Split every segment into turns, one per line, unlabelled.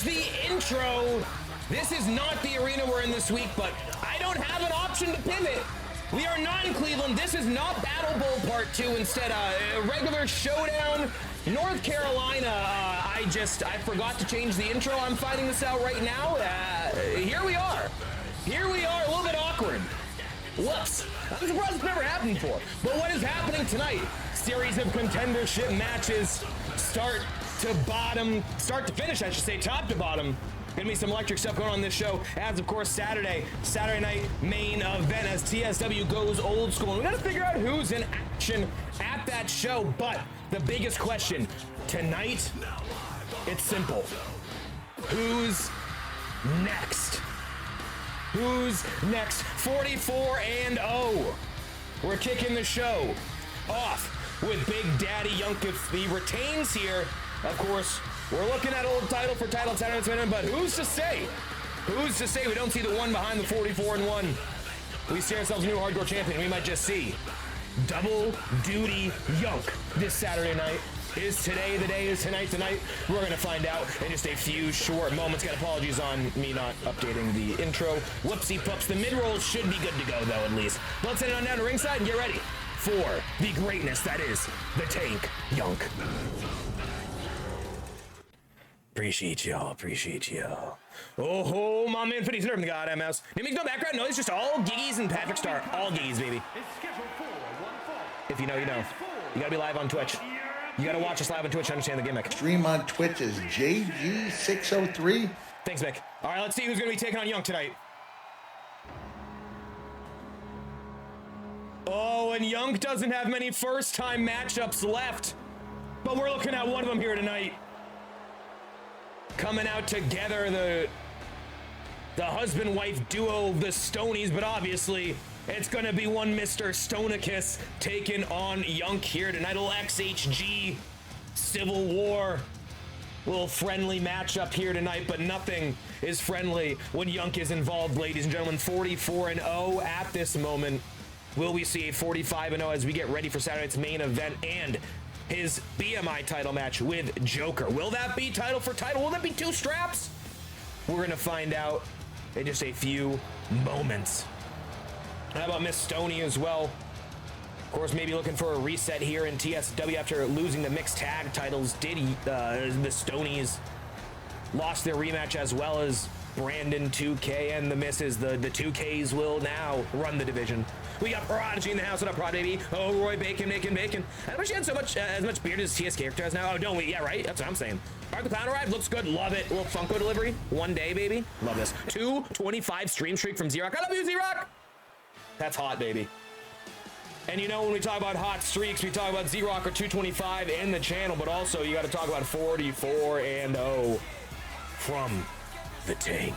the intro. This is not the arena we're in this week, but I don't have an option to pivot. We are not in Cleveland. This is not BattleBowl Part 2. Instead, a regular showdown. North Carolina. I forgot to change the intro. I'm finding this out right now. Here we are. Here we are. A little bit awkward. Whoops. I'm surprised it's never happened before. But what is happening tonight? Series of contendership matches. Start to finish, I should say, top to bottom. Gonna be some electric stuff going on this show, as of course Saturday night main event as TSW goes old school. And we gotta figure out who's in action at that show. But the biggest question tonight, it's simple. Who's next? Who's next? 44-0. We're kicking the show off with Big Daddy Yunk. If he retains here, of course, we're looking at old title for title 10 minute, but who's to say? Who's to say we don't see the one behind the 44-1? We see ourselves a new hardcore champion. We might just see double duty Yunk this Saturday night. Is today the day? Is tonight the night? We're gonna find out in just a few short moments. Got apologies on me not updating the intro. Whoopsie pups. The mid-rolls should be good to go though, at least. Let's head on down to ringside and get ready for the greatness that is the Tank Yunk. Appreciate y'all, appreciate y'all. Oh, my man, Fitty's nerve in the goddamn house. It makes no background noise, just all Giggies and Patrick Star. All Giggies, baby. If you know, you know. You gotta be live on Twitch. You gotta watch us live on Twitch to understand the gimmick.
Stream on Twitch is JG603.
Thanks, Mick. All right, let's see who's gonna be taking on Yunk tonight. Oh, and Yunk doesn't have many first-time matchups left, but we're looking at one of them here tonight. Coming out together, the husband-wife duo, the Stonies, but obviously it's gonna be one Mr. Stonicus taking on Yunk here tonight. A little XHG Civil War, little friendly matchup here tonight, but nothing is friendly when Yunk is involved, ladies and gentlemen. 44-0 at this moment. Will we see a 45-0 as we get ready for Saturday's main event and his BMI title match with Joker? Will that be title for title? Will that be two straps? We're gonna find out in just a few moments. How about Miss Stoney as well? Of course, maybe looking for a reset here in TSW after losing the mixed tag titles. The Stonies lost their rematch, as well as Brandon 2K and the Misses. The 2Ks will now run the division. We got Prodigy in the house. What up, Prod, baby? Oh, Roy Bacon, bacon. I wish he had as much beard as TS character has now. Oh, don't we? Yeah, right? That's what I'm saying. Mark the Clown arrived. Looks good. Love it. A little Funko delivery. One day, baby. Love this. 225 stream streak from Z-Rock. I love you, Z-Rock. That's hot, baby. And you know, when we talk about hot streaks, we talk about Z-Rock or 225 in the channel, but also you got to talk about 44-0 from the Tank.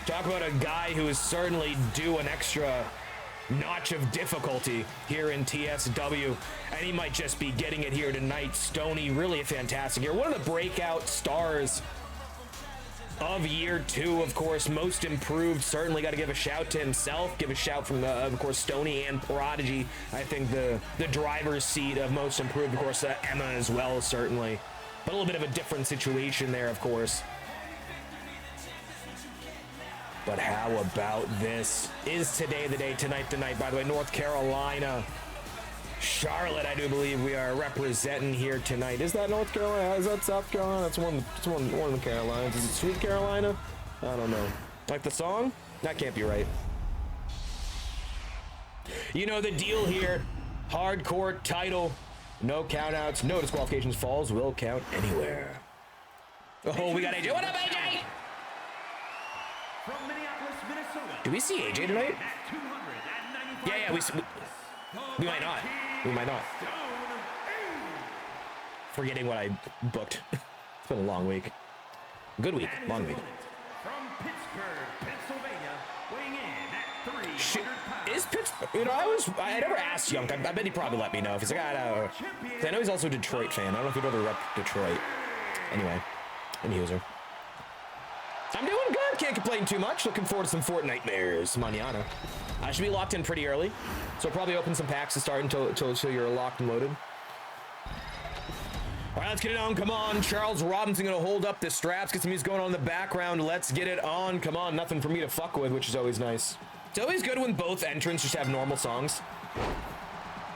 Talk about a guy who is certainly due an extra notch of difficulty here in TSW, and he might just be getting it here tonight. Stoney, really a fantastic year. One of the breakout stars of year two, of course, most improved. Certainly got to give a shout to himself, give a shout from of course, Stoney and Prodigy. I think the driver's seat of most improved, of course, Emma as well, certainly, but a little bit of a different situation there, of course. But how about this? Is today the day? Tonight the night? By the way, North Carolina, Charlotte, I do believe we are representing here tonight. Is that North Carolina? Is that South Carolina? That's one of the Carolinas. Is it Sweet Carolina? I don't know. Like the song? That can't be right. You know the deal here. Hardcore title. No countouts, no disqualifications. Falls will count anywhere. Oh, we got AJ. What up, AJ?
From Minneapolis, Minnesota.
Do we see AJ tonight? Yeah, we might not. We might not. Forgetting what I booked. It's been a long week. Good week. Long week.
From Pittsburgh, Pennsylvania, weighing in at 300 pounds.
Is Pittsburgh? You know, I never asked Yunk. I bet he probably let me know if he's like, I don't know. I know he's also a Detroit fan. I don't know if he'd ever rep Detroit. Anyway, and user. I'm doing good. Can't complain too much. Looking forward to some Fortnitemares manana. I should be locked in pretty early, so I'll probably open some packs to start until you're locked and loaded. All right, let's get it on. Come on. Charles Robinson going to hold up the straps, get some music going on in the background. Let's get it on. Come on. Nothing for me to fuck with, which is always nice. It's always good when both entrants just have normal songs.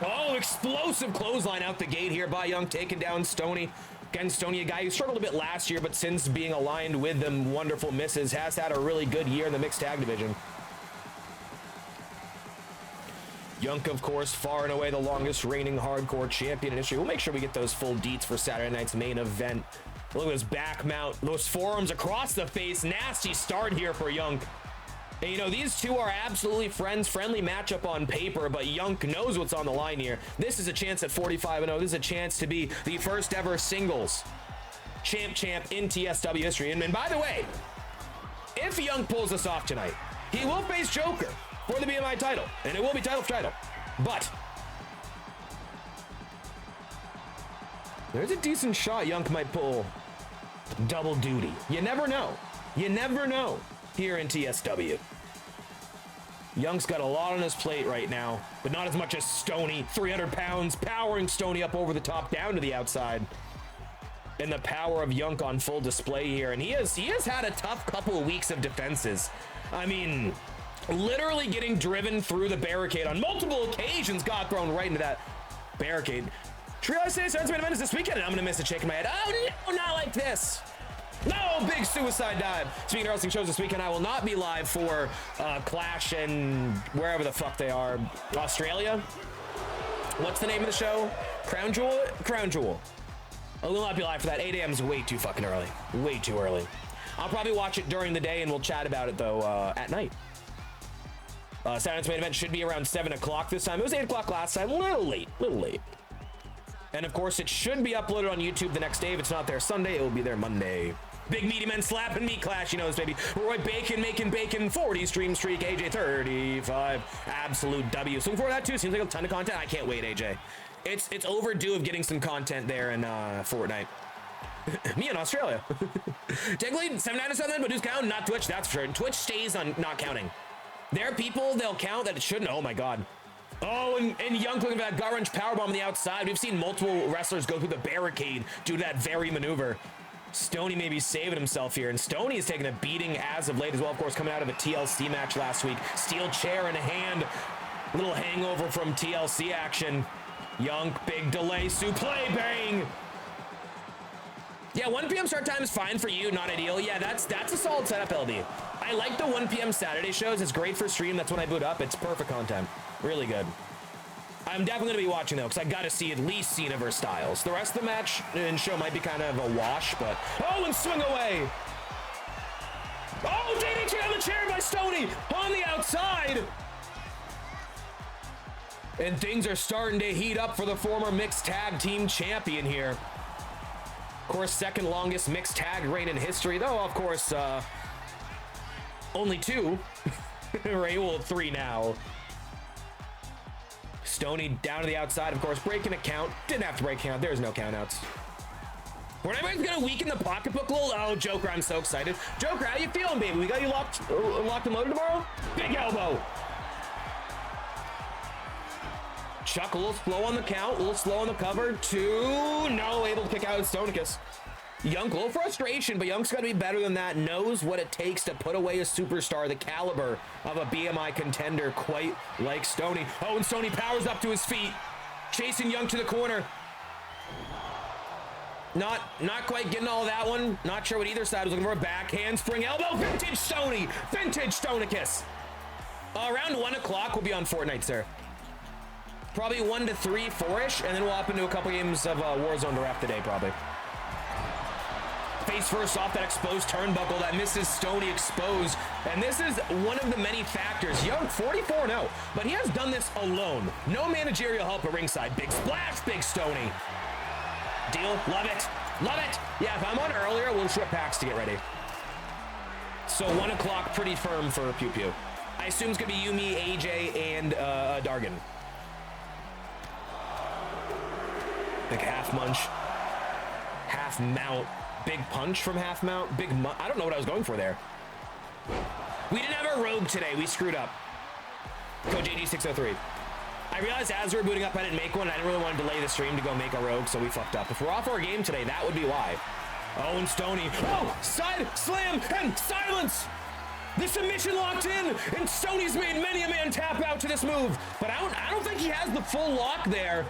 Oh, explosive clothesline out the gate here by Young, taking down Stoney. Again, Stoney, a guy who struggled a bit last year, but since being aligned with them wonderful misses, has had a really good year in the mixed tag division. Young, of course, far and away the longest reigning hardcore champion in history. We'll make sure we get those full deets for Saturday night's main event. Look at his back mount, those forearms across the face. Nasty start here for Young. And, you know, these two are absolutely friends, friendly matchup on paper, but Yunk knows what's on the line here. This is a chance at 45-0. This is a chance to be the first ever singles champ in TSW history. And by the way, if Young pulls this off tonight, he will face Joker for the BMI title, and it will be title for title. But there's a decent shot Young might pull double duty. You never know. You never know here in TSW. Young's got a lot on his plate right now, but not as much as Stoney. 300 pounds, powering Stoney up over the top, down to the outside. And the power of Young on full display here. And he has had a tough couple of weeks of defenses. I mean, literally getting driven through the barricade on multiple occasions, got thrown right into that barricade. Trio City Starts main event is this weekend, and I'm gonna miss a shake in my head. Oh no, not like this. No, big suicide dive. Speaking of wrestling shows this weekend, I will not be live for Clash and wherever the fuck they are. Australia? What's the name of the show? Crown Jewel? Crown Jewel. I will not be live for that. 8 a.m. is way too fucking early. Way too early. I'll probably watch it during the day, and we'll chat about it, though, at night. Saturday's main event should be around 7 o'clock this time. It was 8 o'clock last time. A little late. And, of course, it should be uploaded on YouTube the next day. If it's not there Sunday, it will be there Monday. Big meaty men slapping meat clash, you know this, baby. Roy Bacon making bacon, 40 stream streak, AJ 35, absolute W. So before that too, seems like a ton of content. I can't wait, AJ. It's overdue of getting some content there in Fortnite. Me in Australia. Technically 7 something, but who's counting? Not Twitch, that's for sure. Twitch stays on not counting. There are people they'll count that it shouldn't. Oh my god. Oh, and Young looking for that gut-wrench powerbomb on the outside. We've seen multiple wrestlers go through the barricade due to that very maneuver. Stoney may be saving himself here, and Stoney is taking a beating as of late as well, of course, coming out of a TLC match last week. Steel chair in a hand. Little hangover from TLC action. Young, big delay, suplex, bang! Yeah, 1 p.m. start time is fine for you, not ideal. Yeah, that's a solid setup, LD. I like the 1 p.m. Saturday shows. It's great for stream. That's when I boot up. It's perfect content. Really good. I'm definitely going to be watching, though, because I got to see at least Cena versus Styles. The rest of the match and show might be kind of a wash, but... Oh, and swing away! Oh, DDT on the chair by Stoney on the outside! And things are starting to heat up for the former mixed tag team champion here. Of course, second longest mixed tag reign in history, though, of course, only 2. Right, well, 3 now. Stoney down to the outside, of course, breaking a count. Didn't have to break count. There's no countouts. When everybody's gonna weaken the pocketbook a little. Oh, Joker, I'm so excited. Joker, how you feeling, baby? We got you locked and loaded tomorrow? Big elbow. Chuck a little slow on the count, a little slow on the cover. 2, no, able to kick out of Stonicus. Young, a little frustration, but Young's got to be better than that. Knows what it takes to put away a superstar, the caliber of a BMI contender, quite like Stoney. Oh, and Stoney powers up to his feet, chasing Young to the corner. Not quite getting all of that one. Not sure what either side was looking for. Back handspring elbow, vintage Stoney, vintage Stonicus. Around 1 o'clock, we'll be on Fortnite, sir. Probably 1 to 3, 4-ish, and then we'll hop into a couple games of Warzone to wrap the day, probably. Face first off that exposed turnbuckle that misses Stoney exposed. And this is one of the many factors. Young, 44-0, but he has done this alone. No managerial help at ringside. Big splash, big Stoney. Deal, love it, love it. Yeah, if I'm on earlier, we'll ship packs to get ready. So 1 o'clock, pretty firm for Pew Pew. I assume it's gonna be you, me, AJ, and Dargan. Big half munch, half mount. Big punch from half mount. I don't know what I was going for there. We didn't have a rogue today. We screwed up. Code JD603. I realized as we were booting up, I didn't make one. I didn't really want to delay the stream to go make a rogue, so we fucked up. If we're off our game today, that would be why. Oh, and Stony. Oh, side slam and silence. The submission locked in, and Stony's made many a man tap out to this move. But I don't think he has the full lock there.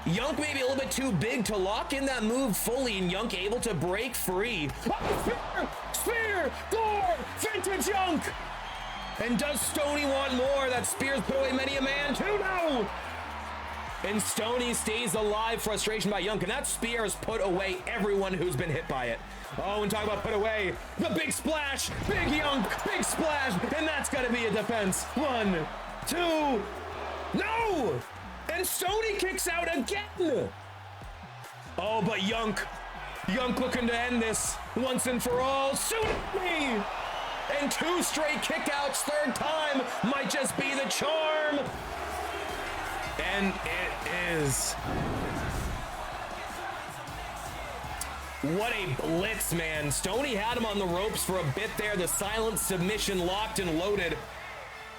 Yunk may be a little bit too big to lock in that move fully, and Yunk able to break free. Oh, spear, door, vintage Yunk. And does Stony want more? That spear's put away many a man too now. And Stony stays alive. Frustration by Yunk, and that spear has put away everyone who's been hit by it. Oh, and talk about put away. The big splash, big Yunk, big splash, and that's gotta be a defense. 1, 2, no! And Stony kicks out again. Oh, but Yunk looking to end this once and for all. Tsunami! And 2 straight kickouts, 3rd time might just be the charm. And it is. What a blitz, man. Stony had him on the ropes for a bit there. The silent submission locked and loaded.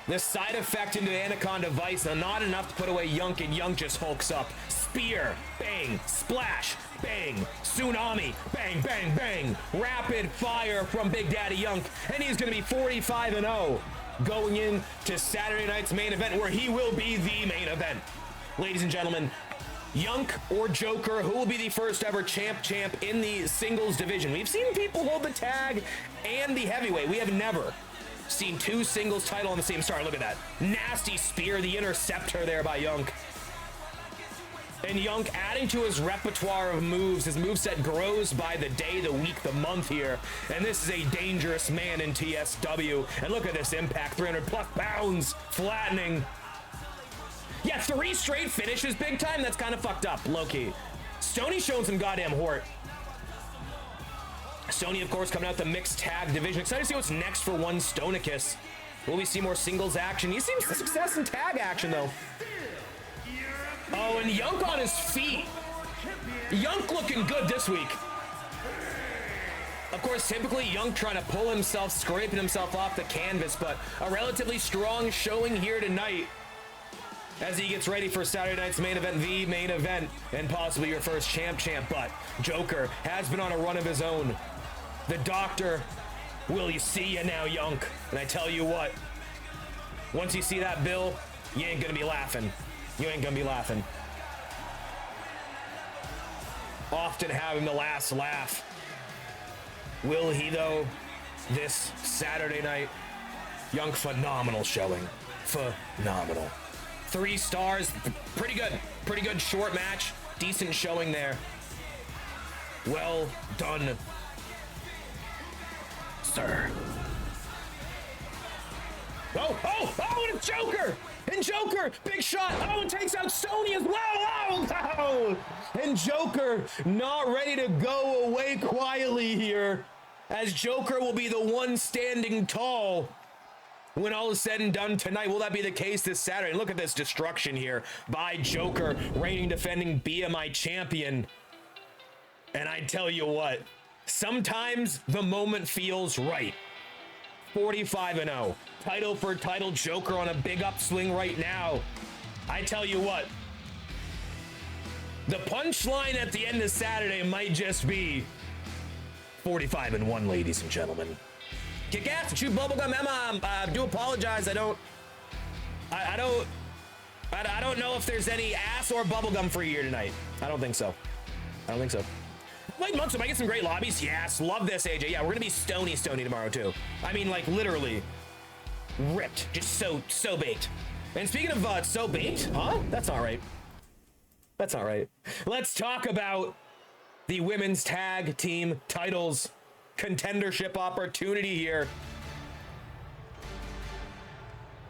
The side effect into the Anaconda Vice, not enough to put away Yunk, and Yunk just hulks up. Spear, bang, splash, bang, tsunami, bang, bang, bang. Rapid fire from Big Daddy Yunk, and he's gonna be 45-0 going into Saturday night's main event, where he will be the main event. Ladies and gentlemen, Yunk or Joker, who will be the first ever champ in the singles division? We've seen people hold the tag and the heavyweight. We have never seen 2 singles title on the same star. Look at that. Nasty spear, the interceptor there by Yunk. And Yunk adding to his repertoire of moves. His moveset grows by the day, the week, the month here. And this is a dangerous man in TSW. And look at this impact, 300 plus pounds, flattening. Yeah, 3 straight finishes big time. That's kind of fucked up, low-key. Stony's showing some goddamn hort. Stony, of course, coming out the mixed tag division. Excited to see what's next for one Stonicus. Will we see more singles action? He seems to success in tag action, though. Oh, and Yunk on his feet. Yunk looking good this week. Of course, typically Yunk trying to pull himself, scraping himself off the canvas, but a relatively strong showing here tonight as he gets ready for Saturday night's main event, the main event, and possibly your first champ. But Joker has been on a run of his own. The doctor, will you see you now, Yunk? And I tell you what, once you see that bill, you ain't gonna be laughing. You ain't gonna be laughing. Often having the last laugh. Will he, though, this Saturday night? Yunk, phenomenal showing. Phenomenal. 3 stars, pretty good short match. Decent showing there. Well done, sir. Oh, and Joker! And Joker, big shot. Oh, and takes out Stony as well. Oh. And Joker not ready to go away quietly here, as Joker will be the one standing tall when all is said and done tonight. Will that be the case this Saturday? And look at this destruction here by Joker, reigning defending BMI champion. And I tell you what, sometimes the moment feels right. 45-0. Title for title, Joker on a big upswing right now. I tell you what, the punchline at the end of Saturday might just be 45-1, ladies and gentlemen. Kick ass, chew bubblegum. Emma, I do apologize. I don't know if there's any ass or bubblegum for you here tonight. I don't think so. Like Monks, I get some great lobbies. Yes, love this, AJ. Yeah, we're gonna be stony tomorrow too. I mean, like literally ripped, just so baked. And speaking of so baked, huh? That's not right. Let's talk about the women's tag team titles contendership opportunity here.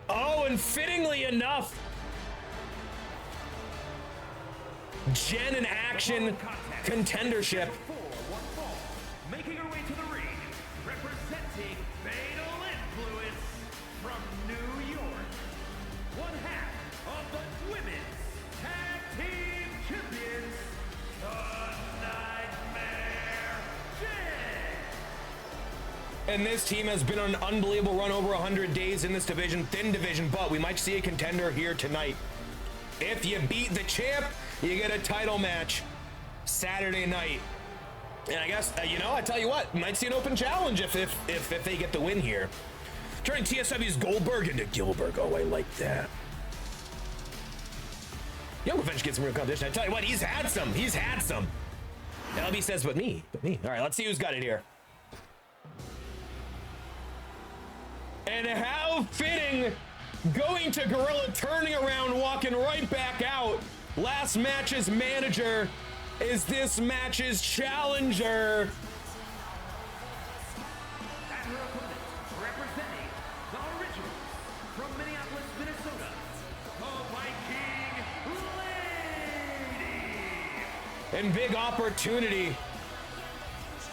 Oh, and fittingly enough, Jen in action contendership.
Making her way to the ring, representing Fatal Influence from New York, one half of the women's tag team champions, the Nightmare Jen.
And this team has been on an unbelievable run, over 100 days in this division, thin division, but we might see a contender here tonight If you beat the champ, you get a title match Saturday night. And I guess, you know, I tell you what, might see an open challenge if they get the win here. Turning TSW's Goldberg into Gilbert. Oh, I like that. Young Revenge gets some real competition. I tell you what, he's had some. He's had some. LB says, but me. All right, let's see who's got it here. And how fitting, going to Gorilla, turning around, walking right back out. Last match's manager is this match's challenger.
And her opponent, representing the Originals from Minneapolis, Minnesota, the Viking Lady.
And big opportunity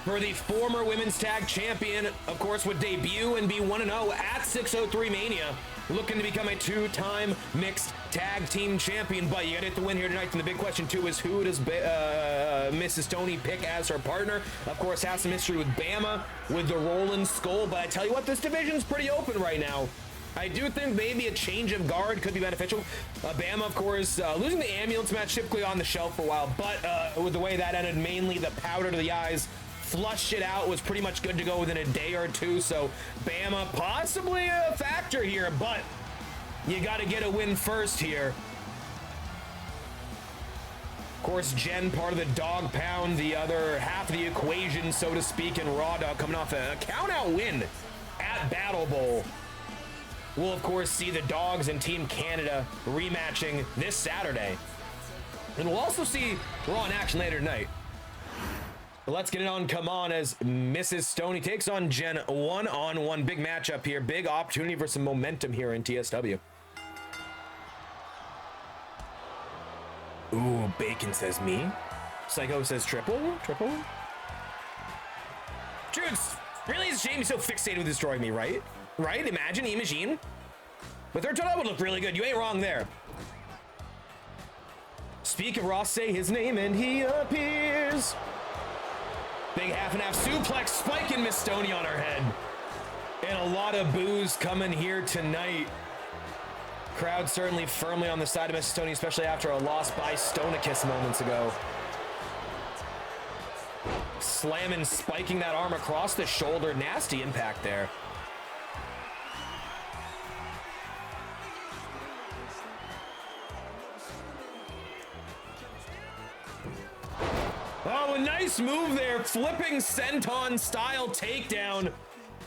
for the former women's tag champion, of course, would debut and be 1-0 at 603 Mania, looking to become a two-time mixed tag team champion. But you gotta get the win here tonight. And the big question too is, who does Mrs. Stoney pick as her partner? Of course, has some history with Bama, with the Rolling Skull. But I tell you what, this division's pretty open right now. I do think maybe a change of guard could be beneficial. Bama, of course, losing the ambulance match typically on the shelf for a while, but with the way that ended, mainly the powder to the eyes, flushed it out, was pretty much good to go within a day or two. So Bama possibly a factor here, but you got to get a win first here. Of course, Jen, part of the dog pound, the other half of the equation, so to speak, and Raw Dog coming off a count-out win at BattleBowl. We'll, of course, see the Dogs and Team Canada rematching this Saturday. And we'll also see Raw in action later tonight. But let's get it on. Come on, as Mrs. Stoney takes on Jen one-on-one. Big matchup here. Big opportunity for some momentum here in TSW. Ooh, Bacon says me. Psycho says triple. Truths, really, it's a shame he's so fixated with destroying me, right? Right? Imagine E-Machine. But their total would look really good. You ain't wrong there. Speak of Ross, say his name and he appears. Big half and half suplex, spiking Miss Stoney on her head. And a lot of boos coming here tonight. Crowd certainly firmly on the side of Miss Stoney, especially after a loss by Stonicus moments ago. Slamming, spiking that arm across the shoulder. Nasty impact there. Oh, a nice move there. Flipping senton style takedown.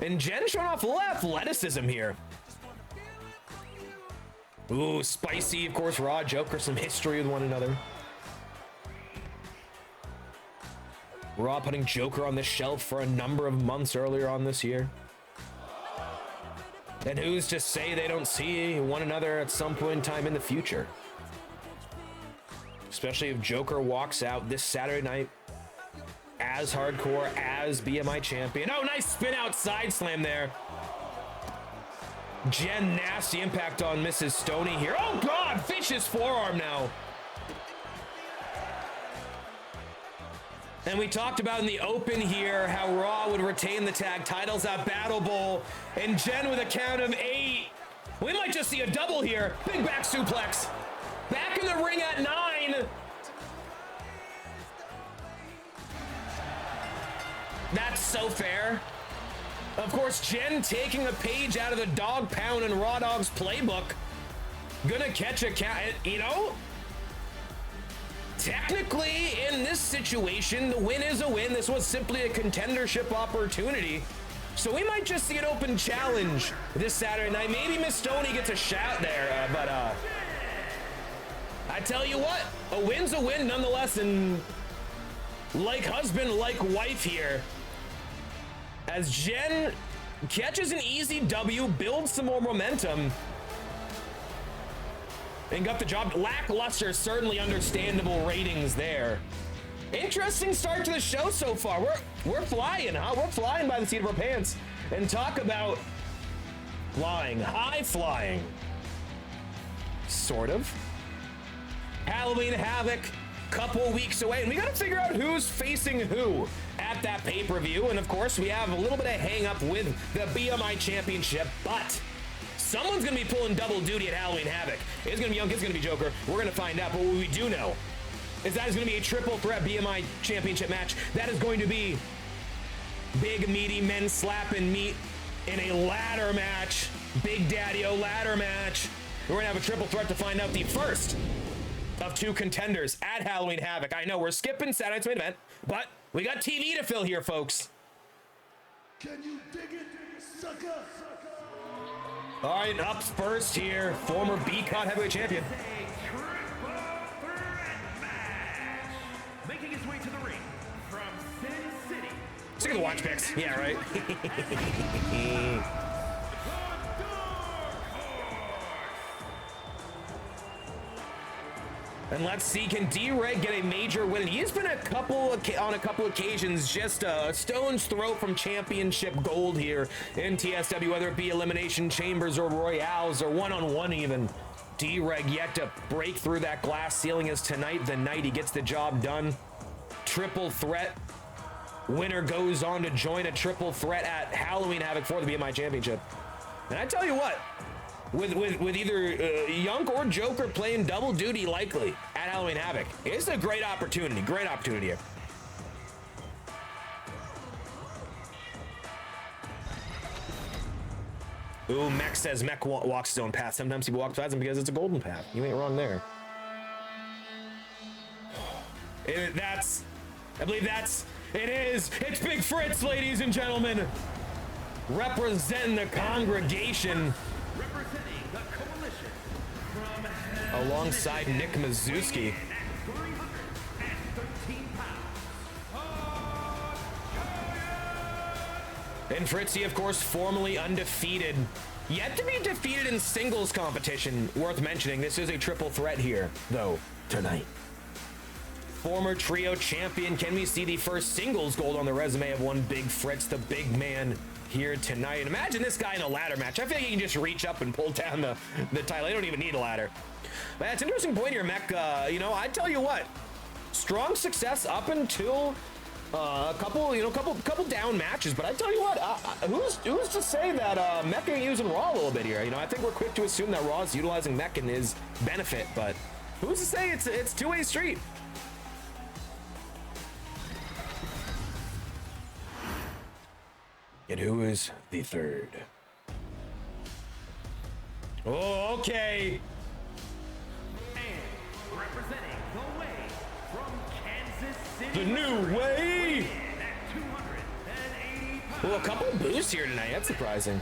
And Jen showing off a little athleticism here. Ooh, spicy. Of course, Raw, Joker, some history with one another. Raw putting Joker on the shelf for a number of months earlier on this year. And who's to say they don't see one another at some point in time in the future? Especially if Joker walks out this Saturday night as hardcore, as BMI champion. Oh, nice spin out side slam there. Jen, nasty impact on Mrs. Stoney here. Oh God, vicious forearm now. And we talked about in the open here how Raw would retain the tag titles at BattleBowl. And Jen with a count of 8. We might just see a double here. Big back suplex. Back in the ring at 9. That's so fair. Of course, Jen taking a page out of the dog pound and Raw Dog's playbook. Gonna catch a count, you know? Technically, in this situation, the win is a win. This was simply a contendership opportunity. So we might just see an open challenge this Saturday night. Maybe Miss Stoney gets a shout there, but I tell you what, a win's a win nonetheless, and like husband, like wife here. As Jen catches an easy W, builds some more momentum, and got the job. Lackluster, certainly understandable ratings there. Interesting start to the show so far. We're flying, huh? We're flying by the seat of our pants. And talk about flying, high flying. Sort of. Halloween Havoc, couple weeks away, and we gotta figure out who's facing who at that pay-per-view. And of course, we have a little bit of hang up with the BMI Championship, but someone's going to be pulling double duty at Halloween Havoc. It's going to be Young, it's going to be Joker. We're going to find out. But what we do know is that is going to be a triple threat BMI championship match. That is going to be big, meaty men slapping meat in a ladder match. Big Daddy-O ladder match. We're going to have a triple threat to find out the first of 2 contenders at Halloween Havoc. I know we're skipping Saturday night's main event, but we got TV to fill here, folks.
Can you dig it, sucker?
All right, up first here, former B-Con heavyweight champion.
Making his way to the ring from Sin City.
Stick with the watch picks. Yeah, right. And let's see, can D-Reg get a major win? He's been on a couple occasions just a stone's throw from championship gold here in TSW, whether it be elimination chambers or royales or one-on-one even. D-Reg yet to break through that glass ceiling. Is tonight the night he gets the job done. Triple threat. Winner goes on to join a triple threat at Halloween Havoc for the BMI Championship. And I tell you what, with either Yunk or Joker playing double duty likely at Halloween Havoc, it's a great opportunity here. Ooh, Mech says Mech walks his own path. Sometimes he walks past him because it's a golden path. You ain't wrong there. It is. It's Big Fritz, ladies and gentlemen. Representing the congregation.
Representing the coalition from
Alongside Nick Mazuski.
at 313 pounds.
And Fritzy, of course, formerly undefeated. Yet to be defeated in singles competition. Worth mentioning, this is a triple threat here, though, tonight. Former trio champion. Can we see the first singles gold on the resume of one Big Fritz, the big man, here tonight? And imagine this guy in a ladder match. I feel like he can just reach up and pull down the title. They don't even need a ladder. But that's an interesting point here, Mech. I tell you what, strong success up until a couple down matches. But I tell you what, who's to say that Mech ain't using Raw a little bit here? I think we're quick to assume that Raw is utilizing Mech in his benefit, but who's to say it's two-way street? And who is the third? Oh, okay.
And representing the way from Kansas City.
The new way.
At 280 pounds.
Well, a couple boosts here tonight. That's surprising.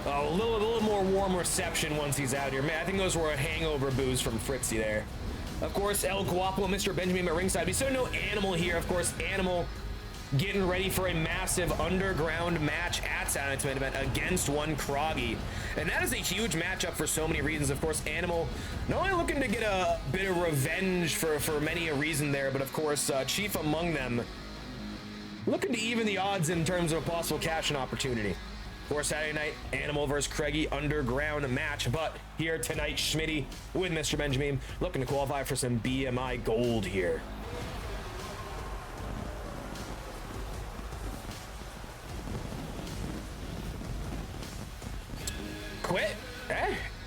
Oh, a little more warm reception once he's out here. Man, I think those were a hangover boos from Fritzy there. Of course, El Guapo, Mr. Benjamin at ringside. We still no Animal here. Of course, Animal getting ready for a massive underground match at Saturday night's main event against one Kroggy. And that is a huge matchup for so many reasons. Of course, Animal not only looking to get a bit of revenge for many a reason there, but of course, chief among them, looking to even the odds in terms of a possible cash-in opportunity. For Saturday night, Animal versus Craigie underground match. But here tonight, Schmitty with Mr. Benjamin looking to qualify for some BMI gold here. Quit?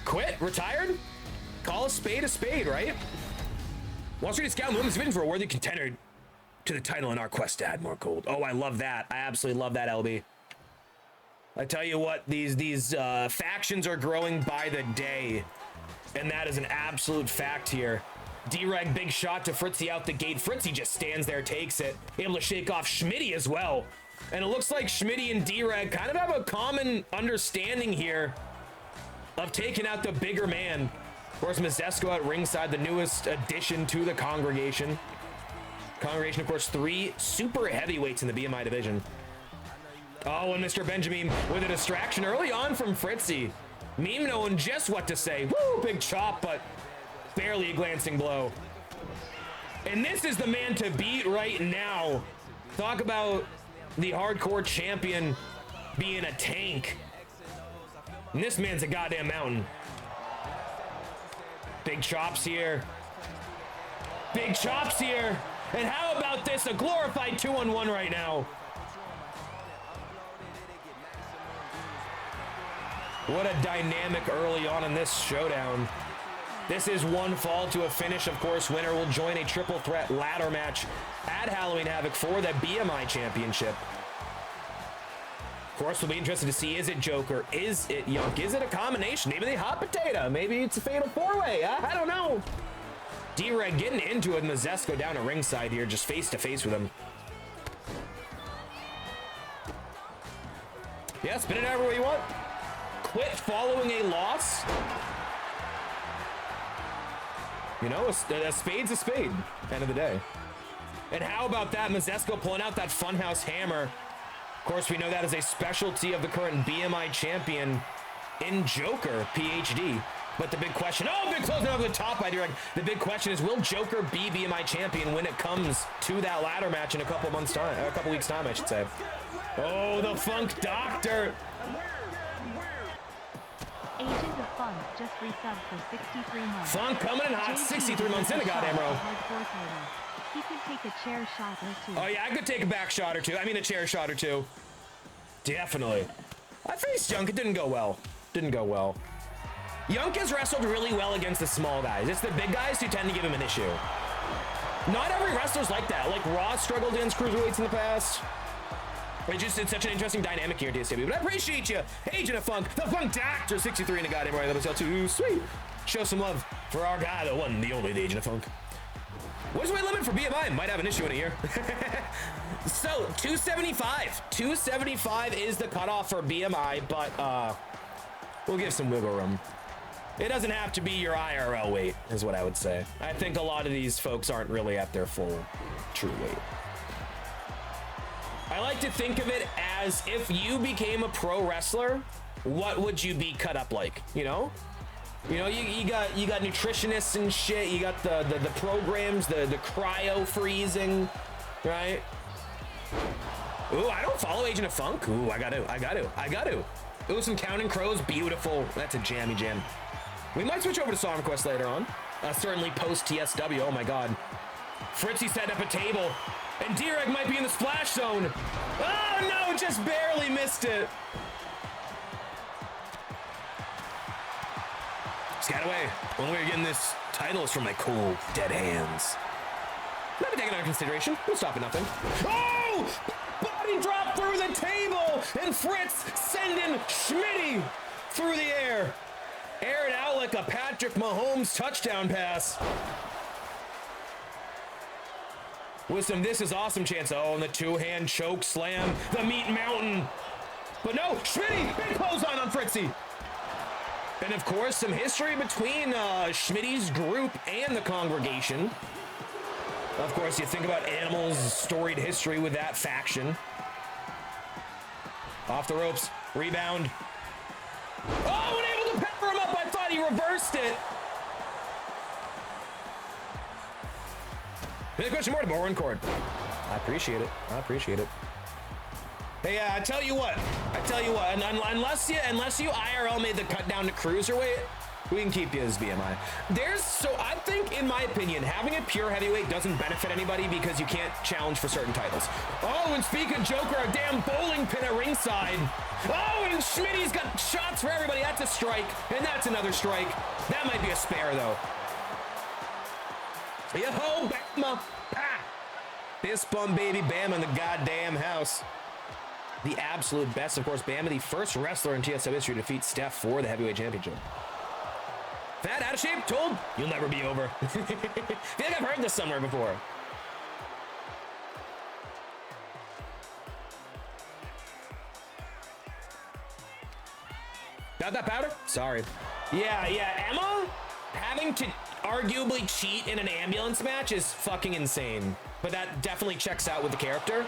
Quit? Retired? Call a spade, right? Wall Street is scouting the women's division for a worthy contender to the title in our quest to add more gold. Oh, I love that. I absolutely love that, LB. I tell you what, these factions are growing by the day, and that is an absolute fact here. D-Reg, big shot to Fritzy out the gate. Fritzy just stands there, takes it, able to shake off Schmitty as well. And it looks like Schmitty and D-Reg kind of have a common understanding here of taking out the bigger man. Of course, Mazesko at ringside, the newest addition to the congregation. Congregation, of course, 3 super heavyweights in the BMI division. Oh, and Mr. Benjamin with a distraction early on from Fritzy. Meme knowing just what to say. Woo, big chop, but barely a glancing blow. And this is the man to beat right now. Talk about the hardcore champion being a tank. And this man's a goddamn mountain. Big chops here. Big chops here. And how about this? A glorified 2-on-1 right now. What a dynamic early on in this showdown. This is one fall to a finish. Of course, winner will join a triple threat ladder match at Halloween Havoc for the BMI Championship. Of course, we'll be interested to see, is it Joker? Is it Yunk? Is it a combination? Maybe the hot potato. Maybe it's a fatal four-way. I don't know. D-Reg getting into it, and the Zesco down at ringside here, just face-to-face with him. Yeah, spin it however way you want. Quit following a loss. You know, a spade's a spade, end of the day. And how about that? Mazesco pulling out that Funhouse Hammer. Of course, we know that is a specialty of the current BMI champion in Joker, PhD. But the big question, oh, big closing over the top by D-Reg. The big question is, will Joker be BMI champion when it comes to that ladder match in a couple months' time, a couple weeks' time, I should say. Oh, the Funk Doctor.
Agent of Funk just resubbed for 63 months.
Funk coming in hot, 63 months in, goddamn row.
He could take a chair shot or two.
Oh yeah, I could take a back shot or two. I mean a chair shot or two. Definitely. I faced Yunk, it didn't go well. Didn't go well. Yunk has wrestled really well against the small guys. It's the big guys who tend to give him an issue. Not every wrestler's like that. Like Raw struggled against cruiserweights in the past. It's such an interesting dynamic here at TSW. But I appreciate you, Agent of Funk, the Funk Doctor, 63 in the goddamn right. That was too sweet. Show some love for our guy, the one, the only, the Agent of Funk. What's the weight limit for BMI? Might have an issue in a year. So, 275. 275 is the cutoff for BMI, but we'll give some wiggle room. It doesn't have to be your IRL weight, is what I would say. I think a lot of these folks aren't really at their full true weight. I like to think of it as if you became a pro wrestler, what would you be cut up like, you know? You know, you got nutritionists and shit, you got the programs, the cryo freezing, right? Ooh, I don't follow Agent of Funk. Ooh, I got to. Ooh, some Counting Crows, beautiful. That's a jammy jam. We might switch over to Song Request later on. Certainly post TSW, oh my God. Fritzy set up a table, and D-Reg might be in the splash zone. Oh no, just barely missed it. Scataway, only way you're getting this title is from my cool dead hands. Not taking under consideration. We'll stop at nothing. Oh! Body drop through the table, and Fritz sending Schmitty through the air. Air it out like a Patrick Mahomes touchdown pass. With some "this is awesome" chance. Oh, and the two-hand choke slam, the meat mountain. But no, Schmitty, big clothesline on Fritzy. And of course, some history between Schmitty's group and the congregation. Of course, you think about Animal's storied history with that faction. Off the ropes, rebound. Oh, and able to pepper him up. I thought he reversed it. Any question more to Bowen Cord? I appreciate it. I appreciate it. Hey, I tell you what, unless you IRL made the cut down to cruiserweight, we can keep you as BMI. So I think, in my opinion, having a pure heavyweight doesn't benefit anybody because you can't challenge for certain titles. Oh, and speaking of Joker, a damn bowling pin at ringside. Oh, and Schmitty's got shots for everybody. That's a strike, and that's another strike. That might be a spare, though. Yo-ho, Bama. Ah. Fist bump, baby, Bama in the goddamn house. The absolute best, of course, Bama, the first wrestler in TSW history to defeat Steph for the heavyweight championship. Fat, out of shape, told, you'll never be over. I feel like I've heard this somewhere before. Got that powder? Sorry. Yeah, Emma having to arguably cheat in an ambulance match is fucking insane. But that definitely checks out with the character.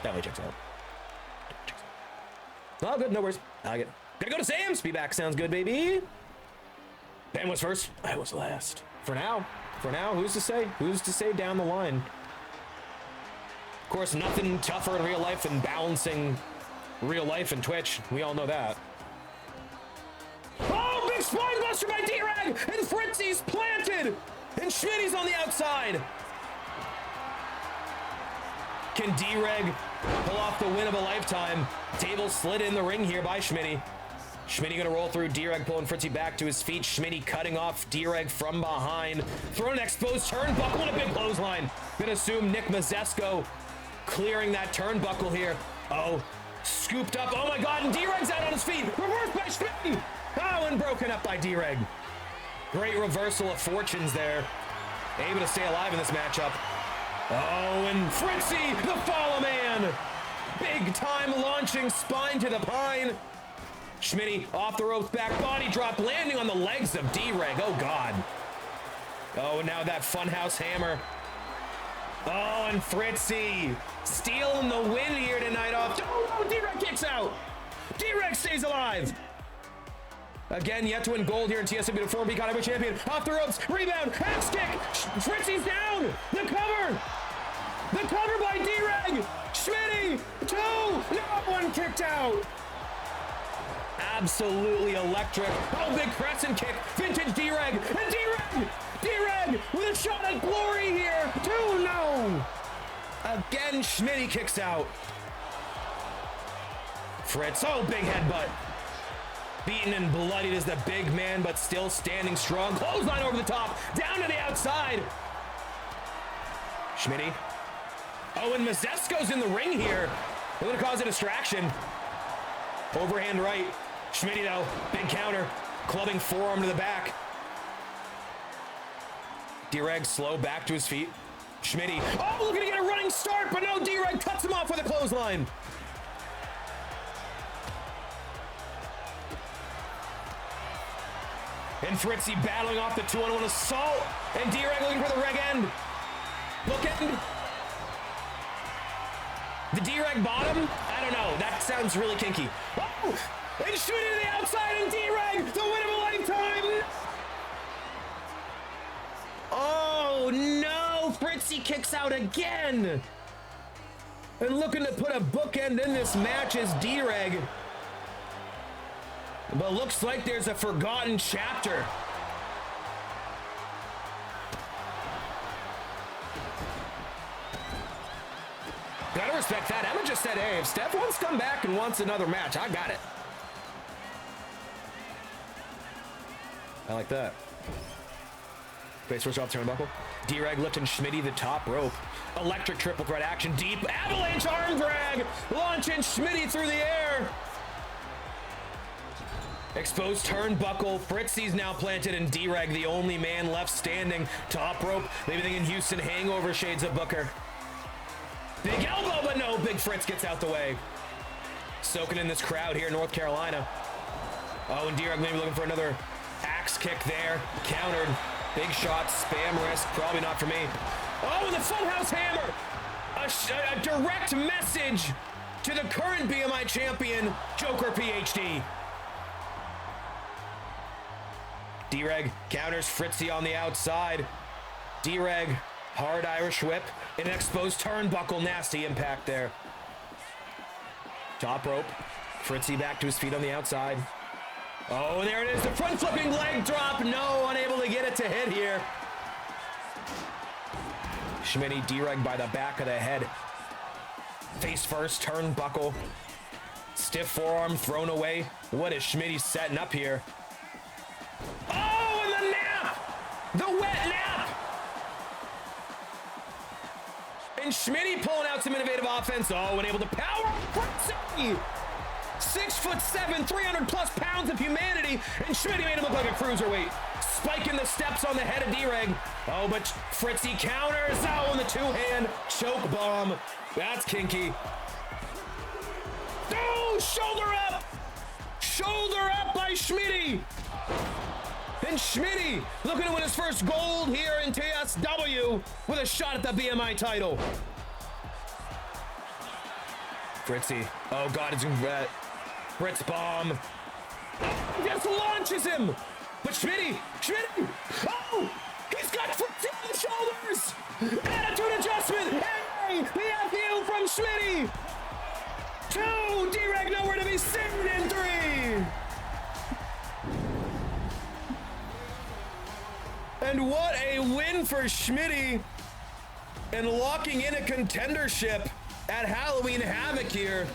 Definitely checks out. Oh, good, no worries. I get. Gonna go to Sam's. Be back. Sounds good, baby. Ben was first. I was last. For now, who's to say? Who's to say down the line? Of course, nothing tougher in real life than balancing real life and Twitch. We all know that. Oh, big spine buster by D-Rag, and Fritzy's planted, and Schmitty's on the outside. Can D-Reg pull off the win of a lifetime? Table slid in the ring here by Schmitty. Schmitty gonna roll through. D-Reg pulling Fritzy back to his feet. Schmitty cutting off D-Reg from behind. Throwing an exposed turnbuckle and a big clothesline. Gonna assume Nick Mazesco clearing that turnbuckle here. Oh, scooped up. Oh my God, and D-Reg's out on his feet. Reversed by Schmitty. Oh, and broken up by D-Reg. Great reversal of fortunes there. Able to stay alive in this matchup. Oh, and Fritzy, the follow man. Big time launching spine to the pine. Schmitty off the ropes, back body drop, landing on the legs of D-Reg. Oh, God. Oh, and now that funhouse hammer. Oh, and Fritzy stealing the win here tonight off. Oh, no, D-Reg kicks out. D-Reg stays alive. Again, yet to win gold here in TSW, the former Beacon Heavyweight Champion. Off the ropes, rebound, axe kick. Fritzy's down. The cover. The cover by D-Reg. Schmitty, 2. No one kicked out. Absolutely electric. Oh, big crescent kick. Vintage D-Reg. And D-Reg. D-Reg with a shot at glory here. 2, no. Again, Schmitty kicks out. Fritz, oh, big headbutt. Beaten and bloodied as the big man, but still standing strong. Clothesline over the top, down to the outside. Schmitty. Oh, and Mazesco's in the ring here. They're gonna cause a distraction. Overhand right. Schmitty though, big counter. Clubbing forearm to the back. D-Reg slow back to his feet. Schmitty, oh, looking to get a running start, but no, D-Reg cuts him off with a clothesline. And Fritzy battling off the 2-on-1 assault. And D-Reg looking for the reg end. Look end. The D-Reg bottom? I don't know. That sounds really kinky. Oh! And Schmitty to the outside and D-Reg, the win of a lifetime. Oh no! Fritzy kicks out again. And looking to put a bookend in this match is D-Reg. But looks like there's a forgotten chapter. Gotta respect that. Emma just said, hey, if Steph wants to come back and wants another match, I got it. I like that. Great switch off turnbuckle. D-Reg lifting Schmitty the top rope. Electric triple threat action. Deep avalanche arm drag. Launching Schmitty through the air. Exposed turnbuckle. Fritzy's now planted, and D-Reg, the only man left standing. Top rope. Maybe thinking Houston hangover shades of Booker. Big elbow, but no. Big Fritz gets out the way. Soaking in this crowd here in North Carolina. Oh, and D-Reg maybe looking for another axe kick there. Countered. Big shot. Spam risk. Probably not for me. Oh, and the funhouse hammer. A direct message to the current BMI champion, Joker PhD. D-Reg counters Fritzy on the outside. D-Reg, hard Irish whip, an exposed turnbuckle, nasty impact there. Top rope, Fritzy back to his feet on the outside. Oh, and there it is, the front flipping leg drop. No, unable to get it to hit here. Schmitty, D-Reg by the back of the head. Face first, turnbuckle. Stiff forearm thrown away. What is Schmitty setting up here? Oh, and the nap! The wet nap! And Schmitty pulling out some innovative offense. Oh, and able to power Fritzy! 6'7", 300 plus pounds of humanity, and Schmitty made him look like a cruiserweight. Spiking the steps on the head of D-Reg. Oh, but Fritzy counters. Oh, and the two-hand choke bomb. That's kinky. Oh, shoulder up! Shoulder up by Schmitty! And Schmitty looking to win his first gold here in TSW with a shot at the BMI title. Fritzy. Oh, God, it's Fritz bomb. Just launches him. But Schmitty. Oh, he's got Fritzy on the shoulders. Attitude adjustment. Hey, the FU from Schmitty. 2, D-Reg nowhere to be seen in 3. And what a win for Schmitty, and locking in a contendership at Halloween Havoc here.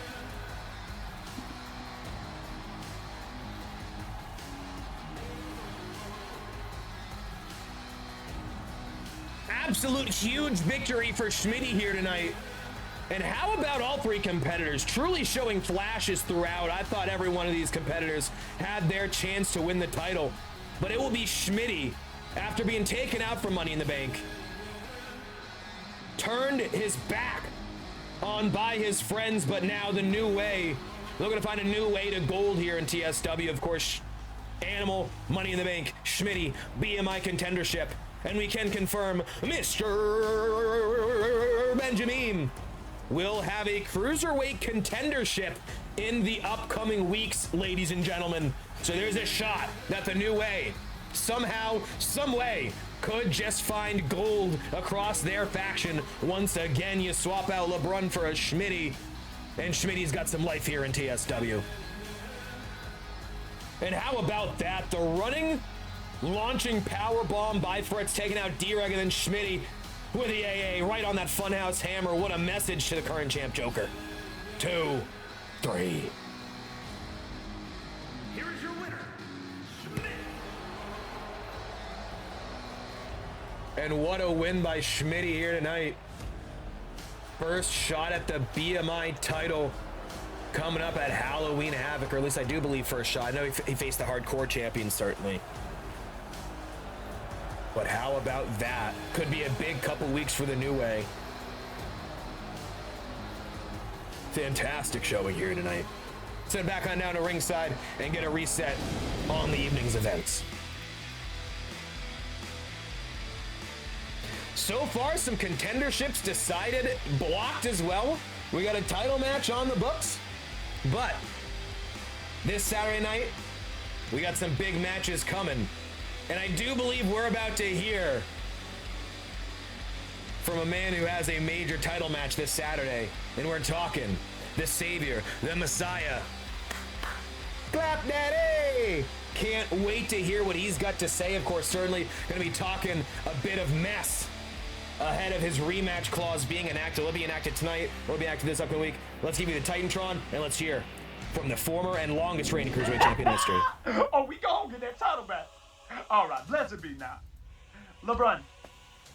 absolute huge victory for Schmitty here tonight. And how about all three competitors truly showing flashes throughout? I thought every one of these competitors had their chance to win the title, but it will be Schmitty, after being taken out for Money in the Bank, turned his back on by his friends, but now the new way, looking to find a new way to gold here in TSW. Of course, Animal, Money in the Bank, Schmitty, BMI contendership, and we can confirm Mr. Benjamin will have a cruiserweight contendership in the upcoming weeks, ladies and gentlemen. So there's a shot that the new way, somehow, some way, could just find gold across their faction. Once again, you swap out LeBron for a Schmitty, and Schmitty's got some life here in TSW. And how about that? The running, launching power bomb by Fritz, taking out D-Reg, and then Schmitty with the AA right on that funhouse hammer. What a message to the current champ Joker. 2, 3.
Here is your winner, Schmidt.
And what a win by Schmitty here tonight. First shot at the BMI title coming up at Halloween Havoc, or at least I do believe first shot. I know he faced the hardcore champion, certainly. But how about that? Could be a big couple weeks for the new way. Fantastic showing here tonight. Let's head back on down to ringside and get a reset on the evening's events. So far, some contenderships decided, blocked as well. We got a title match on the books. But this Saturday night, we got some big matches coming. And I do believe we're about to hear from a man who has a major title match this Saturday. And we're talking the Savior, the Messiah, Clap Daddy! Can't wait to hear what he's got to say. Of course, certainly going to be talking a bit of mess ahead of his rematch clause being enacted. It'll be enacted tonight, or it'll be enacted this upcoming week. Let's give you the Titantron, and let's hear from the former and longest reigning Cruiserweight Champion in history.
Oh, we gonna get that title back. All right, blessed be now. LeBron,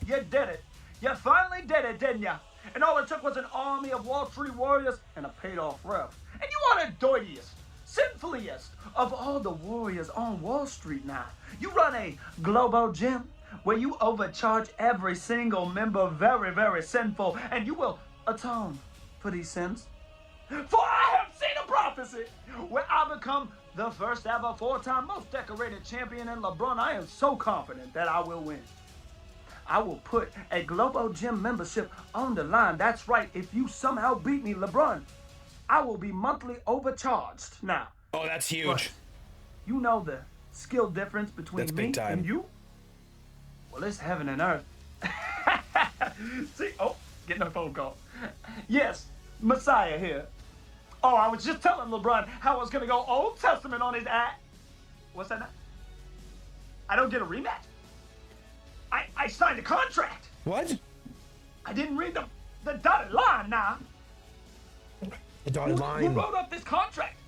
you did it. You finally did it, didn't ya? And all it took was an army of Wall Street warriors and a paid-off ref. And you are the dirtiest, sinfullest of all the warriors on Wall Street now. You run a global gym where you overcharge every single member, very, very sinful, and you will atone for these sins. For I have seen a prophecy where I become the first ever 4-time most decorated champion in LeBron. I am so confident that I will win. I will put a Globo Gym membership on the line. That's right. If you somehow beat me, LeBron, I will be monthly overcharged. Now.
Oh, that's huge.
But you know the skill difference between me and you? Well, it's heaven and earth. See, oh, getting a phone call. Yes, Messiah here. Oh, I was just telling LeBron how I was going to go Old Testament on his ass. What's that now? I don't get a rematch? I signed a contract.
What?
I didn't read the dotted line now.
The dotted line?
Who wrote up this contract?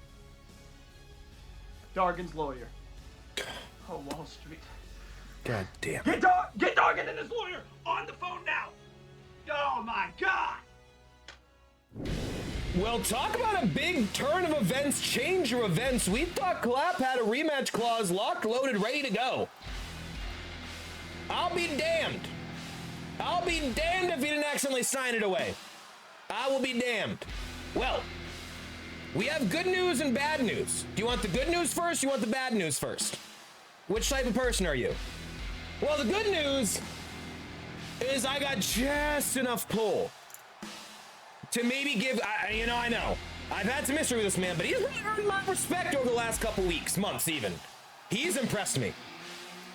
Dargan's lawyer. Oh, Wall Street.
God damn.
Get Dargan and his lawyer on the phone now. Oh, my God.
Well, talk about a big turn of events, change your events. We thought Clap had a rematch clause locked, loaded, ready to go. I'll be damned. I'll be damned if he didn't accidentally sign it away. I will be damned. Well, we have good news and bad news. Do you want the good news first? You want the bad news first? Which type of person are you? Well, the good news is I got just enough pull to maybe give, I know. I've had some history with this man, but he's really earned my respect over the last couple weeks, months even. He's impressed me.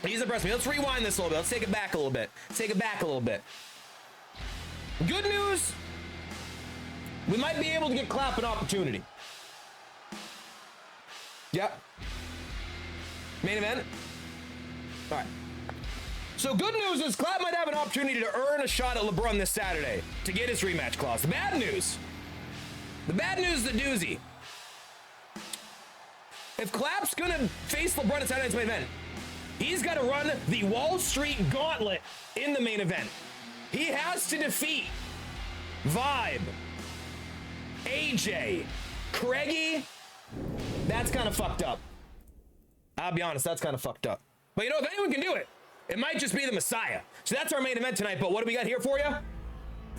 Let's rewind this a little bit. Let's take it back a little bit. Good news, we might be able to get Clap an opportunity. Yep. Main event. All right. So good news is Clap might have an opportunity to earn a shot at LeBron this Saturday to get his rematch clause. The bad news, the doozy. If Clap's gonna face LeBron at Saturday's main event, he's got to run the Wall Street gauntlet in the main event. He has to defeat Vibe, AJ, Craigie. That's kind of fucked up. I'll be honest, that's kind of fucked up. But you know, if anyone can do it, it might just be the Messiah. So that's our main event tonight. But what do we got here for you?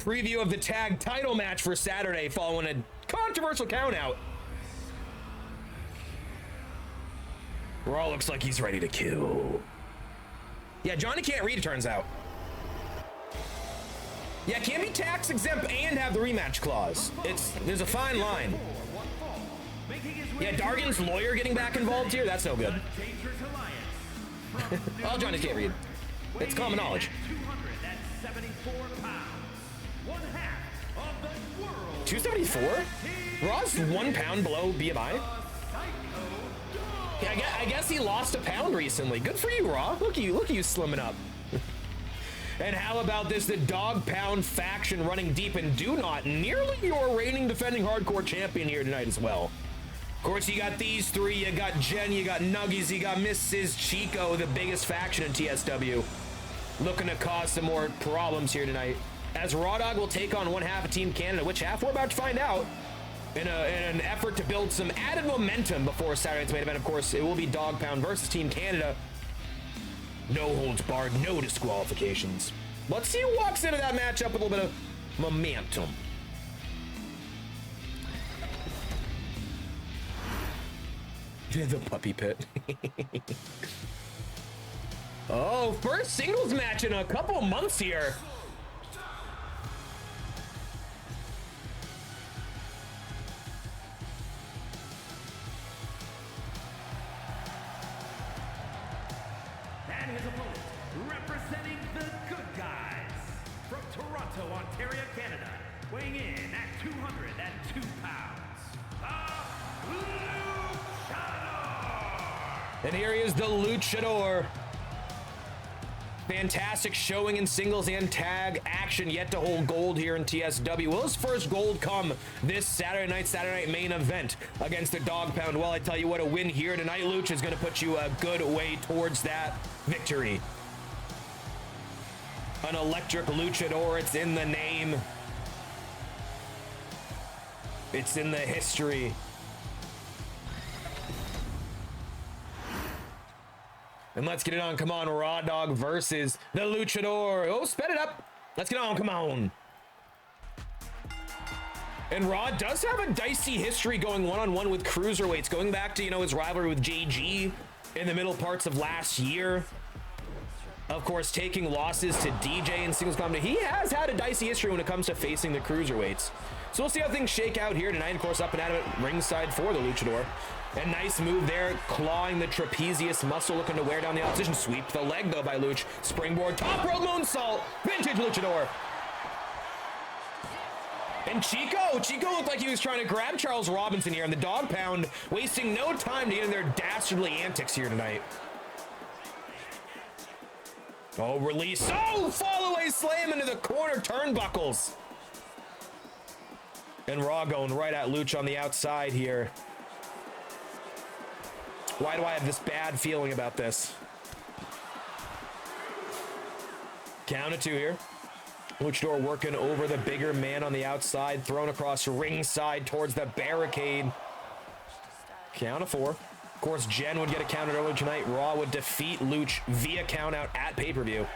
Preview of the tag title match for Saturday following a controversial countout. Raw looks like he's ready to kill. Yeah, Johnny can't read, it turns out. Yeah, can't be tax exempt and have the rematch clause. There's a fine line. Yeah, Dargan's lawyer getting back involved here, that's no good. Oh, Johnny can't read. It's common knowledge. 274? Raw's 1 pound below BMI. Yeah, I guess he lost a pound recently. Good for you, Raw. Look at you slimming up. And how about this? The Dog Pound faction running deep and do not nearly your reigning defending hardcore champion here tonight as well. Of course, you got these three. You got Jen, you got Nuggies, you got Mrs. Chico, the biggest faction in TSW. Looking to cause some more problems here tonight. As Raw Dog will take on one half of Team Canada, which half we're about to find out. In an effort to build some added momentum before Saturday's main event, of course, it will be Dog Pound versus Team Canada. No holds barred, no disqualifications. Let's see who walks into that matchup with a little bit of momentum. The puppy pit. Oh, first singles match in a couple months here.
And his opponent, representing the good guys, from Toronto, Ontario, Canada, weighing in at 202 pounds, the Luchador!
And here he is, the Luchador. Fantastic showing in singles and tag action, yet to hold gold here in TSW. Will his first gold come this Saturday night main event against the Dog Pound? Well, I tell you what, a win here tonight, Luch, is going to put you a good way towards that victory. An electric Luchador, it's in the name. It's in the history. And let's get it on. Come on, Raw Dog versus the Luchador. Oh, sped it up. Let's get on. Come on. And Raw does have a dicey history going one-on-one with cruiserweights, going back to, you know, his rivalry with JG in the middle parts of last year. Of course, taking losses to DJ in singles combat. He has had a dicey history when it comes to facing the cruiserweights. So we'll see how things shake out here tonight. Of course, up and at it ringside for the Luchador. A nice move there, clawing the trapezius muscle, looking to wear down the opposition. Sweep the leg, though, by Luch. Springboard, top rope moonsault. Vintage Luchador. And Chico looked like he was trying to grab Charles Robinson here, and the Dog Pound wasting no time to get in their dastardly antics here tonight. Oh, release. Oh, fall away slam into the corner turnbuckles. And Raw going right at Luch on the outside here. Why do I have this bad feeling about this? Count of two here. Luchador working over the bigger man on the outside, thrown across ringside towards the barricade. Count of four. Of course, Jen would get a count earlier tonight. Raw would defeat Luch via countout at pay-per-view.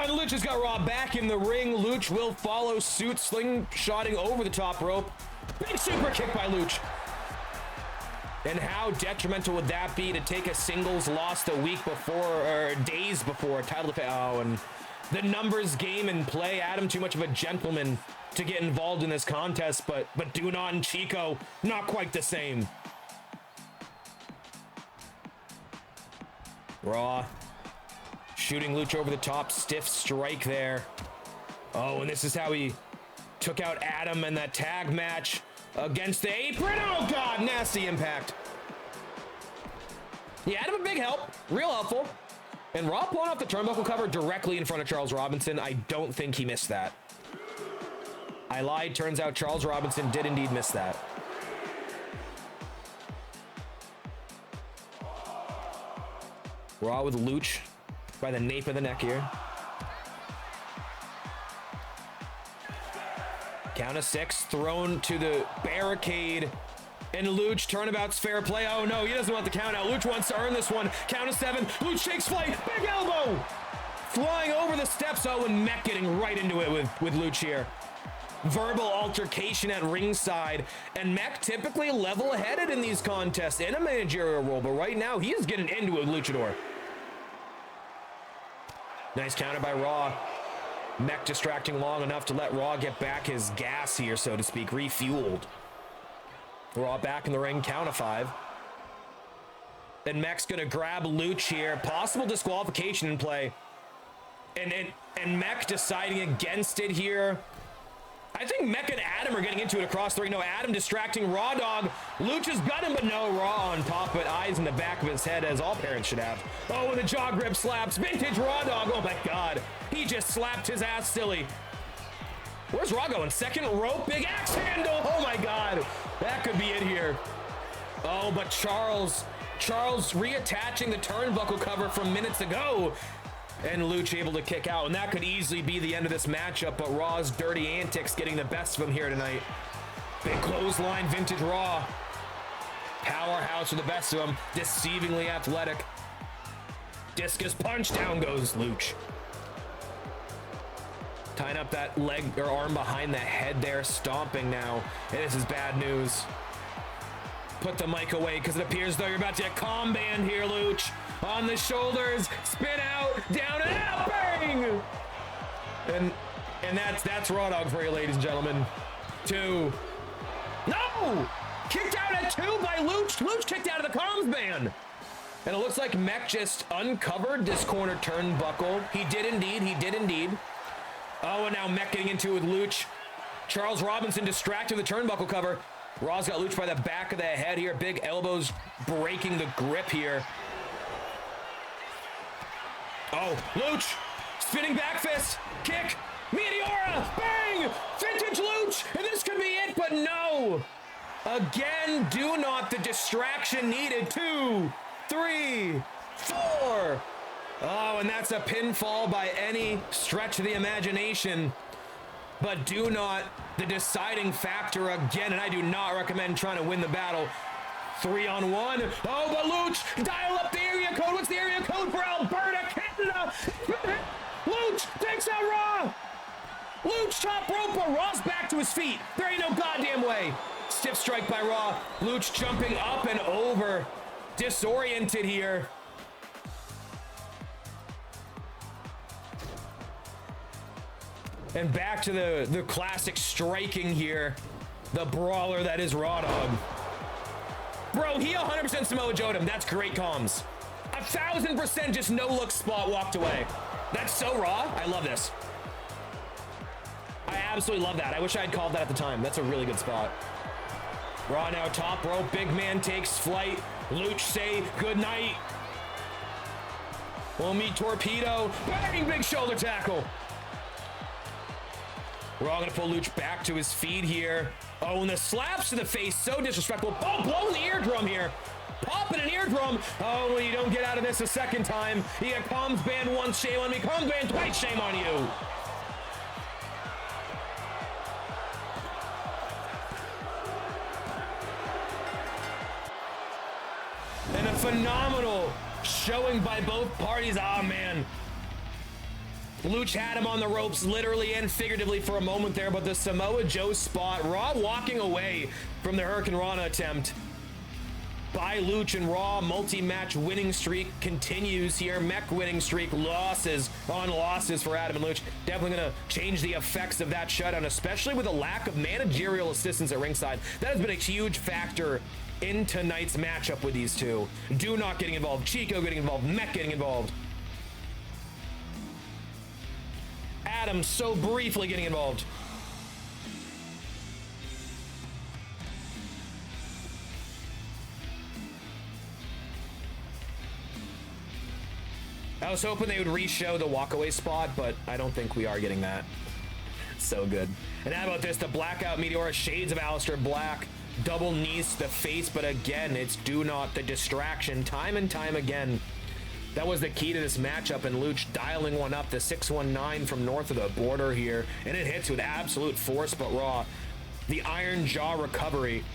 And Luch has got Raw back in the ring. Luch will follow suit, slingshotting over the top rope. Big super kick by Luch. And how detrimental would that be to take a singles loss the week before, or days before, title defense? Oh, and the numbers game and play. Adam, too much of a gentleman to get involved in this contest, but Dunot and Chico, not quite the same. Raw shooting Luch over the top, stiff strike there. Oh, and this is how he took out Adam in that tag match against the apron. Oh God, nasty impact. Yeah, Adam a big help, real helpful. And Raw pulling off the turnbuckle cover directly in front of Charles Robinson. I don't think he missed that. I lied, turns out Charles Robinson did indeed miss that. Raw with Luch by the nape of the neck here. Count of 6, thrown to the barricade. And Luch, turnabout's fair play. Oh no, he doesn't want the count out. Luch wants to earn this one. Count of 7, Luch takes flight. Big elbow! Flying over the steps. Oh, and Mech getting right into it with Luch here. Verbal altercation at ringside. And Mech typically level-headed in these contests in a managerial role, but right now he is getting into it with Luchador. Nice counter by Raw. Mech distracting long enough to let Raw get back his gas here, so to speak, refueled. Raw back in the ring, count of 5. And Mech's gonna grab Luch here. Possible disqualification in play. And Mech deciding against it here. I think Mech and Adam are getting into it across the ring. No, Adam distracting Raw Dog. Luch has got him, but no, Raw on top, but eyes in the back of his head, as all parents should have. Oh, and the jaw grip slaps. Vintage Raw Dog. Oh my God. He just slapped his ass silly. Where's Raw going? Second rope, big axe handle. Oh my God. That could be it here. Oh, but Charles reattaching the turnbuckle cover from minutes ago. And Luch able to kick out. And that could easily be the end of this matchup, but Raw's dirty antics getting the best of him here tonight. Big clothesline, vintage Raw. Powerhouse with the best of him. Deceivingly athletic. Discus punch, down goes Luch. Tying up that leg or arm behind the head there, stomping now. And this is bad news. Put the mic away because it appears though you're about to get calm band here, Luch. On the shoulders, spin out, down and out, bang! And that's Raw Dog for you, ladies and gentlemen. 2. No! Kicked out at 2 by Luch. Luch kicked out of the comms band. And it looks like Mech just uncovered this corner turnbuckle. He did indeed. Oh, and now Mech getting into it with Luch. Charles Robinson distracted the turnbuckle cover. Raw's got Luch by the back of the head here. Big elbows breaking the grip here. Oh, Luch, spinning back fist, kick, Meteora, bang, vintage Luch, and this could be it, but no. Again, do not, the distraction needed. 2, 3, 4. Oh, and that's a pinfall by any stretch of the imagination. But do not, the deciding factor again, and I do not recommend trying to win the battle. 3-on-1. Oh, but Luch, dial up the area code. What's the area code for Alberta, Canada? Luch takes out Raw. Luch top rope, but Raw's back to his feet. There ain't no goddamn way. Stiff strike by Raw. Luch jumping up and over. Disoriented here. And back to the classic striking here. The brawler that is Raw Dog. Bro, he 100% Samoa Joe'd him. That's great comms. 1,000% just no-look spot, walked away. That's so Raw. I love this. I absolutely love that. I wish I had called that at the time. That's a really good spot. Raw now top rope. Big man takes flight. Luch say goodnight. We'll meet Torpedo. Bang, big shoulder tackle. Raw gonna pull Luch back to his feet here. Oh, and the slaps to the face, so disrespectful. Oh, blowing the eardrum here. Popping an eardrum. Oh, when you don't get out of this a second time. You got comms band once, shame on me. Comms band twice, shame on you. And a phenomenal showing by both parties. Ah, man. Luch had him on the ropes, literally and figuratively for a moment there, but the Samoa Joe spot, Raw walking away from the Hurricane Rana attempt by Luch, and Raw multi-match winning streak continues here. Mech winning streak, losses on losses for Adam and Luch. Definitely going to change the effects of that shutdown, especially with a lack of managerial assistance at ringside. That has been a huge factor in tonight's matchup with these two. Do not getting involved, Chico getting involved, Mech getting involved. Adam so briefly getting involved. I was hoping they would re-show the walkaway spot, but I don't think we are getting that. So good. And how about this? The blackout Meteora, shades of Aleister Black. Double knees to the face, but again, it's do not the distraction. Time and time again. That was the key to this matchup, and Luch dialing one up, the 619 from north of the border here, and it hits with absolute force but raw. The Iron Jaw recovery.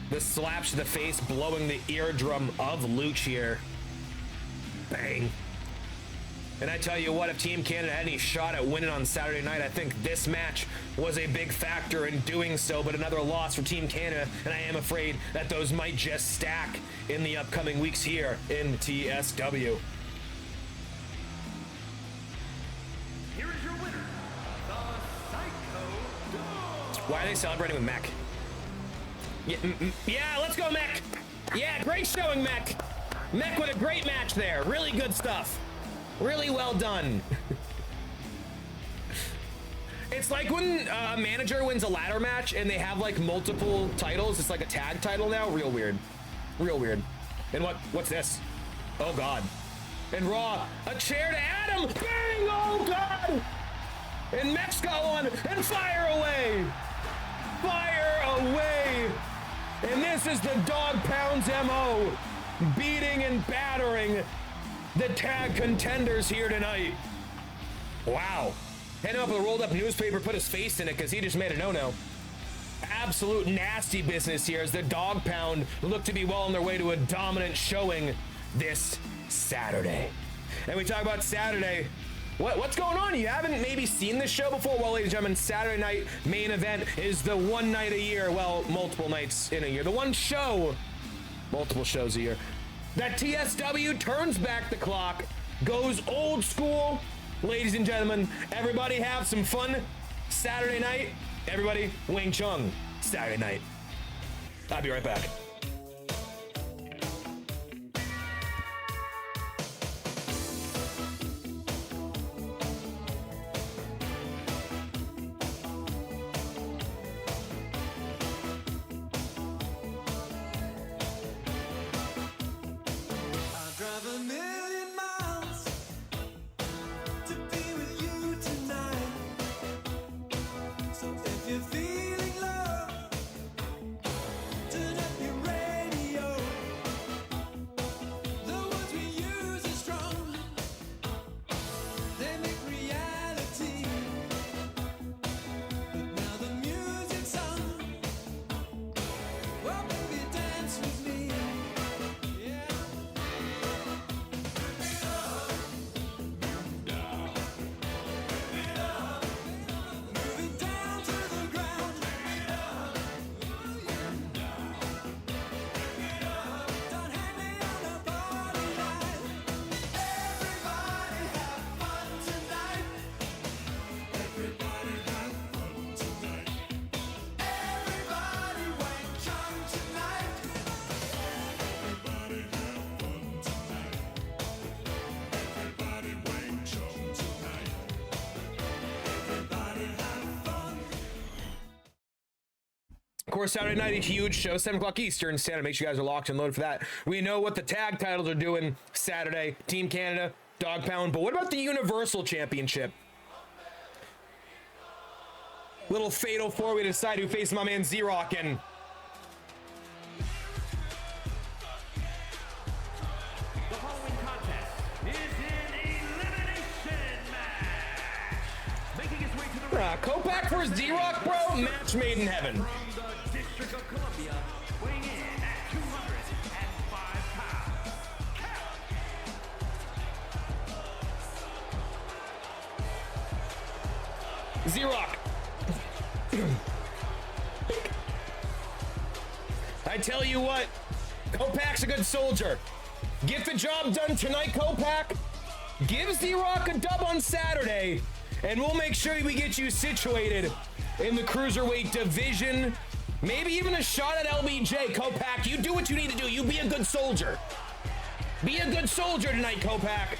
The slaps to the face, blowing the eardrum of Luch here. Bang. And I tell you what, if Team Canada had any shot at winning on Saturday night, I think this match was a big factor in doing so, but another loss for Team Canada, and I am afraid that those might just stack in the upcoming weeks here in TSW.
Here is your winner, the Psycho Dog.
Why are they celebrating with Mech? Yeah, let's go Mech! Yeah, great showing, Mech! Mech with a great match there. Really good stuff. Really well done. It's like when a manager wins a ladder match and they have like multiple titles. It's like a tag title now. Real weird. Real weird. And what's this? Oh God. And Raw, a chair to Adam. Bang! Oh God! And Mech's got one. And fire away. Fire away. And this is the Dog Pound's MO. Beating and battering the tag contenders here tonight. Wow. Hit him up with a rolled up newspaper, put his face in it because he just made a no-no. Absolute nasty business here as the Dog Pound look to be well on their way to a dominant showing this Saturday. And we talk about Saturday. What's going on? You haven't maybe seen this show before? Well, ladies and gentlemen, Saturday night main event is the one night a year, well, multiple nights in a year. The one show, multiple shows a year, that TSW turns back the clock, goes old school. Ladies and gentlemen, everybody have some fun Saturday night. Everybody, Wing Chun Saturday night. I'll be right back. Of course, Saturday night, a huge show, 7 o'clock Eastern Standard. Make sure you guys are locked and loaded for that. We know what the tag titles are doing Saturday. Team Canada, Dog Pound. But what about the Universal Championship? Little fatal four-way to decide who faces my man Z-Rock. And
The following contest is an elimination match. Making his way to the ring.
Kopak versus Z-Rock, bro? Match made in heaven.
From the District of Columbia, weighing in at 205 pounds.
Z-Rock. I tell you what, Kopak's a good soldier. Get the job done tonight, Kopak. Give Z-Rock a dub on Saturday, and we'll make sure we get you situated in the Cruiserweight division. Maybe even a shot at LBJ, Kopak. You do what you need to do. You be a good soldier. Be a good soldier tonight, Kopak.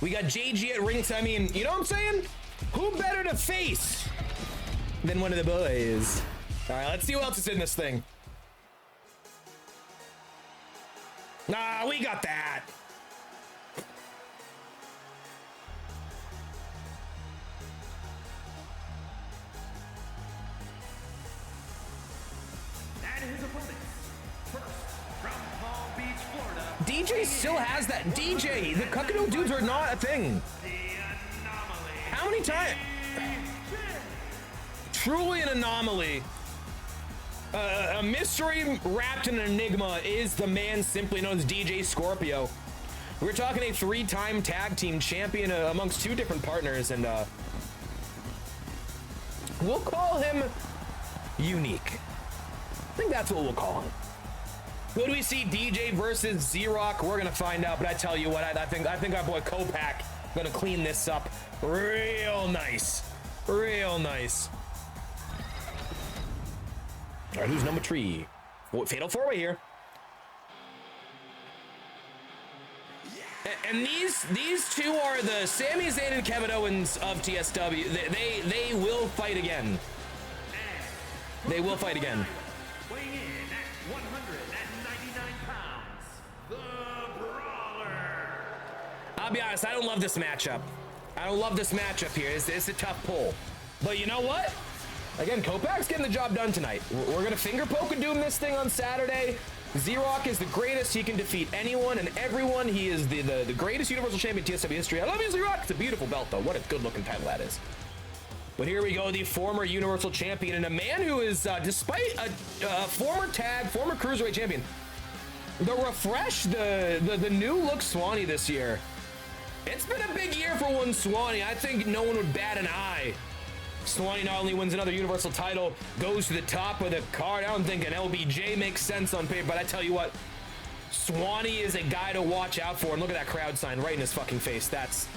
We got JG at ringside. I mean, you know what I'm saying? Who better to face than one of the boys? All right, let's see who else is in this thing. Nah, we got that. DJ still has that. DJ, the Cuckoo dudes are not a thing. How many times? Truly an anomaly. A mystery wrapped in an enigma is the man simply known as DJ Scorpio. We're talking a 3-time tag team champion amongst 2 different partners, and we'll call him unique. I think that's what we'll call him. Could we see DJ versus Z-Rock? We're gonna find out, but I tell you what, I think our boy Kopak gonna clean this up real nice. Real nice. All right, who's number 3? Fatal 4-way here. And these 2 are the Sami Zayn and Kevin Owens of TSW. They will fight again. They will fight again.
Weighing in at 199 pounds, the Brawler.
I'll be honest, I don't love this matchup. I don't love this matchup here. It's a tough pull. But you know what? Again, Kopak's getting the job done tonight. We're gonna finger poke and doom this thing on Saturday. Z-Rock is the greatest. He can defeat anyone and everyone. He is the greatest Universal Champion in TSW history. I love you, Z-Rock. It's a beautiful belt, though. What a good-looking title that is. But here we go, the former Universal Champion and a man who is, despite a former Cruiserweight Champion, the refresh, the new look Swanee this year. It's been a big year for one Swanee. I think no one would bat an eye. Swanee not only wins another Universal title, goes to the top of the card. I don't think an LBJ makes sense on paper, but I tell you what, Swanee is a guy to watch out for. And look at that crowd sign right in his fucking face. That's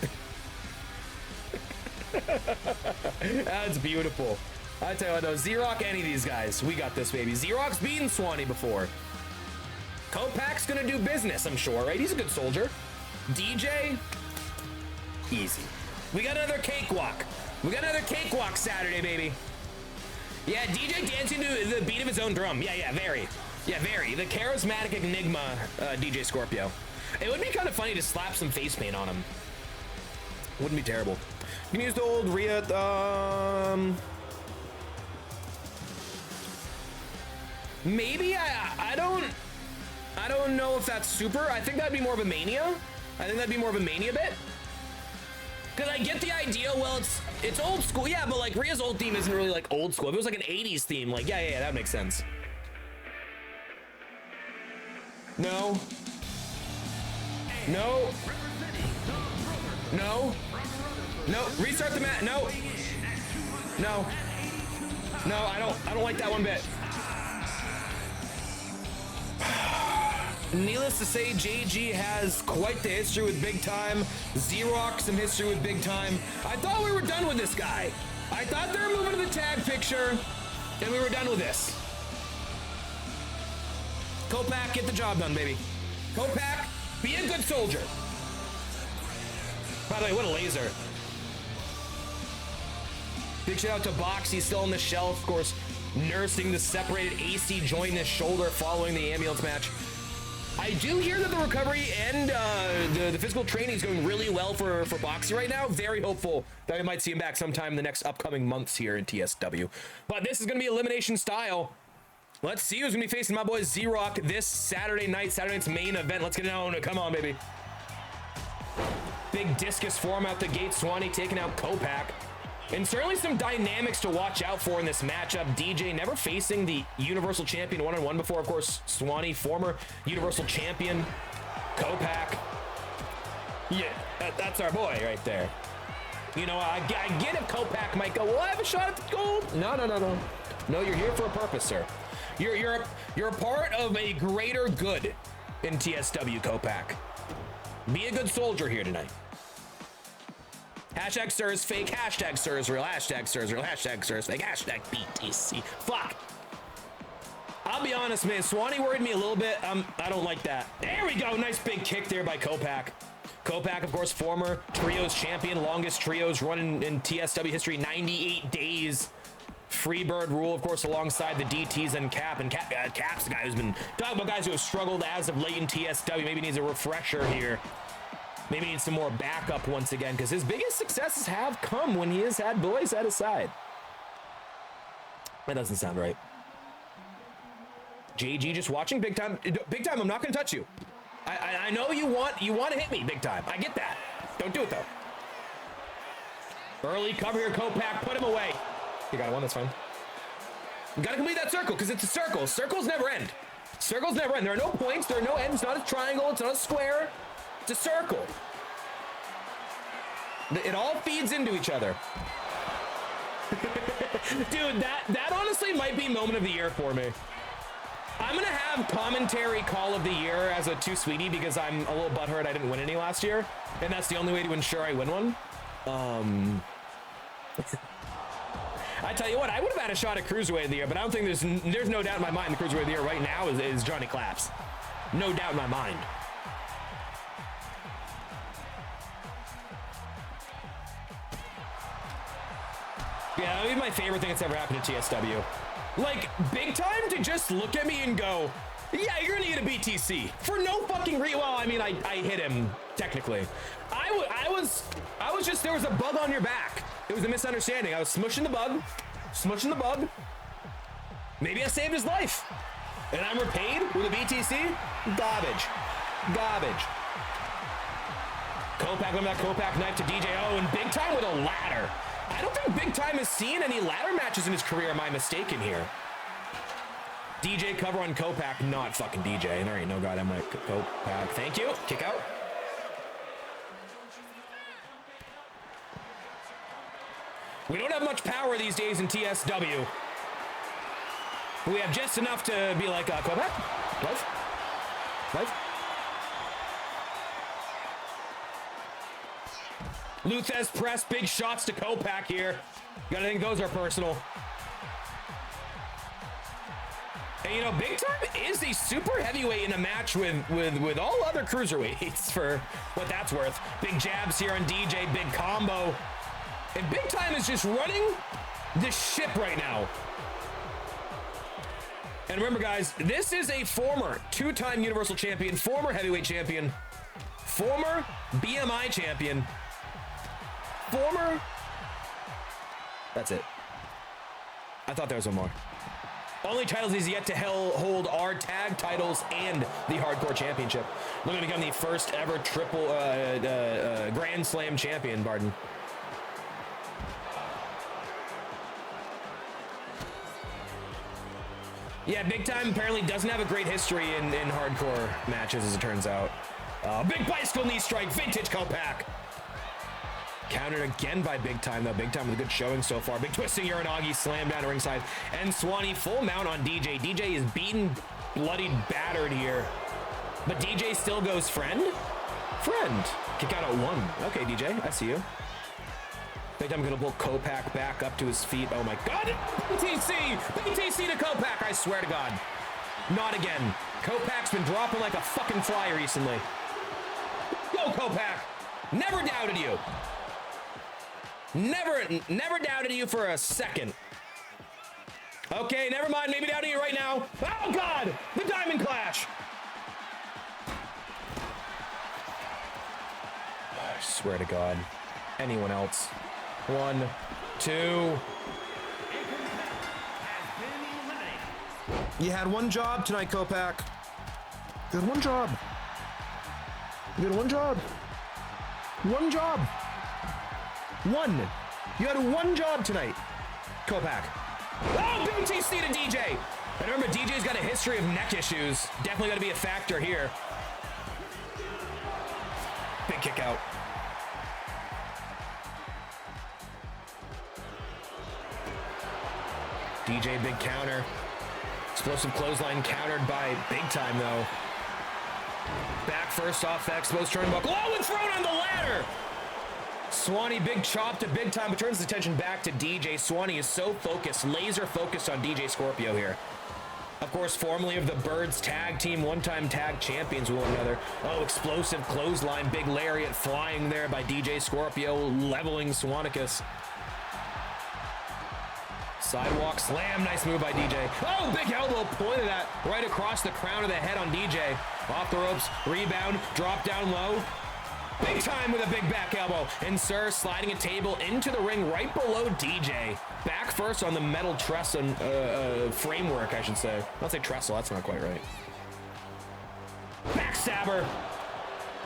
that's beautiful. I tell you what though, Z-Rock, any of these guys, we got this, baby. Z-Rock's beaten Swanee before. Kopak's gonna do business, I'm sure, right? He's a good soldier. DJ, easy. We got another cakewalk. We got another cakewalk Saturday, baby. Yeah, DJ dancing to the beat of his own drum. Yeah, very. Yeah, very. The charismatic enigma, DJ Scorpio. It would be kind of funny to slap some face paint on him. Wouldn't be terrible. You can use the old Rhea, maybe. I don't know if that's super. I think that'd be more of a Mania. I think that'd be more of a Mania bit. Because I get the idea, well, it's old school. Yeah, but like Rhea's old theme isn't really like old school. If it was like an 80s theme, like, yeah, that makes sense. No. No. No. No. Restart the mat. No. No. No, I don't like that one bit. Needless to say, JG has quite the history with Big Time. Z-Rock, some history with Big Time. I thought we were done with this guy. I thought they were moving to the tag picture, and we were done with this. Kopak, get the job done, baby. Kopak, be a good soldier. By the way, what a laser. Big shout out to Boxie, still on the shelf, of course, nursing the separated AC joint in his shoulder following the ambulance match. I do hear that the recovery and the physical training is going really well for Boxie right now. Very hopeful that we might see him back sometime in the next upcoming months here in TSW. But this is going to be elimination style. Let's see who's going to be facing my boy Z-Rock this Saturday night's main event. Let's get it on. Come on, baby. Big discus form out the gate. Swanee taking out Kopak. And certainly some dynamics to watch out for in this matchup. DJ never facing the Universal Champion one-on-one before. Of course, Swanee, former Universal Champion. Kopak. Yeah, that's our boy right there. You know, I get if Kopak might go, well, I have a shot at the gold. No. No, you're here for a purpose, sir. You're a part of a greater good in TSW, Kopak. Be a good soldier here tonight. Hashtag Sir is fake, hashtag Sir is real, hashtag Sir is real, hashtag Sir is fake, hashtag BTC. Fuck. I'll be honest, man, Swanee worried me a little bit. I don't like that. There we go, nice big kick there by Kopak. Kopak, of course, former trios champion, longest trios run in TSW history, 98 days. Freebird rule, of course, alongside the DTs and Cap. And Cap's the guy who's been talking about guys who have struggled as of late in TSW. Maybe needs a refresher here. Maybe needs some more backup once again, because his biggest successes have come when he has had boys at his side. That doesn't sound right. JG just watching Big Time. Big Time, I'm not going to touch you. I know you want to hit me big time. I get that. Don't do it though. Early cover here, Kopak, put him away. You got one, that's fine. You gotta complete that circle, because it's a circle. Circles never end. Circles never end. There are no points, there are no ends. It's not a triangle, it's not a square. It's a circle. It all feeds into each other. Dude, that honestly might be moment of the year for me. I'm gonna have commentary call of the year as a Too Sweetie because I'm a little butthurt I didn't win any last year, and that's the only way to ensure I win one. I tell you what, I would have had a shot at Cruiserweight of the Year, but I don't think there's no doubt in my mind the Cruiserweight of the Year right now is Johnny Claps. No doubt in my mind. Yeah, that would be my favorite thing that's ever happened to TSW. Like, big time to just look at me and go, yeah, you're gonna get a BTC. For no fucking reason. Well, I mean, I hit him, technically. I was just, there was a bug on your back. It was a misunderstanding. I was smushing the bug. Maybe I saved his life. And I'm repaid with a BTC? Garbage. Kopak with that Kopak knife to DJ. Oh, and Big Time with a ladder. I don't think Big Time has seen any ladder matches in his career. Am I mistaken here? DJ cover on Kopak, not fucking DJ. There ain't no goddamn way. Kopak, thank you. Kick out. We don't have much power these days in TSW. We have just enough to be like, Kopak, life. Luthez press, big shots to Kopak here. Gotta think those are personal. And you know, Big Time is a super heavyweight in a match with all other cruiserweights for what that's worth. Big jabs here on DJ, big combo. And Big Time is just running the ship right now. And remember, guys, this is a former two-time Universal Champion, former Heavyweight Champion, former BMI Champion, former... That's it. I thought there was one more. Only titles he's yet to hold are tag titles and the Hardcore Championship. Looking to become the first ever triple Grand Slam champion, Barden. Yeah, Big Time apparently doesn't have a great history in hardcore matches, as it turns out. Big bicycle knee strike, vintage Kopak. Countered again by Big Time, though. Big Time with a good showing so far. Big twisting Uranagi, slam down to ringside. And Swanee full mount on DJ. DJ is beaten, bloodied, battered here. But DJ still goes friend? Friend. Kick out at one. Okay, DJ, I see you. Big Time gonna pull Kopak back up to his feet. Oh my God! BTC! BTC to Kopak, I swear to God. Not again. Kopak's been dropping like a fucking fly recently. Go Kopak! Never doubted you. Never doubted you for a second. Okay, never mind. Maybe doubting you right now. Oh God! The Diamond Clash! I swear to God. Anyone else? 1, 2. You had one job tonight, Kopak. You had one job. You had one job. One job. One. You had one job tonight, Kopak. Oh, BTC to DJ. And remember, DJ's got a history of neck issues. Definitely got to be a factor here. Big kick out. DJ, big counter. Explosive clothesline countered by Big Time, though. Back first off that exposed turnbuckle. Oh, and thrown on the ladder! Swanee, big chop to Big Time, but turns his attention back to DJ. Swanee is so focused, laser focused on DJ Scorpio here. Of course, formerly of the Birds tag team, one-time tag champions with one another. Oh, explosive clothesline, big lariat flying there by DJ Scorpio, leveling Swanicus. Sidewalk slam, nice move by DJ. Oh, big elbow pointed at right across the crown of the head on DJ. Off the ropes, rebound, drop down low. Big Time with a big back elbow. And Sir sliding a table into the ring right below DJ. Back first on the metal trestle, framework, I should say. I'll say trestle, that's not quite right. Back backstabber.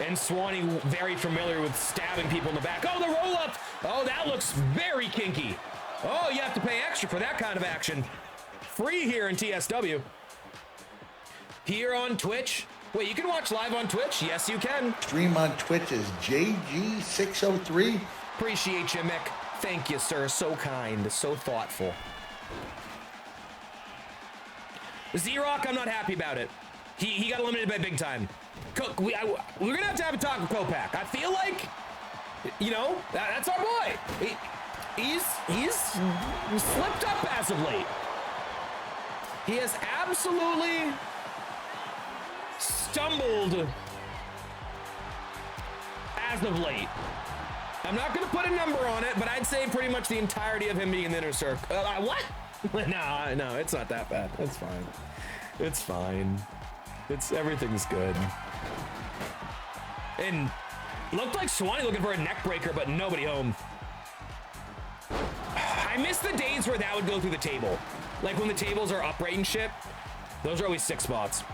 And Swanee very familiar with stabbing people in the back. Oh, the roll up. Oh, that looks very kinky. Oh, you have to pay extra for that kind of action. Free here in TSW. Here on Twitch. Wait, you can watch live on Twitch? Yes, you can.
Stream on Twitch is JG603.
Appreciate you, Mick. Thank you, sir. So kind, so thoughtful. Z-Rock, I'm not happy about it. He got eliminated by Big Time. We're gonna have a talk with Kopak. I feel like, you know, that's our boy. He's slipped up as of late. He has absolutely stumbled as of late. I'm not gonna put a number on it, but I'd say pretty much the entirety of him being in the inner circle. What? No, it's not that bad. It's fine. It's fine. Everything's good. And looked like Swanee looking for a neck breaker, but nobody home. I miss the days where that would go through the table. Like when the tables are upright and shit. Those are always 6 spots.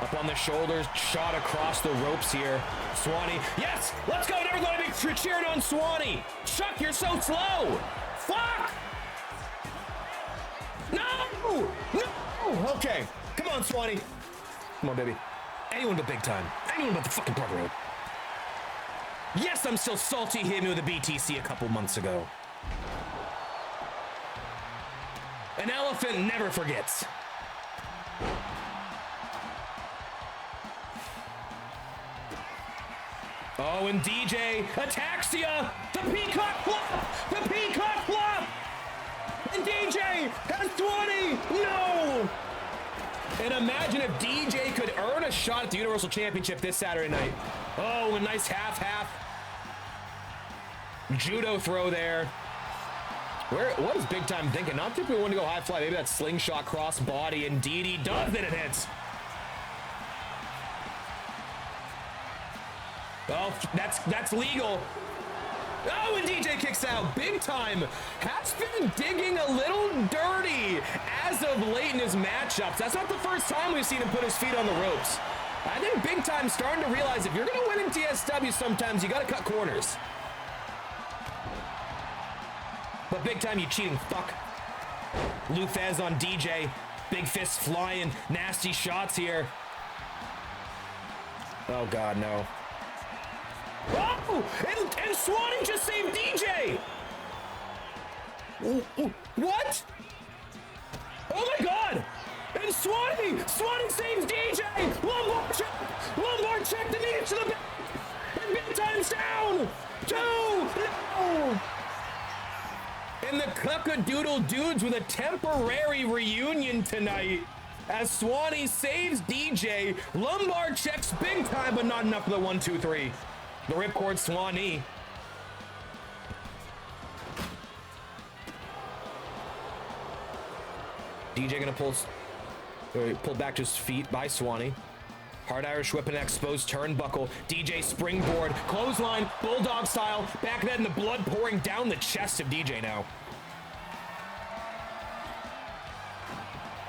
Up on the shoulders, shot across the ropes here. Swanee, yes, let's go. Never going to be cheering on Swanee. Chuck, you're so slow. Fuck. No. Okay, come on, Swanee. Come on, baby. Anyone but Big Time. Anyone but the fucking brotherhood. Yes, I'm still salty. Hit me with a BTC a couple months ago. An elephant never forgets. Oh, and DJ Ataxia, the peacock flop, the peacock flop, and DJ has 20. No. And imagine if DJ could earn a shot at the Universal Championship this Saturday night. Oh, a nice half judo throw there. What is Big Time thinking? Not typically want to go high fly. Maybe that slingshot cross body, and DD does, then it hits. Oh, that's legal. Oh, and DJ kicks out. Big Time has been digging a little dirty as of late in his matchups. That's not the first time we've seen him put his feet on the ropes. I think Big Time's starting to realize if you're going to win in TSW sometimes, you got to cut corners. But Big Time, you cheating fuck. Luthez on DJ. Big fists flying. Nasty shots here. Oh, God, no. Oh, and Swanee just saved DJ. What? Oh my God! And Swanee saves DJ. Lumbar check the knee to the back. And Big Time's down. 2. No. And the Cuckadoodle Dudes with a temporary reunion tonight. As Swanee saves DJ, lumbar checks Big Time, but not enough for the 1, 2, 3. The ripcord Swanee. DJ gonna pull back to his feet by Swanee. Hard Irish whip and exposed turnbuckle. DJ springboard, clothesline, bulldog style. Back of that and the blood pouring down the chest of DJ now.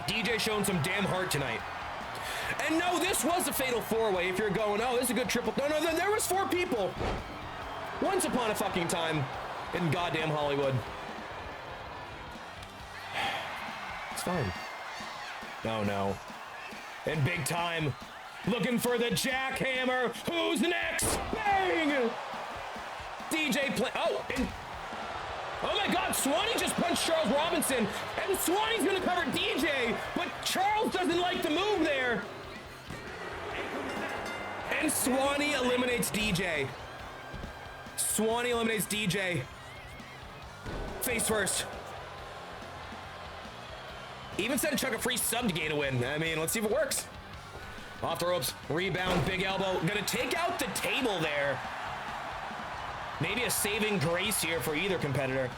DJ showing some damn heart tonight. And no, this was a fatal 4-way. If you're going, oh, this is a good triple. No, there was 4 people. Once upon a fucking time in goddamn Hollywood. It's fine. Oh, no. And Big Time looking for the jackhammer. Who's next? Bang! DJ play. Oh, and oh my God, Swanee just punched Charles Robinson. And Swanee's gonna cover DJ, but Charles doesn't like the move there. And Swanee eliminates DJ. Swanee eliminates DJ. Face first. Even said Chuck a free sub to gain a win. I mean, let's see if it works. Off the ropes, rebound, big elbow. Gonna take out the table there. Maybe a saving grace here for either competitor.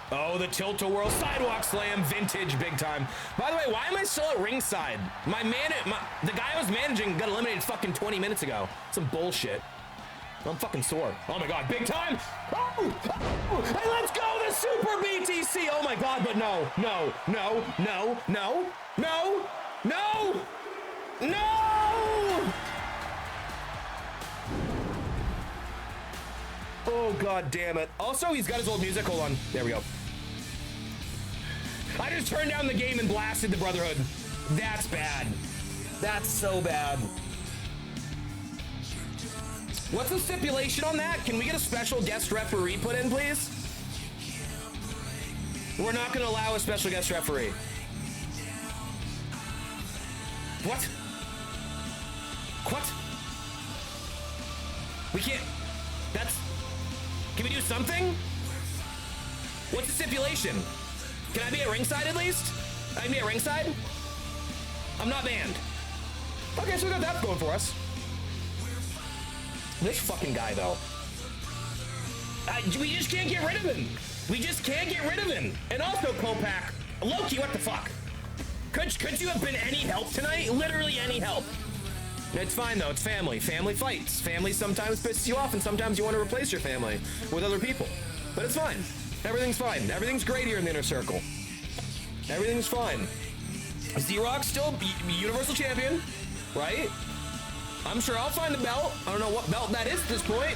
Oh, the tilt-a-whirl sidewalk slam, vintage Big Time. By the way, why am I still at ringside? The guy I was managing got eliminated fucking 20 minutes ago. Some bullshit. I'm fucking sore. Oh my God, Big Time. Oh, and let's go, the Super BTC. Oh my God, but no. No! Oh, god damn it. Also, he's got his old music. Hold on. There we go. I just turned down the game and blasted the Brotherhood. That's bad. That's so bad. What's the stipulation on that? Can we get a special guest referee put in, please? We're not going to allow a special guest referee. What? What? We can't. That's. Can we do something? What's the stipulation? Can I be at ringside at least? I can be at ringside? I'm not banned. Okay, so we got that going for us. This fucking guy, though. We just can't get rid of him. We just can't get rid of him. And also, Kopak, Loki, what the fuck? Could you have been any help tonight? Literally any help. It's fine, though. It's family. Family fights. Family sometimes pisses you off, and sometimes you want to replace your family with other people. But it's fine. Everything's fine. Everything's great here in the inner circle. Everything's fine. Z-Rock's still Universal Champion, right? I'm sure I'll find the belt. I don't know what belt that is at this point.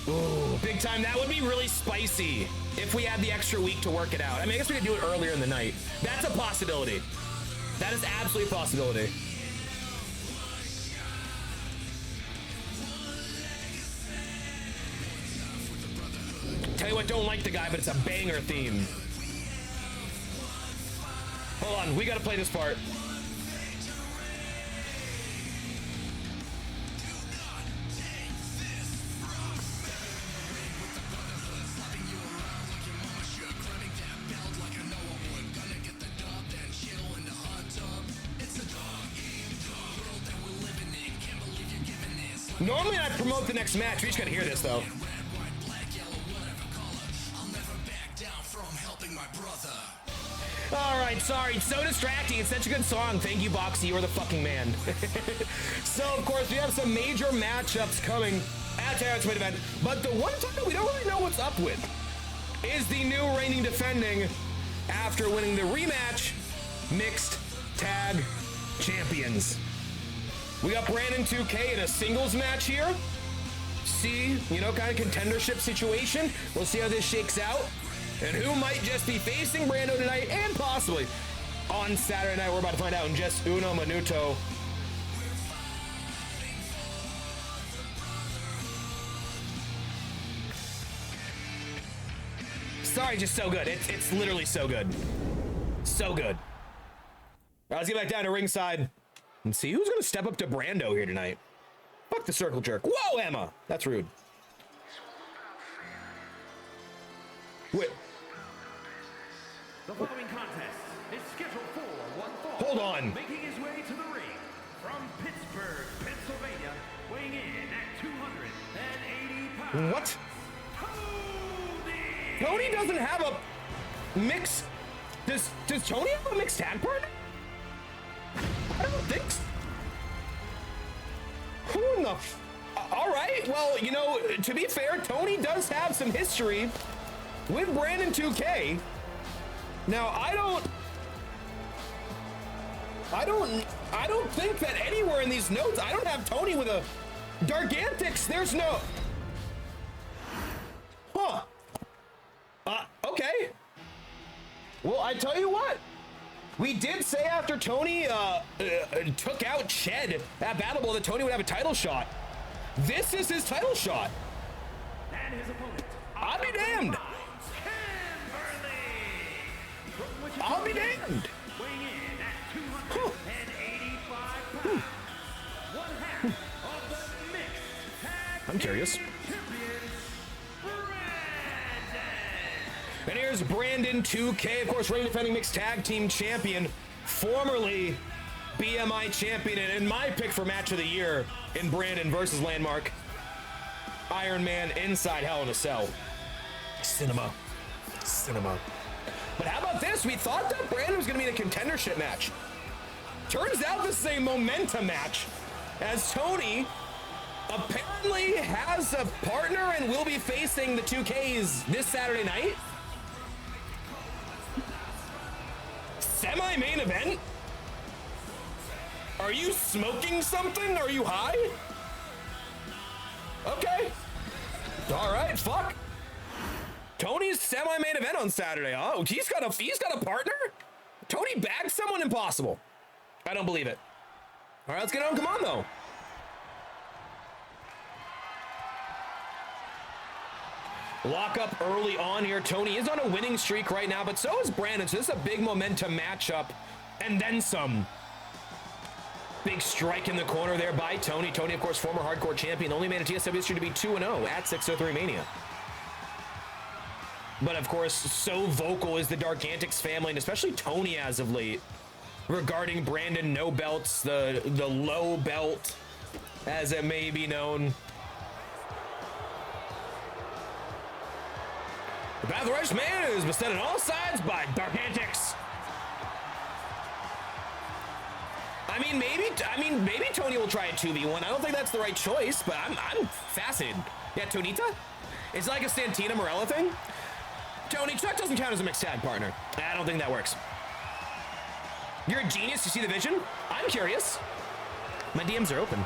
Ooh, big time. That would be really spicy if we had the extra week to work it out. I mean, I guess we could do it earlier in the night. That's a possibility. That is absolutely a possibility. Tell you what, don't like the guy, but it's a banger theme. Hold on, we gotta play this part. Normally I promote the next match. We just gotta hear this though. All right, sorry, it's so distracting. It's such a good song. Thank you, Boxie. You're the fucking man. So, of course, we have some major matchups coming at tonight's main event. But the one title we don't really know what's up with is the new reigning defending after winning the rematch mixed tag champions. We got Brandon 2K in a singles match here. See, you know, kind of contendership situation. We'll see how this shakes out. And who might just be facing Brando tonight and possibly on Saturday night. We're about to find out in just uno minuto. Sorry, just so good. It's literally so good. So good. All right, let's get back down to ringside and see who's going to step up to Brando here tonight. Fuck the circle jerk. Whoa, Emma. That's rude. Wait.
The following contest is scheduled for one fall.
Hold on.
Making his way to the ring from Pittsburgh, Pennsylvania, weighing in at 280 pounds.
What? Tony doesn't have a mix. Does Tony have a mixed tag partner? I don't think so. Who in the all right, well, you know, to be fair, Tony does have some history with Brandon 2K. Now, I don't think that anywhere in these notes, I don't have Tony with a Dargantics. There's no. Huh. Okay. Well, I tell you what. We did say after Tony took out Ched at BattleBowl that Tony would have a title shot. This is his title shot.
And his opponent.
I'll be damned. I'll be damned.
Weighing in at 285 pounds. One half of the mixed tag
I'm curious. And here's Brandon 2K, of course, reigning defending mixed tag team champion, formerly BMI champion, and my pick for match of the year in Brandon versus Landmark. Iron Man inside Hell in a Cell. Cinema. But how about this? We thought that Brandon was going to be in a contendership match. Turns out this is a momentum match as Tony apparently has a partner and will be facing the 2Ks this Saturday night. Semi-main event? Are you smoking something? Are you high? Okay. All right, fuck. Tony's semi-main event on Saturday, huh? He's got a partner? Tony bagged someone? Impossible. I don't believe it. All right, let's get on. Come on, though. Lock up early on here. Tony is on a winning streak right now, but so is Brandon. So this is a big momentum matchup, and then some. Big strike in the corner there by Tony. Tony, of course, former hardcore champion. Only man in TSW history to be 2-0 at 603 Mania. But, of course, so vocal is the Dargantics family, and especially Tony as of late, regarding Brandon no belts, the low belt, as it may be known. The Battle Rush Man is beset on all sides by Dargantics. I mean, maybe Tony will try a 2v1. I don't think that's the right choice, but I'm fascinated. Yeah, Tonita? It's like a Santina Morella thing. Tony, Chuck doesn't count as a mixed tag partner. I don't think that works. You're a genius to see the vision. I'm curious. My DMs are open.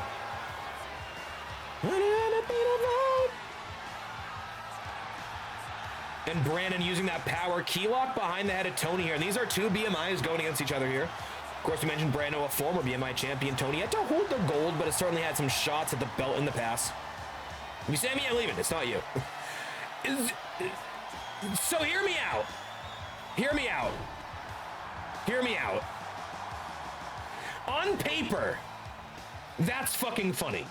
And Brandon using that power key lock behind the head of Tony here. And these are two BMIs going against each other here. Of course, we mentioned Brando, a former BMI champion. Tony had to hold the gold, but has certainly had some shots at the belt in the past. If you say me, I leave it. It's not you. So hear me out. Hear me out. Hear me out. On paper, that's fucking funny.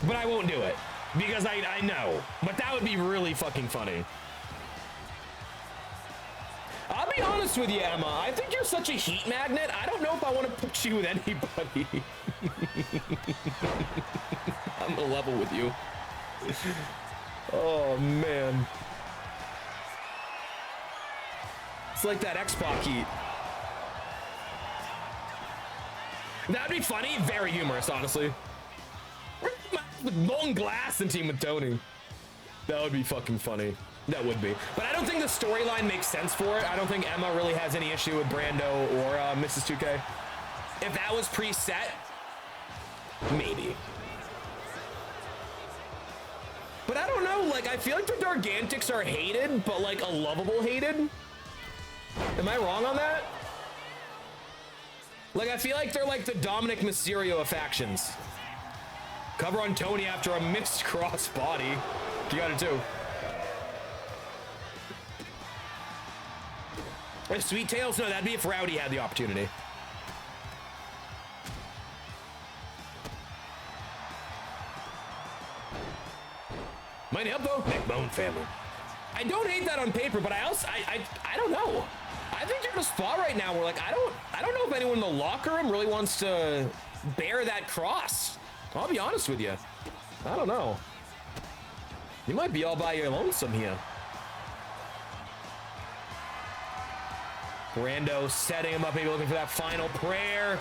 But I won't do it because I know. But that would be really fucking funny. I'll be honest with you, Emma. I think you're such a heat magnet. I don't know if I want to put you with anybody. I'm gonna level with you. Oh, man. It's like that X-Pac heat. That'd be funny. Very humorous, honestly. Long glass and team with Tony. That would be fucking funny. That would be. But I don't think the storyline makes sense for it. I don't think Emma really has any issue with Brando or Mrs. 2K. If that was preset, maybe. But I don't know. Like, I feel like the Dargantics are hated, but like a lovable hated. Am I wrong on that? Like, I feel like they're like the Dominic Mysterio of factions. Cover on Tony after a mixed cross body. You got it too. If Sweet Tails, no, that'd be if Rowdy had the opportunity. Might help though. Neckbone family. I don't hate that on paper, but I don't know. I think you're in a spot right now where like I don't know if anyone in the locker room really wants to bear that cross. I'll be honest with you. I don't know. You might be all by your lonesome here. Brando setting him up, maybe looking for that final prayer.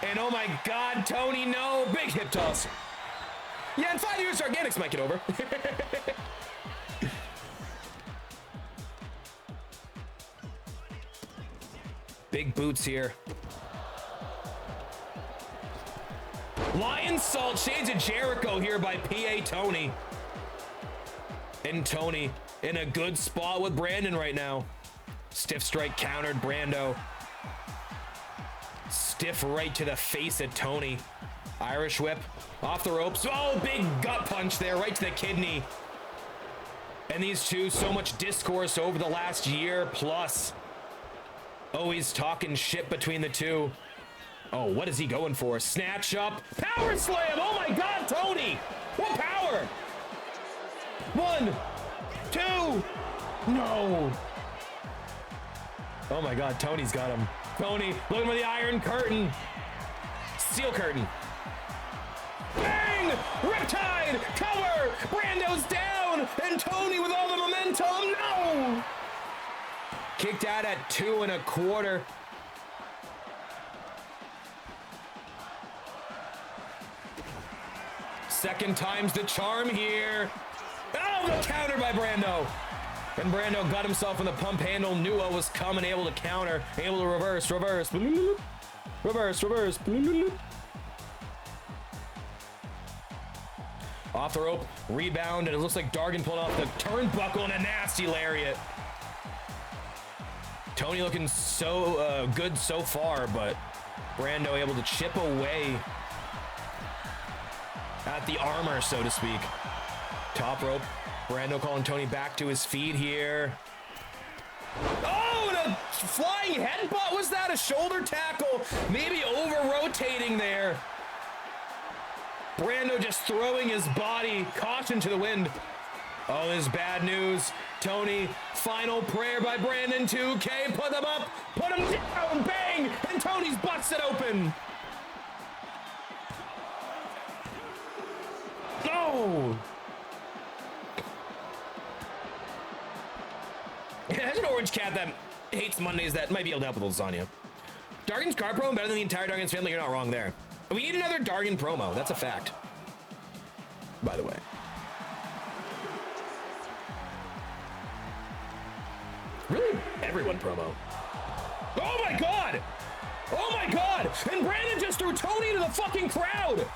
And oh my God, Tony, no. Big hip toss. Yeah, in 5 years, Dargantics might get over. Big boots here. Lion Salt, Shades of Jericho here by PA Tony. And Tony in a good spot with Brandon right now. Stiff strike countered Brando. Stiff right to the face of Tony. Irish whip off the ropes. Oh, big gut punch there right to the kidney. And these two, so much discourse over the last year plus. Always talking shit between the two. Oh, what is he going for? Snatch up. Power slam. Oh my God, Tony. What power? 1, 2. No. Oh my God, Tony's got him. Tony looking for the Iron Curtain. Steel Curtain. Bang! Riptide! Cover! Brando's down! And Tony with all the momentum. No! Kicked out at 2 1/4. Second time's the charm here. Oh, the counter by Brando. And Brando got himself in the pump handle. Knew what was coming, able to counter, able to reverse. Off the rope, rebound, and it looks like Dargan pulling off the turnbuckle and a nasty lariat. Tony looking so good so far, but Brando able to chip away at the armor, so to speak. Top rope, Brando calling Tony back to his feet here. Oh, and a flying headbutt. Was that a shoulder tackle? Maybe over-rotating there. Brando just throwing his body, caution to the wind. Oh, this is bad news. Tony, final prayer by Brandon 2K. Put them up, put them down, bang, and Tony's busted open. No! There's an orange cat that hates Mondays that might be able to help with lasagna. Dargan's car promo better than the entire Dargan's family. You're not wrong there. We need another Dargan promo. That's a fact. By the way. Really? Everyone promo. Oh my god! Oh my god! And Brandon just threw Tony into the fucking crowd!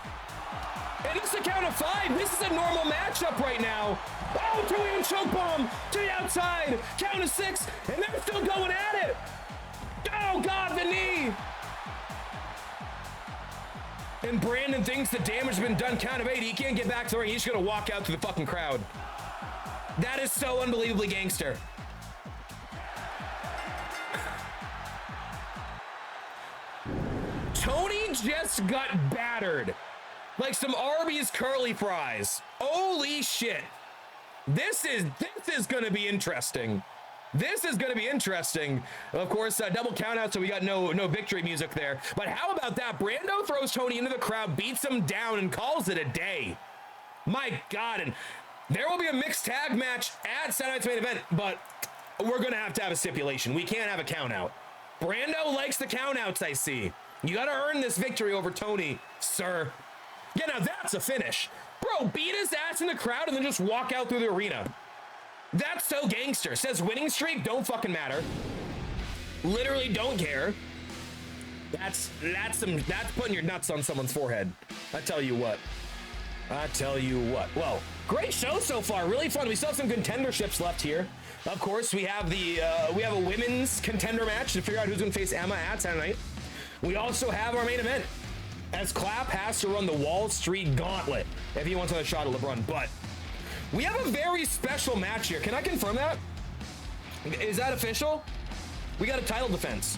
And it's the count of 5. This is a normal matchup right now. Oh, 2-in choke bomb to the outside. Count of 6, and they're still going at it. Oh god, the knee. And Brandon thinks the damage has been done. Count of 8. He can't get back to the ring. He's just gonna walk out to the fucking crowd. That is so unbelievably gangster. Tony just got battered. Like some Arby's curly fries. Holy shit. This is gonna be interesting. This is gonna be interesting. Of course, double count out, so we got no victory music there. But how about that? Brando throws Tony into the crowd, beats him down, and calls it a day. My God, and there will be a mixed tag match at Saturday Night's Main Event, but we're gonna have to have a stipulation. We can't have a count out. Brando likes the count outs, I see. You gotta earn this victory over Tony, sir. Yeah, now that's a finish. Bro, beat his ass in the crowd and then just walk out through the arena. That's so gangster. Says winning streak, don't fucking matter. Literally don't care. That's putting your nuts on someone's forehead. I tell you what. Well, great show so far. Really fun. We still have some contenderships left here. Of course, we have we have a women's contender match to figure out who's gonna face Emma at Saturday night. We also have our main event, as Clap has to run the Wall Street Gauntlet if he wants another shot at LeBron. But we have a very special match here. Can I confirm that? Is that official? We got a title defense.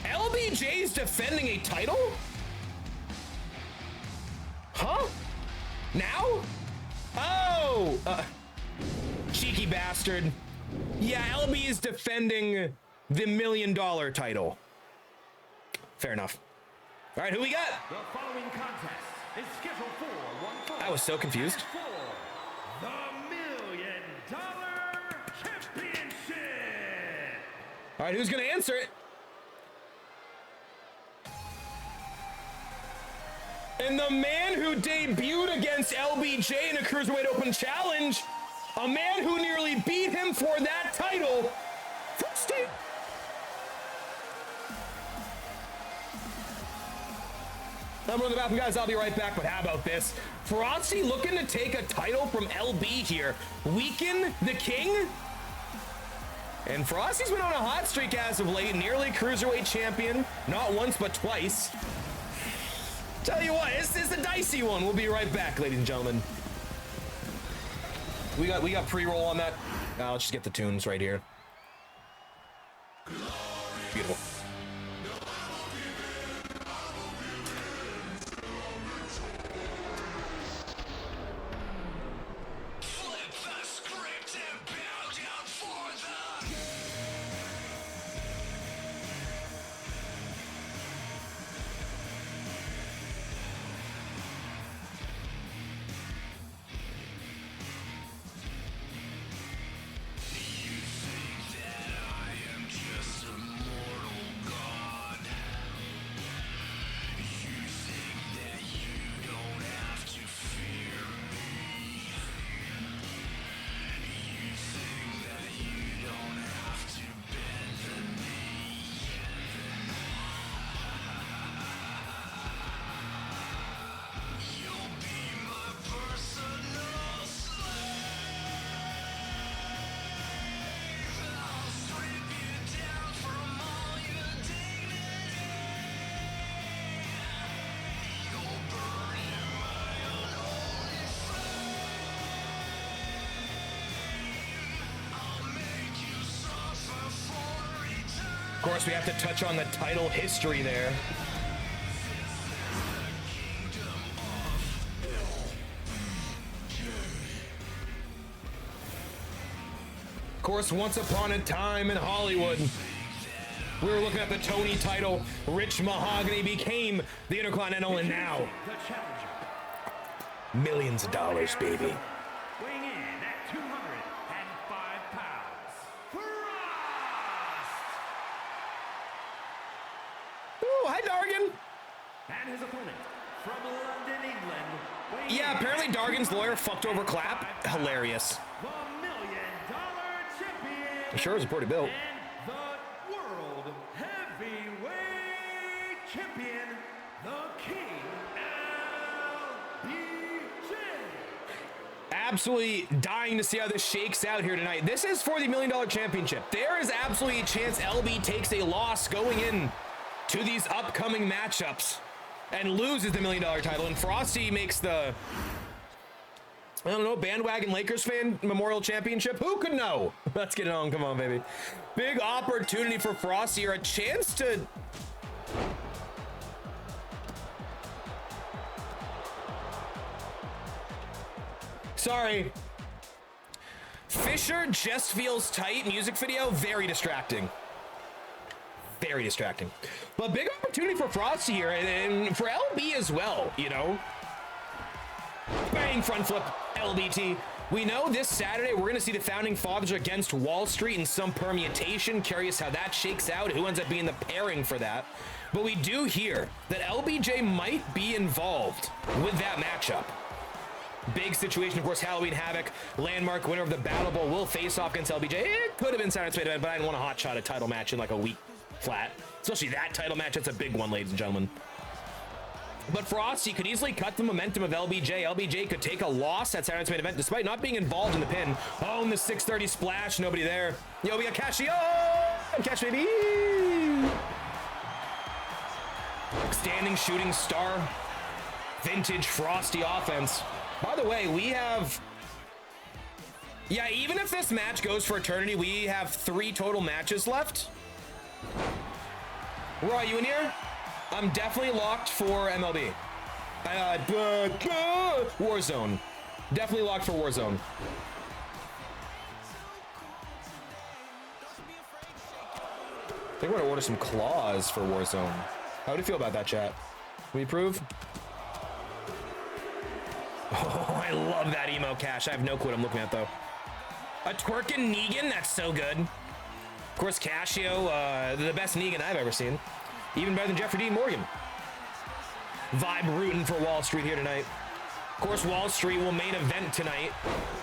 LBJ's defending a title? Huh? Now? Oh! Cheeky bastard. Yeah, LB is defending the $1 million title. Fair enough. All right, who we got?
The following contest is scheduled for one fall.
I was so confused.
For the $1 Million Championship.
All right, who's gonna answer it? And the man who debuted against LBJ in a Cruiserweight Open Challenge, a man who nearly beat him for that title, Frosty. I'm running the bathroom, guys. I'll be right back. But how about this? Frosty looking to take a title from LB here. Weaken the King. And Frosty's been on a hot streak as of late. Nearly Cruiserweight champion. Not once, but twice. Tell you what, this is a dicey one. We'll be right back, ladies and gentlemen. We got pre-roll on that. Let's just get the tunes right here. Beautiful.
Just a mortal
Of course, we have to touch on the title history there. Of course, once upon a time in Hollywood, we were looking at the Tony title. Rich Mahogany became the Intercontinental, and now millions of dollars, baby.
Weighing in at 205 pounds, Frost!
Ooh, hi, Dargan.
And his opponent from London, England. weighing
Yeah,
in
apparently
at
Dargan's lawyer fucked over Clap.
205
Hilarious.
The $1 Million Champion.
Sure is pretty built.
And the World Heavyweight Champion, the King LBJ.
Absolutely dying to see how this shakes out here tonight. This is for the $1 Million Championship. There is absolutely a chance LB takes a loss going in to these upcoming matchups and loses the $1 Million title, and Frosty makes the, I don't know, bandwagon Lakers fan Memorial Championship. Who could know? Let's get it on. Come on, baby. Big opportunity for Frosty, or a chance to... Sorry. Fisher just feels tight music video. Very distracting. Very distracting. But big opportunity for Frosty here, and for LB as well, you know. Bang, front flip, LBT. We know this Saturday we're going to see the Founding Fathers against Wall Street in some permutation. Curious how that shakes out, who ends up being the pairing for that. But we do hear that LBJ might be involved with that matchup. Big situation, of course. Halloween Havoc, landmark winner of the BattleBowl, will face off against LBJ. It could have been Saturday's main event, but I didn't want to hotshot a title match in like a week flat. Especially that title match. That's a big one, ladies and gentlemen. But Frosty could easily cut the momentum of LBJ. LBJ could take a loss at Saturday's main event despite not being involved in the pin. Oh, and the 630 splash. Nobody there. Yo, we got Casio. Catch, baby. Standing shooting star. Vintage Frosty offense. By the way, we have... Yeah, even if this match goes for eternity, we have 3 total matches left. Roy, you in here? I'm definitely locked for MLB. Warzone. Definitely locked for Warzone. I think we're gonna order some claws for Warzone. How do you feel about that, chat? We approve? Oh, I love that emo cash. I have no clue what I'm looking at, though. A twerking Negan? That's so good. Of course, Casio, the best Negan I've ever seen. Even better than Jeffrey Dean Morgan. Vibe rooting for Wall Street here tonight. Of course, Wall Street will main event tonight.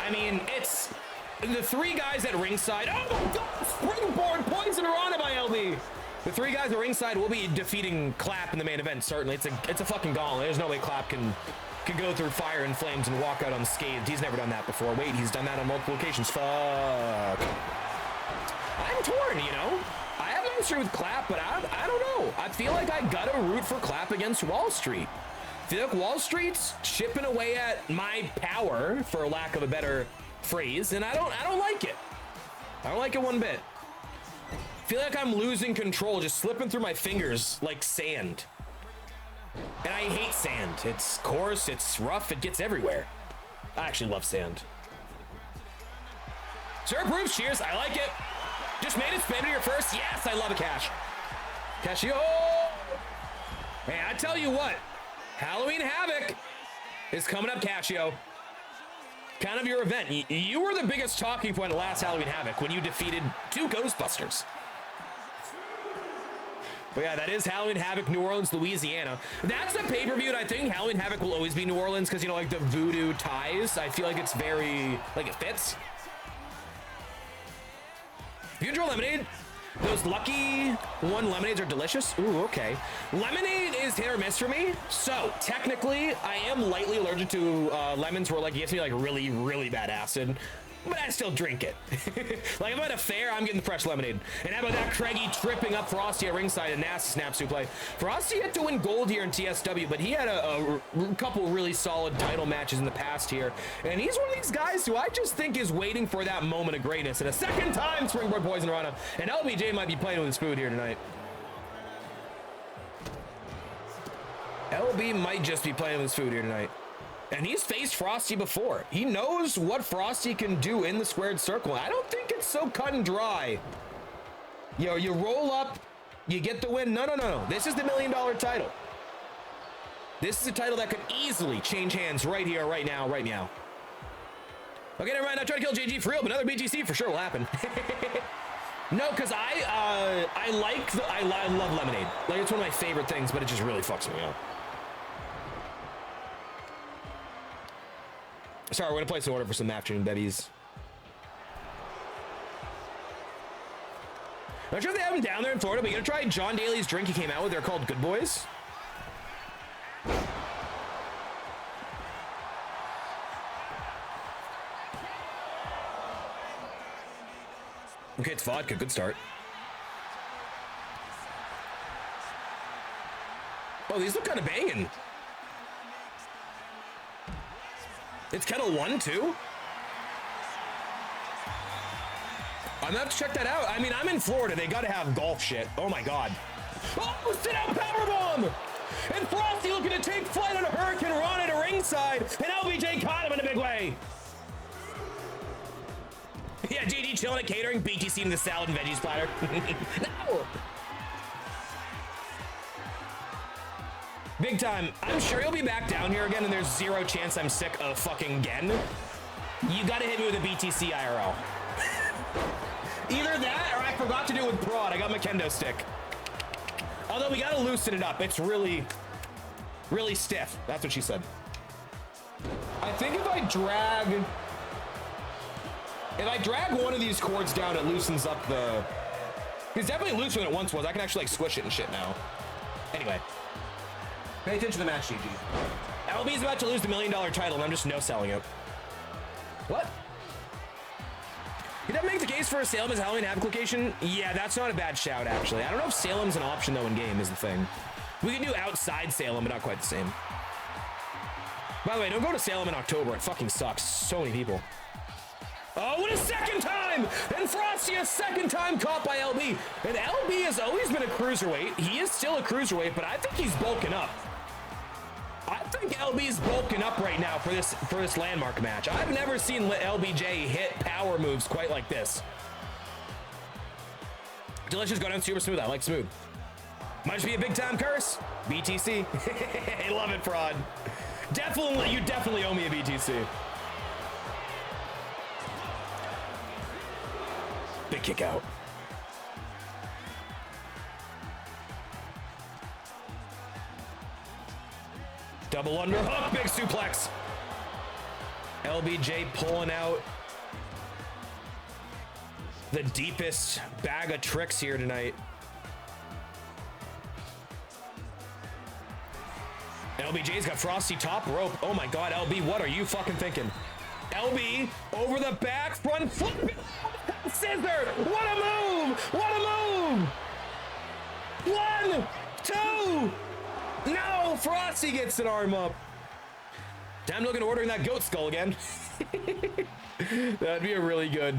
I mean, it's the 3 guys at ringside. Oh, my God! Springboard points and Rana by LB. The 3 guys at ringside will be defeating Clap in the main event, certainly. It's a fucking gauntlet. There's no way Clap can go through fire and flames and walk out unscathed. He's never done that before. Wait, he's done that on multiple occasions. Fuck. I'm torn, you know? I have no history with Clap, but I don't know. I feel like I gotta root for Clap against Wall Street. I feel like Wall Street's chipping away at my power, for lack of a better phrase, and I don't like it. I don't like it one bit. I feel like I'm losing control, just slipping through my fingers like sand. And I hate sand. It's coarse, it's rough, it gets everywhere. I actually love sand. Sir approves, cheers, I like it. Just made it, spin to your first. Yes, I love a cash. Casio. Hey, I tell you what, Halloween Havoc is coming up, Casio. Kind of your event. You were the biggest talking point at last Halloween Havoc when you defeated 2 Ghostbusters. But yeah, that is Halloween Havoc, New Orleans, Louisiana. That's the pay-per-view, and I think Halloween Havoc will always be New Orleans because, you know, like the voodoo ties. I feel like it's very, like, it fits. Future lemonade. Those Lucky One lemonades are delicious. Ooh, okay. Lemonade is hit or miss for me. So technically, I am lightly allergic to lemons where like it gives me like really, really bad acid. but I still drink it. Like, if I'm at a fair, I'm getting the fresh lemonade. And how about that Craigie tripping up Frosty at ringside, a nasty snap suplex. Frosty had to win gold here in TSW, but he had a couple really solid title matches in the past here. And he's one of these guys who I just think is waiting for that moment of greatness. And a second time Springboard Poison Rana. And LBJ might be playing with his food here tonight. LB might just be playing with his food here tonight. And he's faced Frosty before. He knows what Frosty can do in the squared circle. I don't think it's so cut and dry. You know, you roll up, you get the win. No. This is the $1 million title. This is a title that could easily change hands right here, right now, right now. Okay, never mind. I tried to kill JG for real, but another BGC for sure will happen. No, because I love lemonade. Like, it's one of my favorite things, but it just really fucks me up. Sorry, we're gonna place an order for some afternoon bevies. Not sure if they have them down there in Florida, but you gonna try John Daly's drink he came out with. They're called Good Boys. Okay, it's vodka. Good start. Oh, these look kind of banging. It's Kettle 1, too? I'm gonna have to check that out. I mean, I'm in Florida. They gotta have golf shit. Oh, my God. Oh, sit down powerbomb! And Frosty looking to take flight on a Hurricane Rana to ringside. And LBJ caught him in a big way. Yeah, JD chilling at catering. BTC in the salad and veggies platter. No! Big time. I'm sure he'll be back down here again, and there's zero chance I'm sick of fucking again. You gotta hit me with a BTC IRL. Either that, or I forgot to do it with Prod. I got my kendo stick. Although we gotta loosen it up. It's really, really stiff. That's what she said. I think if I drag one of these cords down, it loosens up the... It's definitely looser than it once was. I can actually, like, squish it and shit now. Anyway. Pay attention to the match, GG. LB's about to lose the $1 million title, and I'm just no-selling it. What? Did that make the case for a Salem as Halloween Havoc location? Yeah, that's not a bad shout, actually. I don't know if Salem's an option, though, in-game is the thing. We can do outside Salem, but not quite the same. By the way, don't go to Salem in October. It fucking sucks. So many people. Oh, what a second time! And Frosty a second time caught by LB. And LB has always been a cruiserweight. He is still a cruiserweight, but I think he's bulking up. I think LB's bulking up right now for this landmark match. I've never seen LBJ hit power moves quite like this. Delicious, go down super smooth. I like smooth. Might just be a big time curse. BTC. I love it, Fraud. Definitely, you definitely owe me a BTC. Big kick out. Double underhook, big suplex. LBJ pulling out the deepest bag of tricks here tonight. LBJ's got Frosty top rope. Oh my God, LB, what are you fucking thinking? LB over the back, front flip. Scissor! What a move! What a move! 1, 2. No! Frosty gets an arm up. Time to look at ordering that goat skull again. That'd be a really good.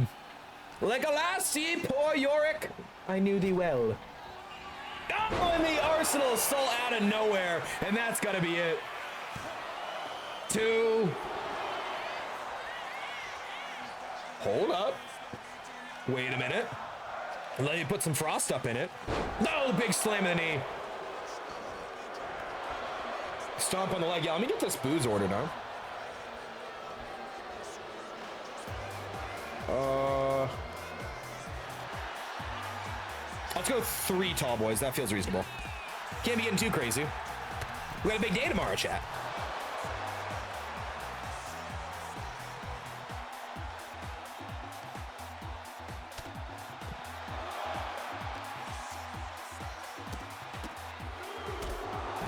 Like a lassie, poor Yorick. I knew thee well. Oh, and the Arsenal is so out of nowhere, and that's gotta be it. 2. Hold up. Wait a minute. Let me put some frost up in it. No, big slam in the knee. Stomp on the leg. Yeah, let me get this booze ordered, huh? Let's go 3 tall boys. That feels reasonable. Can't be getting too crazy. We got a big day tomorrow, chat.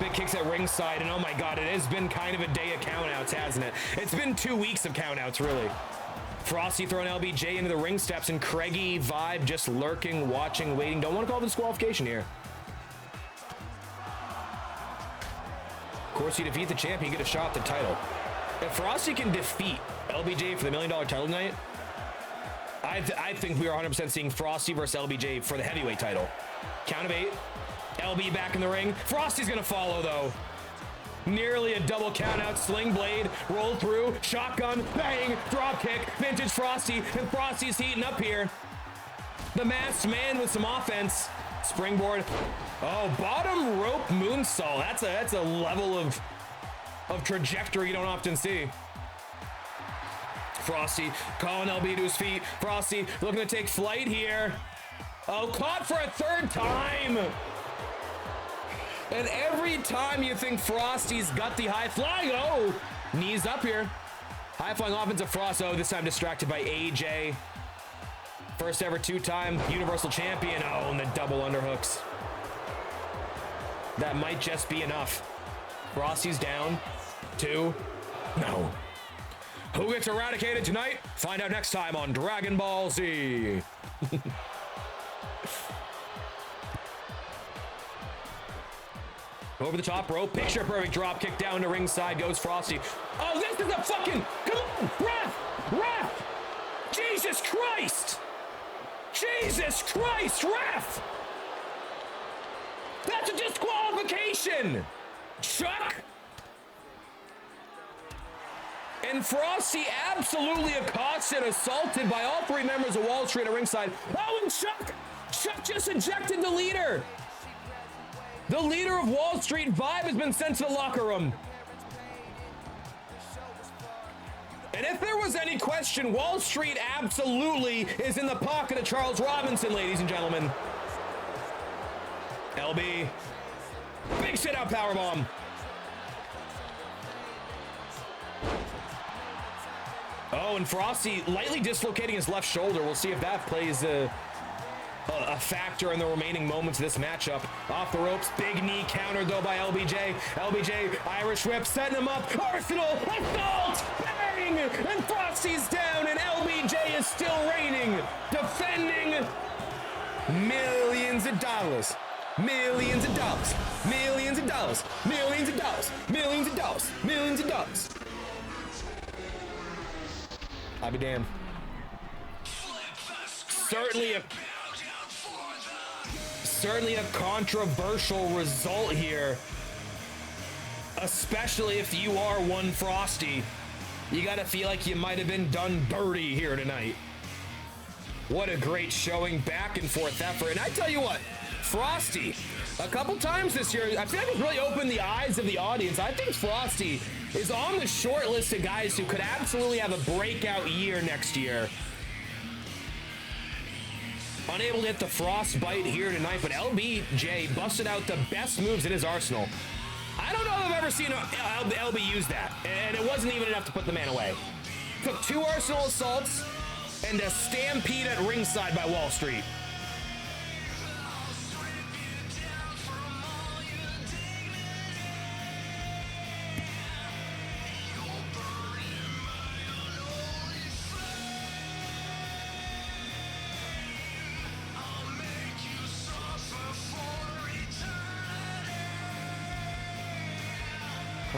Big kicks at ringside, and oh my God, it has been kind of a day of countouts, hasn't it? It's been 2 weeks of countouts, really. Frosty throwing LBJ into the ring steps, and Craigie Vibe just lurking, watching, waiting. Don't want to call the disqualification here. Of course, you defeat the champion, you get a shot at the title. If Frosty can defeat LBJ for the $1 million title tonight, I think we are 100% seeing Frosty versus LBJ for the heavyweight title. Count of 8. LB back in the ring. Frosty's going to follow, though. Nearly a double count out. Sling blade. Roll through. Shotgun. Bang. Drop kick. Vintage Frosty. And Frosty's heating up here. The masked man with some offense. Springboard. Oh, bottom rope moonsault. That's a level of trajectory you don't often see. Frosty calling LB to his feet. Frosty looking to take flight here. Oh, caught for a third time. And every time you think Frosty's got the high flying, oh, knees up here. High flying offensive Frost. Oh, this time distracted by AJ. First ever 2-time Universal Champion. Oh, and the double underhooks. That might just be enough. Frosty's down. 2. No. Who gets eradicated tonight? Find out next time on Dragon Ball Z. Over the top rope, picture perfect drop kick down to ringside goes Frosty. Oh, this is a fucking, come on, ref! Jesus Christ! Jesus Christ, ref! That's a disqualification! Chuck! And Frosty absolutely accosted, assaulted by all 3 members of Wall Street at ringside. Oh, and Chuck just ejected the leader. The leader of Wall Street, Vibe, has been sent to the locker room. And if there was any question, Wall Street absolutely is in the pocket of Charles Robinson, ladies and gentlemen. LB. Big sit-out powerbomb. Oh, and Frosty lightly dislocating his left shoulder. We'll see if that plays a factor in the remaining moments of this matchup. Off the ropes, big knee countered though by LBJ. LBJ, Irish whip, setting him up. Arsenal, assault, bang! And Frosty's down, and LBJ is still reigning, defending millions of dollars. Millions of dollars. Millions of dollars. Millions of dollars. Millions of dollars. Millions of dollars. I'll be damned. Certainly a controversial result here, especially if you are one Frosty. You gotta feel like you might have been done dirty here tonight. What a great showing, back and forth effort. And I tell you what, Frosty, a couple times this year, I feel like it's really opened the eyes of the audience. I think Frosty is on the short list of guys who could absolutely have a breakout year next year. Unable to hit the frostbite here tonight, but LBJ busted out the best moves in his arsenal. I don't know if I've ever seen LB use that, and it wasn't even enough to put the man away. Took 2 Arsenal assaults and a stampede at ringside by Wall Street.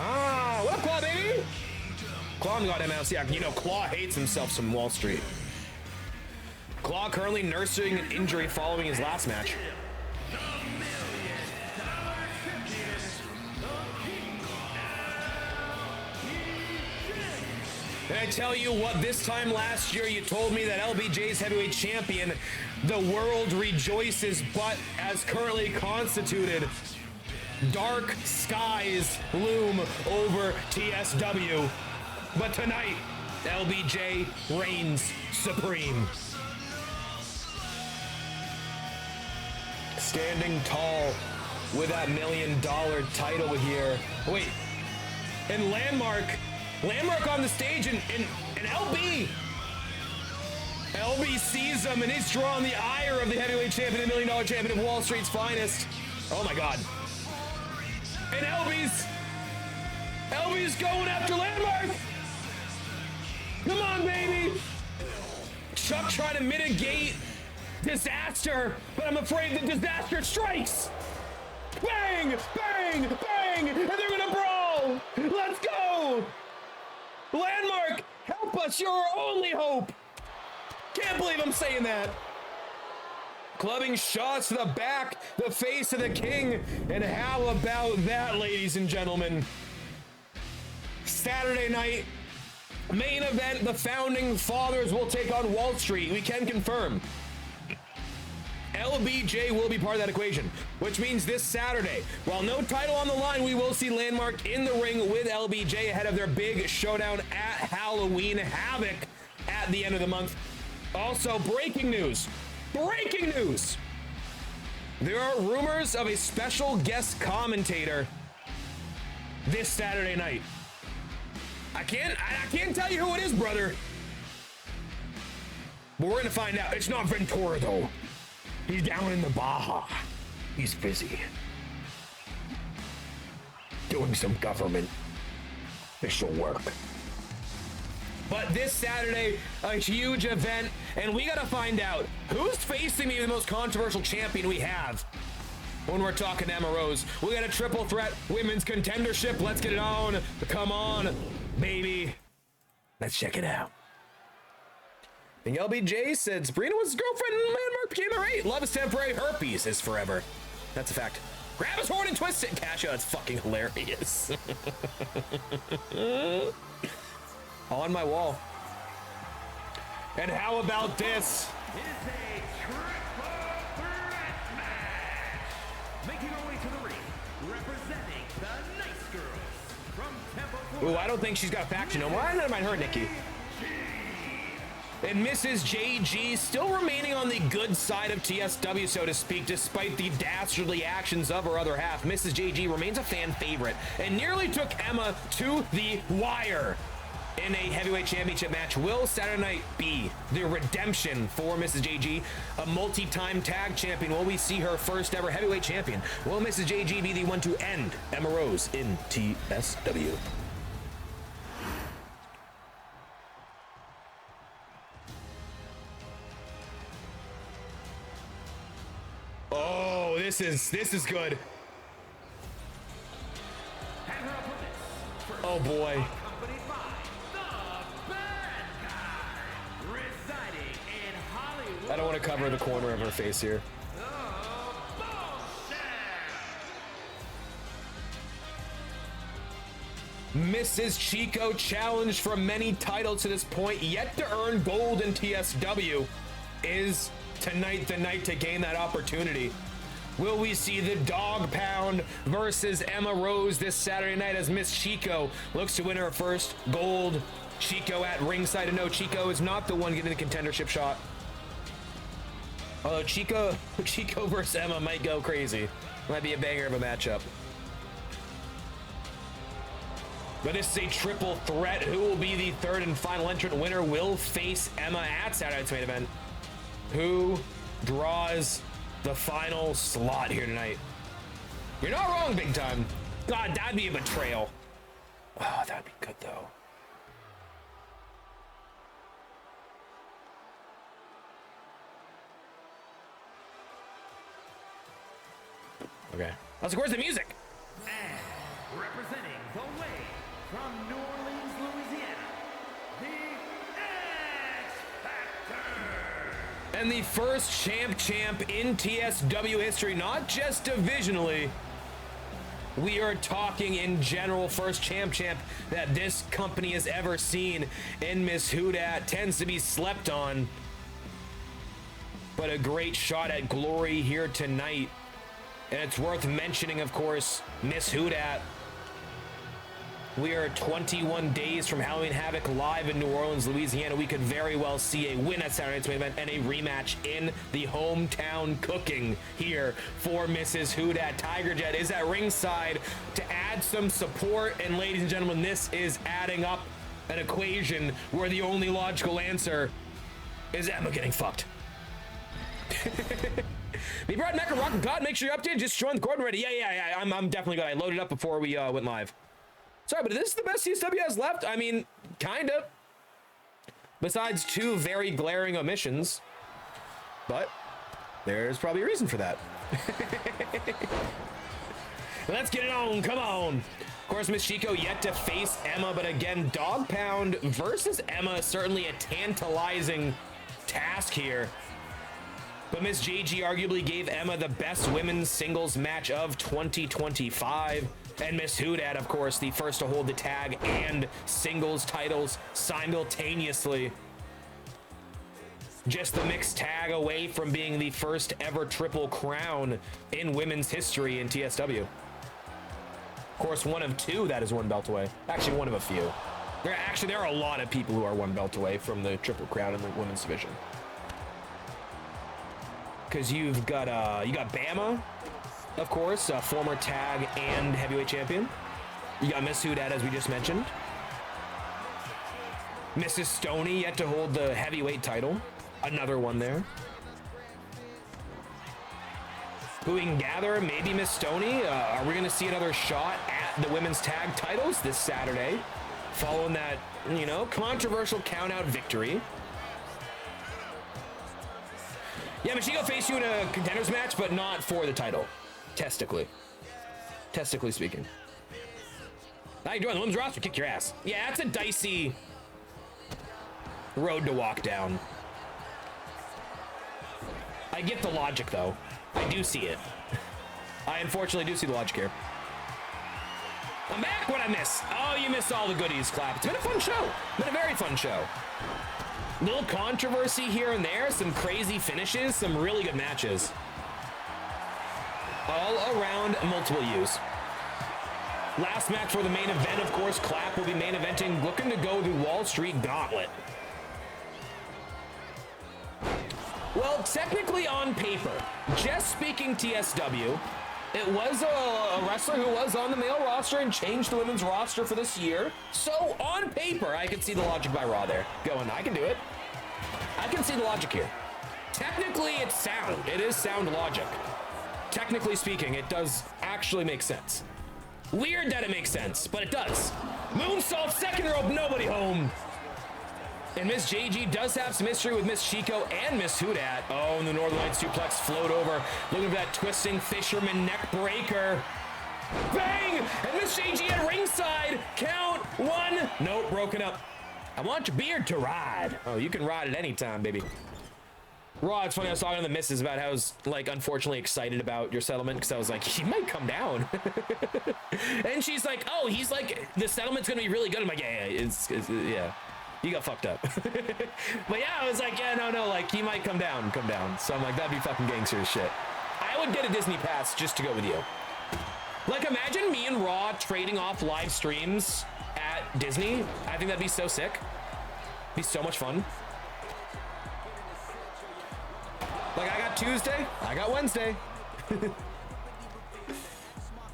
Ah, what up, Claw, baby? Claw got him out. Yeah, you know, Claw hates himself some Wall Street. Claw currently nursing an injury following his last match. And I tell you what, this time last year you told me that LBJ's heavyweight champion, the world rejoices, but as currently constituted, dark skies loom over TSW. But tonight, LBJ reigns supreme. Standing tall with that $1 million title here. Wait, and Landmark on the stage, and LB sees him, and he's drawing the ire of the heavyweight champion, the $1 million champion of Wall Street's finest. Oh my God. And LB's going after Landmark. Come on, baby. Chuck trying to mitigate disaster, but I'm afraid the disaster strikes. Bang, bang, bang, and they're gonna brawl. Let's go. Landmark, help us, you're our only hope. Can't believe I'm saying that. Clubbing shots to the back, the face of the king. And how about that, ladies and gentlemen? Saturday night, main event, the Founding Fathers will take on Wall Street. We can confirm. LBJ will be part of that equation, which means this Saturday, while no title on the line, we will see Landmark in the ring with LBJ ahead of their big showdown at Halloween Havoc at the end of the month. Also, breaking news. Breaking news! There are rumors of a special guest commentator this Saturday night. I can't tell you who it is, brother. But we're gonna find out. It's not Ventura, though. He's down in the Baja. He's busy doing some government official work. But this Saturday, a huge event, and we gotta find out who's facing the most controversial champion we have when we're talking Emma Rose. We got a triple threat women's contendership. Let's get it on. Come on, baby. Let's check it out. And LBJ said Sabrina was his girlfriend and Landmark became a rate. Love is temporary, herpes is forever. That's a fact. Grab his horn and twist it. Cash out, it's fucking hilarious. On my wall. And how about this?
It is a triple threat match. Making our way to the ring, representing the Nice Girls from Temple, Florida.
Ooh, I don't think she's got a faction no more. I don't mind her, Nikki. And Mrs. JG still remaining on the good side of TSW, so to speak, despite the dastardly actions of her other half. Mrs. JG remains a fan favorite and nearly took Emma to the wire in a heavyweight championship match. Will Saturday night be the redemption for Mrs. JG, a multi-time tag champion? Will we see her first ever heavyweight champion? Will Mrs. JG be the one to end Emma Rose in TSW? Oh, this is good.
And her opponents, first
Oh boy.
accompanied by the bad guy, residing in Hollywood.
I don't want to cover the corner of her face here.
The Bullshit.
Mrs. Chico challenged for many titles to this point, yet to earn gold in TSW. Is tonight the night to gain that opportunity? Will we see the dog pound versus Emma Rose this Saturday night as Miss Chico looks to win her first gold? Chico at ringside, and no, Chico is not the one getting the contendership shot. Although Chico versus Emma might go crazy. Might be a banger of a matchup. But this is a triple threat. Who will be the third and final entrant? Winner will face Emma at Saturday night's main event. Who draws the final slot here tonight? You're not wrong, big time. God, that'd be a betrayal. Oh, that'd be good, though. Okay. Let's of course the music.
And representing the way from New Orleans, Louisiana, the X Factor.
And the first champ in TSW history, not just divisionally. We are talking in general first champ that this company has ever seen. And Miss Houdat tends to be slept on. But a great shot at glory here tonight. And it's worth mentioning, of course, Miss Houdat. We are 21 days from Halloween Havoc live in New Orleans, Louisiana. We could very well see a win at Saturday night's main event and a rematch in the hometown cooking here for Mrs. Houdat. Tiger Jet is at ringside to add some support. And ladies and gentlemen, this is adding up an equation where the only logical answer is Emma getting fucked. Me, Brad, Mecha, Rock, and God, make sure you're updated. Just join the Gordon ready. Yeah. I'm definitely good. I loaded up before we went live. Sorry, but this is the best TSW has left. I mean, kind of. besides two very glaring omissions. But there's probably a reason for that. Let's get it on. Come on. Of course, Miss Chico yet to face Emma, but again, Dog Pound versus Emma, certainly a tantalizing task here. But Miss JG arguably gave Emma the best women's singles match of 2025. And Miss Houdat, of course, the first to hold the tag and singles titles simultaneously. Just the mixed tag away from being the first ever triple crown in women's history in TSW. Of course, one of two that is one belt away. Actually, one of a few. There are a lot of people who are one belt away from the triple crown in the women's division. Because you got Bama, of course, former tag and heavyweight champion. You got Miss Houdat, as we just mentioned. Mrs. Stoney yet to hold the heavyweight title. Another one there. Who we can gather, maybe Miss Stoney. Are we going to see another shot at the women's tag titles this Saturday? Following that, you know, controversial count-out victory. Yeah, Michiko faced you in a contenders match, but not for the title. Testically speaking. Now you join the women's roster, kick your ass. Yeah, that's a dicey road to walk down. I get the logic, though. I do see it. I unfortunately do see the logic here. I'm back. What I miss? Oh, you missed all the goodies, Clap. It's been a fun show. Been a very fun show. Little controversy here and there, some crazy finishes, some really good matches. All around multiple U's. Last match for the main event, of course, Clap will be main eventing, looking to go the Wall Street Gauntlet. Well, technically on paper, just speaking TSW, it was a wrestler who was on the male roster and changed the women's roster for this year. So on paper, I can see the logic by Raw there. Going, I can do it. I can see the logic here. Technically, it's sound. It is sound logic. Technically speaking, it does actually make sense. Weird that it makes sense, but it does. Moonsault, second rope, nobody home. And Miss JG does have some history with Miss Chico and Miss Houdat. Oh, and the Northern Lights suplex float over. Looking for that twisting fisherman neck breaker. Bang! And Miss JG at ringside. Count one. Nope, broken up. I want your beard to ride. Oh, you can ride at any time, baby. Raw, it's funny, I was talking to the missus about how I was, like, unfortunately excited about your settlement, because I was like, he might come down. And she's like, oh, he's like, the settlement's gonna be really good. I'm like, yeah, yeah. You got fucked up. But yeah, I was like, yeah, no, like, he might come down. So I'm like, that'd be fucking gangster as shit. I would get a Disney pass just to go with you. Like, imagine me and Raw trading off live streams at Disney. I think that'd be so sick. Be so much fun. Like, I got Tuesday, I got Wednesday.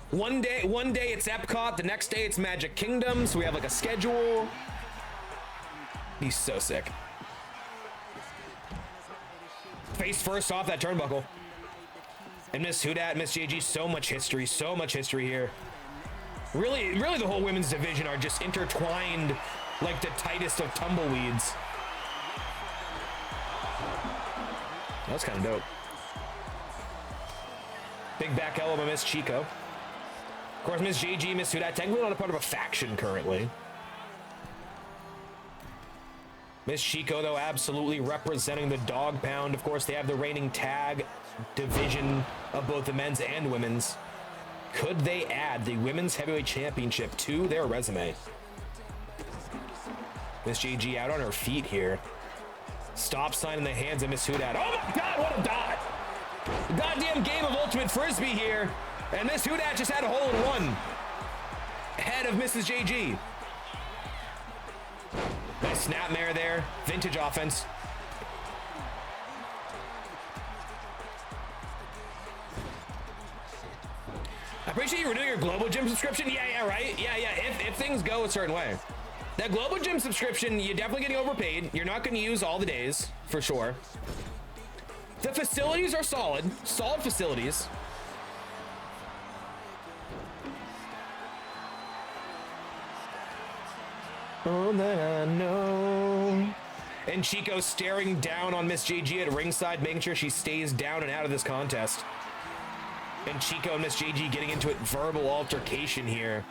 One day it's Epcot, the next day it's Magic Kingdom, so we have like a schedule. He's so sick. Face first off that turnbuckle. And Miss Houdat, Miss JG, so much history here. Really the whole women's division are just intertwined like the tightest of tumbleweeds. That's kind of dope. Big back elbow by Miss Chico. Of course, Miss JG, Miss Houdat, technically not a part of a faction currently. Miss Chico, though, absolutely representing the Dog Pound. Of course, they have the reigning tag division of both the men's and women's. Could they add the Women's Heavyweight Championship to their resume? Miss JG out on her feet here. Stop sign in the hands of Miss Houdat. Oh my God, what a dot! Goddamn game of Ultimate Frisbee here. And Miss Houdat just had a hole-in-one. Head of Mrs. JG. Nice snapmare there. Vintage offense. I appreciate you renewing your Global Gym subscription. Yeah, right? Yeah. If things go a certain way. That Global Gym subscription, you're definitely getting overpaid. You're not going to use all the days, for sure. The facilities are solid. Solid facilities. All that I know And Chico staring down on Miss JG at ringside, making sure she stays down and out of this contest. And Chico and Miss JG getting into a verbal altercation here.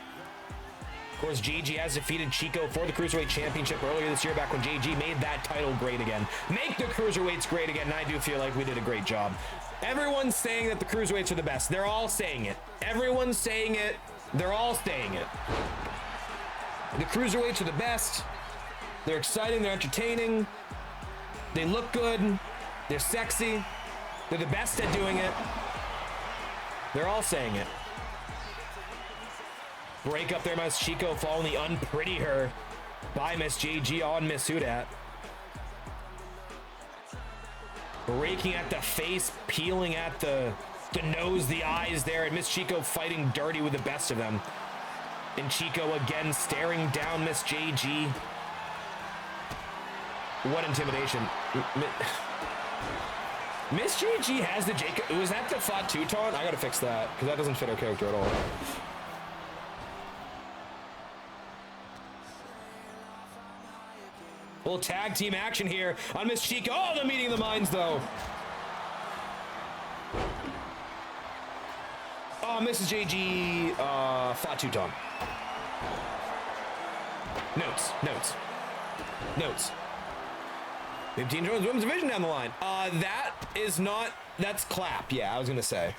Of course, JG has defeated Chico for the Cruiserweight Championship earlier this year, back when JG made that title great again. Make the Cruiserweights great again, and I do feel like we did a great job. Everyone's saying that the Cruiserweights are the best. They're all saying it. Everyone's saying it. They're all saying it. The Cruiserweights are the best. They're exciting, they're entertaining. They look good. They're sexy. They're the best at doing it. They're all saying it. Break up there by Miss Chico, following the unpretty her by Miss JG on Miss Hudat. Breaking at the face, peeling at the nose, the eyes there, and Miss Chico fighting dirty with the best of them. And Chico again staring down Miss JG. What intimidation. Miss JG has the Jacob. Was that the Fatu taunt? I gotta fix that, because that doesn't fit her character at all. Little tag team action here on Miss Chico. Oh, the meeting of the minds, though. Oh, Mrs. JG, Fatu taunt. Notes. We have Team Jones Women's Division down the line. That's clap. Yeah, I was gonna say.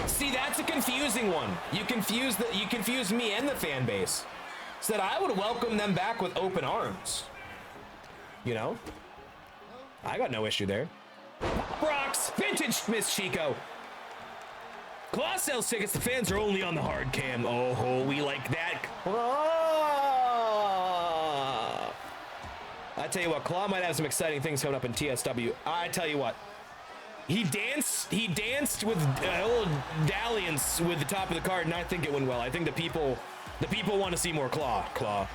See, that's a confusing one. You confuse me and the fan base. So that I would welcome them back with open arms. You know? I got no issue there. Brock's vintage Miss Chico. Claw sells tickets. The fans are only on the hard cam. Oh, we like that. I tell you what, Claw might have some exciting things coming up in TSW. I tell you what, he danced with a little dalliance with the top of the card, and I think it went well. I think the people want to see more Claw.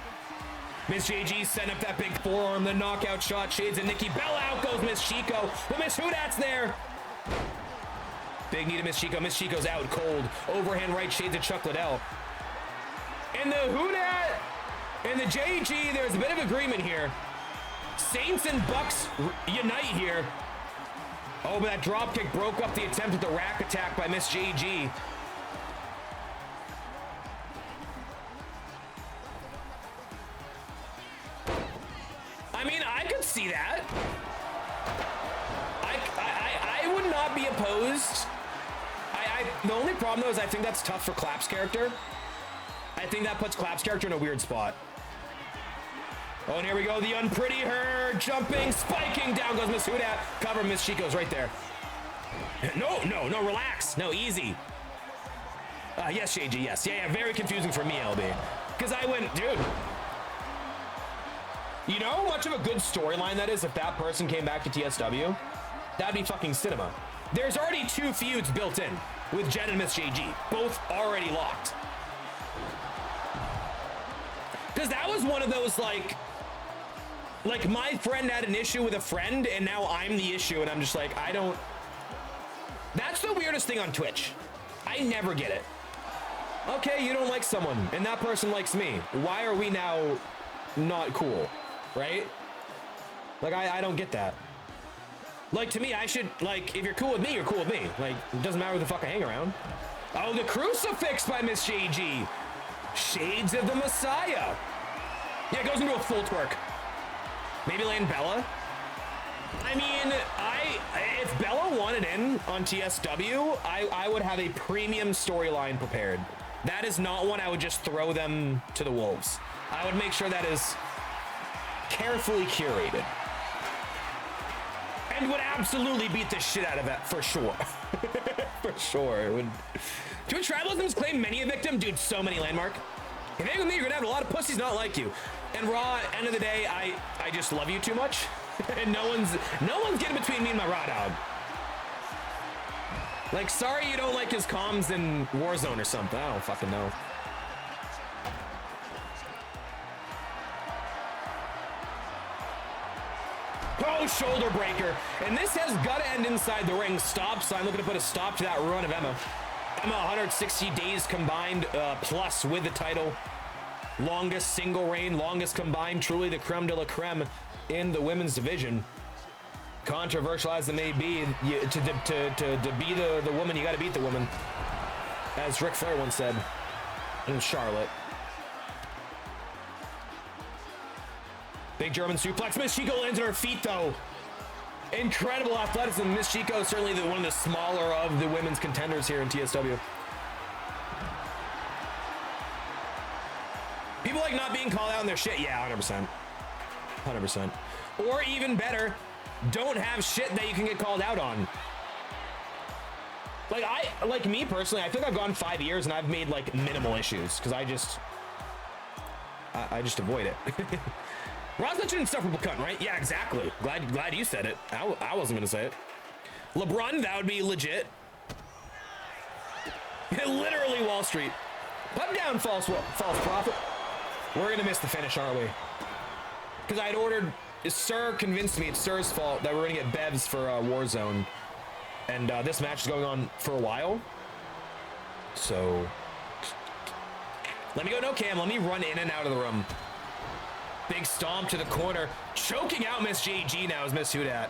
Miss JG setting up that big forearm, the knockout shot, shades, and Nikki Bella. Out goes Miss Chico, but Miss Hudat's there. Big knee to Miss Chico. Miss Chico's out cold. Overhand right, shades of Chuck Liddell. And the Hudat and the JG, there's a bit of agreement here. Saints and Bucks unite here. Oh, but that drop kick broke up the attempt at the rack attack by Miss JG. I mean, I could see that. I would not be opposed. The only problem, though, is I think that's tough for Clap's character. I think that puts Clap's character in a weird spot. Oh, and here we go. The unpretty her. Jumping, spiking. Down goes Miss Hudat. Cover Miss Chico's right there. No, relax. No, easy. Yes, JG, yes. Yeah, very confusing for me, LB. Because I went, dude. You know how much of a good storyline that is if that person came back to TSW? That'd be fucking cinema. There's already 2 feuds built in with Jen and Miss JG. Both already locked. Because that was one of those, like my friend had an issue with a friend, and now I'm the issue, and I'm just like, I don't... That's the weirdest thing on Twitch. I never get it. Okay, you don't like someone, and that person likes me. Why are we now not cool, right? Like, I don't get that. Like, to me, I should, like, if you're cool with me, you're cool with me. Like, it doesn't matter who the fuck I hang around. Oh, the crucifix by Miss JG. Shades of the Messiah. Yeah, it goes into a full twerk. Maybe land Bella. I mean, if Bella wanted in on TSW, I would have a premium storyline prepared. That is not one I would just throw them to the wolves. I would make sure that is carefully curated. And would absolutely beat the shit out of that, for sure. For sure. It would. Do tribalisms claim many a victim? Dude, so many, Landmark. If you hang with me, you're gonna have a lot of pussies not like you. And Raw, end of the day, I just love you too much. And no one's getting between me and my Raw dog. Like, sorry you don't like his comms in Warzone or something. I don't fucking know. Oh, shoulder breaker. And this has got to end inside the ring. Stop sign looking to put a stop to that run of Emma. Emma, 160 days combined plus with the title. Longest single reign, longest combined. Truly the creme de la creme in the women's division. Controversial as it may be, to be the woman, you got to beat the woman, as Ric Flair once said in Charlotte. Big German suplex. Miss Chico lands on her feet, though. Incredible athleticism. Miss Chico is certainly one of the smaller of the women's contenders here in TSW. People like not being called out on their shit. Yeah, 100%. 100%. Or even better, don't have shit that you can get called out on. Like me personally, I think I've gone 5 years and I've made like minimal issues because I just avoid it. Ron's such an insufferable cunt, right? Yeah, exactly. Glad you said it. I wasn't gonna say it. LeBron, that would be legit. Literally Wall Street. Put down false prophet. We're gonna miss the finish, aren't we? Because I'd ordered. Sir convinced me it's Sir's fault that we're gonna get Bevs for Warzone, and this match is going on for a while. So let me go no cam. Let me run in and out of the room. Big stomp to the corner, choking out Miss JG now is Miss Hudat.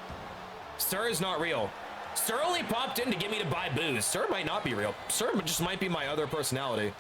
Sir is not real. Sir only popped in to get me to buy booze. Sir might not be real. Sir just might be my other personality.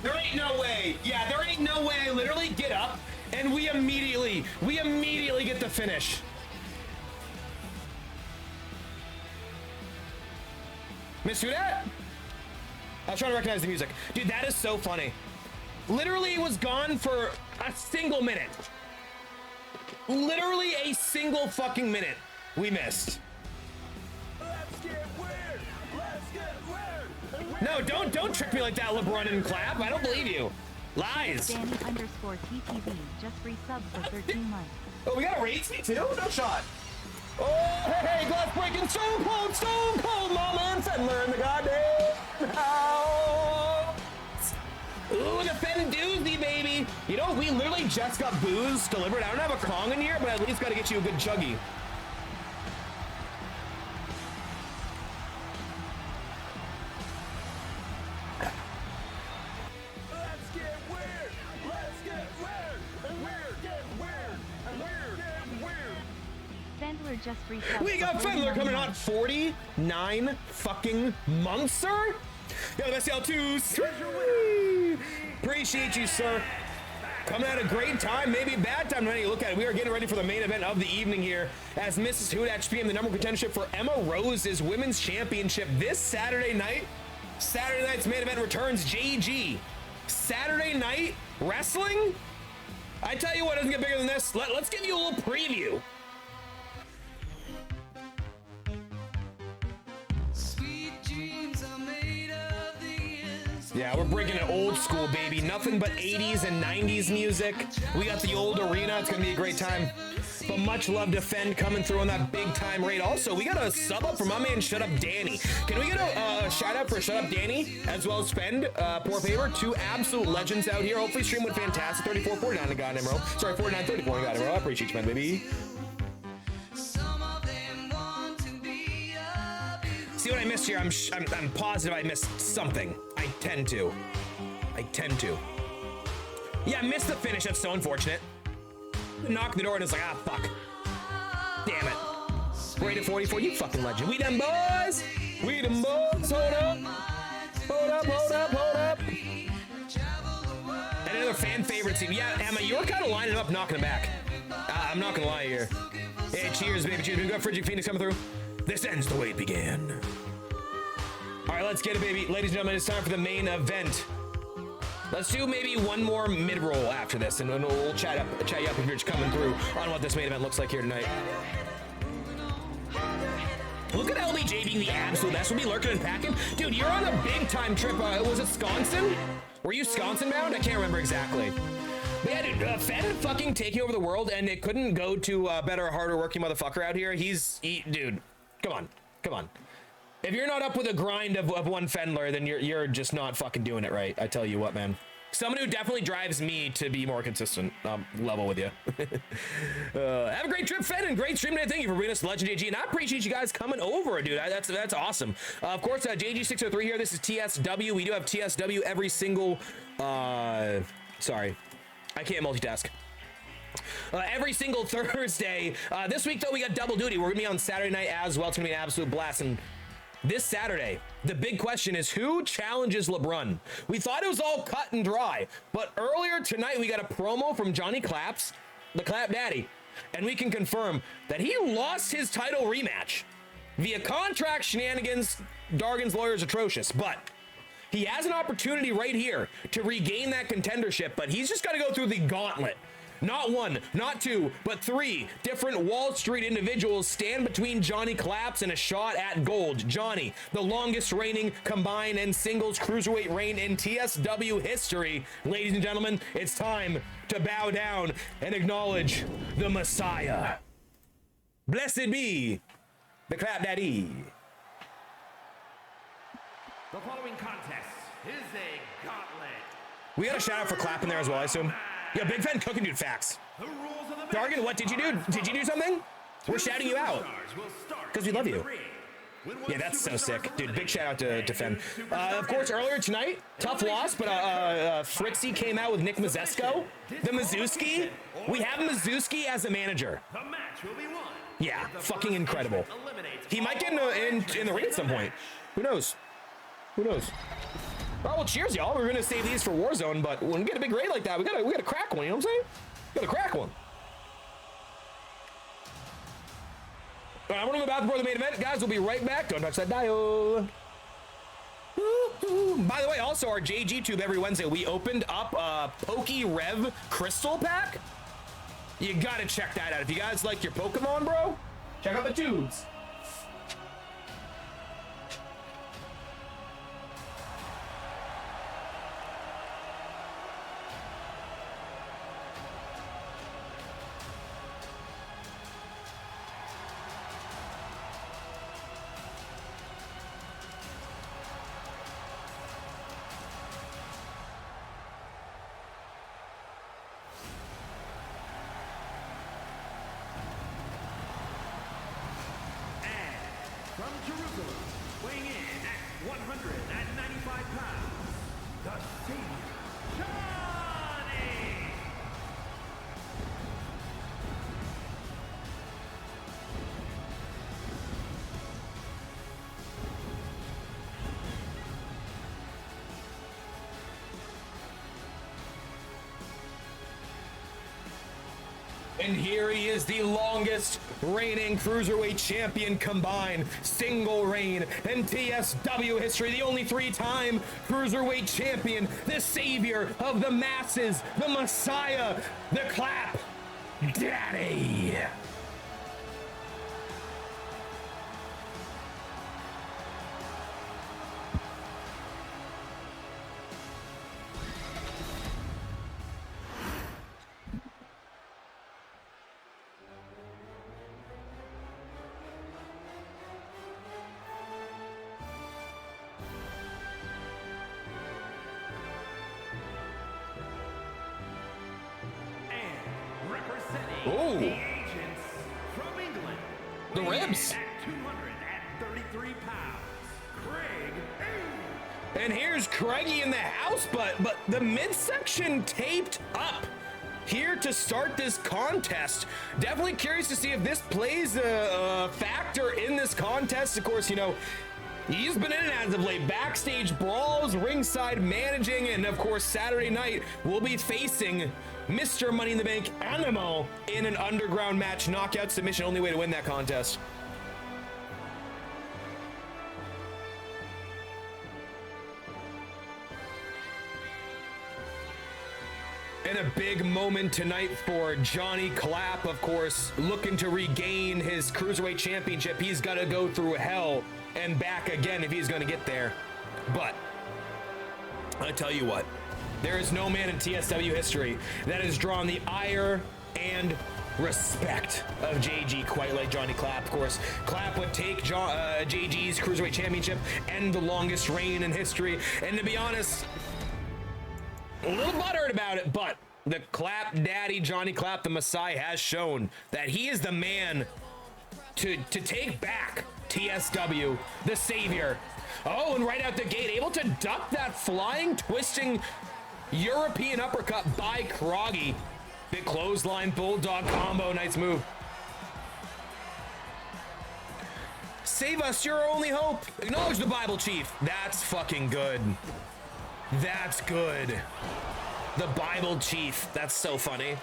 There ain't no way. Yeah, there ain't no way I literally get up and we immediately get the finish. Miss Hudat? I was trying to recognize the music. Dude, that is so funny. Literally it was gone for a single minute. Literally a single fucking minute we missed.
Let's get weird. Let's get weird.
No, don't trick me like that, LeBron and Clap. I don't believe you. Lies.
Danny_PPV just resub for 13 months.
Oh, we got a rates me too? No shot. Oh, hey, glass breaking, stone cold, Mama and Fendler in the goddamn house. Ooh, the Fen doozy, baby. You know, we literally just got booze delivered. I don't have a Kong in here, but at least got to get you a good chuggy.
Let's get weird. Let's get weird. And weird get weird. And weird get weird.
Fendler just resub.
We got Fendler coming on 49 fucking months, sir. Yo, that's L2s. Appreciate you, sir. Coming at a great time, maybe a bad time when you look at it. We are getting ready for the main event of the evening here as Mrs. Hudat PM, the number one contendership for Emma Rose's Women's Championship this Saturday night. Saturday night's main event returns JG. Saturday night wrestling? I tell you what doesn't get bigger than this. Let's give you a little preview. Yeah, we're bringing it old school, baby. Nothing but 80s and 90s music. We got the old arena. It's going to be a great time. But much love to Fend coming through on that big time rate. Also, we got a sub up for my man Shut Up Danny. Can we get a shout out for Shut Up Danny as well as Fend? Poor favor. Two absolute legends out here. Hopefully stream went fantastic. 34.49 in goddamn row. Sorry, 49.34 in goddamn row. I appreciate you, man, baby. See what I missed here? I'm positive I missed something. I tend to. Yeah, I missed the finish. That's so unfortunate. Knock the door and it's like, ah, fuck. Damn it. Rated 44, you fucking legend. We them boys. We them boys. Hold up. Hold up, hold up, hold up. And another fan favorite team. Yeah, Emma, you're kind of lining up, knocking it back. I'm not gonna lie here. Hey, cheers, baby. Cheers. We got Frigid Phoenix coming through. This ends the way it began. All right, let's get it, baby. Ladies and gentlemen, it's time for the main event. Let's do maybe one more mid-roll after this, and we'll chat you up if you're just coming through on what this main event looks like here tonight. Look at LBJ being the absolute best. We'll be lurking and packing. Dude, you're on a big-time trip. Was it Wisconsin? Were you Wisconsin-bound? I can't remember exactly. But yeah, dude, Fenn fucking taking over the world, and it couldn't go to a better, harder-working motherfucker out here. Dude, come on. If you're not up with a grind of one Fendler, then you're just not fucking doing it right. I tell you what, man. Someone who definitely drives me to be more consistent. Level with you. Have a great trip, Fenn, and great stream today. Thank you for bringing us to Legend JG, and I appreciate you guys coming over, dude. That's awesome. Of course, JG603 here. This is TSW. We do have TSW every single. Sorry, I can't multitask. Every single Thursday. This week, though, we got double duty. We're gonna be on Saturday night as well. It's gonna be an absolute blast. And this Saturday, the big question is who challenges LeBron? We thought it was all cut and dry, but earlier tonight we got a promo from Johnny Claps, the Clap Daddy, and we can confirm that he lost his title rematch via contract shenanigans. Dargan's lawyer is atrocious, but he has an opportunity right here to regain that contendership, but he's just got to go through the gauntlet. Not one, not two, but three different Wall Street individuals stand between Johnny Claps and a shot at gold. Johnny, the longest reigning combined and singles cruiserweight reign in TSW history. Ladies and gentlemen, it's time to bow down and acknowledge the Messiah. Blessed be the Clap Daddy.
The following contest is a gauntlet.
We got a shout out for Clap in there as well, I assume. Yo, Big Fan cooking, dude, facts.
The rules of the match.
Dargan, what did you do? Did you do something? We're shouting you out because we love you. Yeah, that's so sick, dude. Big shout out to Fenn. Of course, earlier tonight, tough loss, but Fritzy came out with Nick Mazesko, the Mizuski. We have Mizuski as a manager.
The match will be won.
Yeah, fucking incredible. He might get in the ring at some point. Who knows? Who knows? Oh, well, cheers, y'all. We're gonna save these for Warzone, but when we get a big raid like that, we gotta crack one. You know what I'm saying? Gotta crack one. All right, we're gonna go back before the main event, guys. We'll be right back. Don't touch that dial. Woo-hoo. By the way, also our JG Tube every Wednesday, we opened up a Pokey Rev Crystal Pack. You gotta check that out. If you guys like your Pokemon, bro, check out the tubes.
From Jerusalem, weighing in at 195 pounds, the Savior, Johnny!
And here he is, the longest reigning cruiserweight champion combined, single reign in TSW history, the only three-time cruiserweight champion, the savior of the masses, the Messiah, the Clap Daddy.
Representing the agents from England,
The
weighing
ribs.
in at 233 pounds, Craig.
And here's Craigie in the house, but the midsection taped up here to start this contest. Definitely curious to see if this plays a factor in this contest. Of course, you know, he's been in it as of late. Backstage brawls, ringside managing, and of course, Saturday night, we'll be facing Mr. Money in the Bank Animal in an underground match, knockout submission, only way to win that contest. And a big moment tonight for Johnny Clapp, of course, looking to regain his Cruiserweight Championship. He's got to go through hell and back again if he's going to get there. But I tell you what, there is no man in TSW history that has drawn the ire and respect of JG quite like Johnny Clapp. Of course, Clapp would take JG's Cruiserweight Championship and the longest reign in history. And to be honest, a little butthurt about it, but the Clapp daddy, Johnny Clapp, the Messiah, has shown that he is the man to take back TSW, the savior. Oh, and right out the gate, able to duck that flying, twisting European uppercut by Kroggy. Big clothesline, bulldog combo, nice move. Save us, you're our only hope. Acknowledge the Bible Chief. That's fucking good. That's good. The Bible Chief. That's so funny.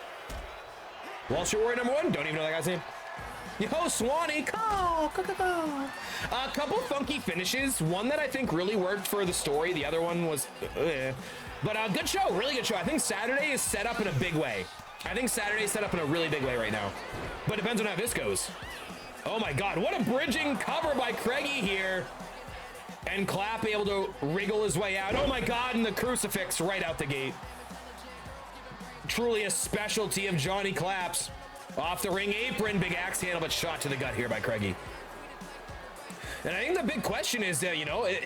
Wall Street Warrior #1. Don't even know that guy's name. Yo, Swanee. Go. A couple funky finishes. One that I think really worked for the story. The other one was... But a good show. Really good show. I think Saturday is set up in a big way. I think Saturday is set up in a really big way right now. But it depends on how this goes. Oh my God. What a bridging cover by Craigie here. And Clapp able to wriggle his way out. Oh my God, and the crucifix right out the gate. Truly a specialty of Johnny Clapp's. Off the ring apron, big axe handle, but shot to the gut here by Craigie. And I think the big question is,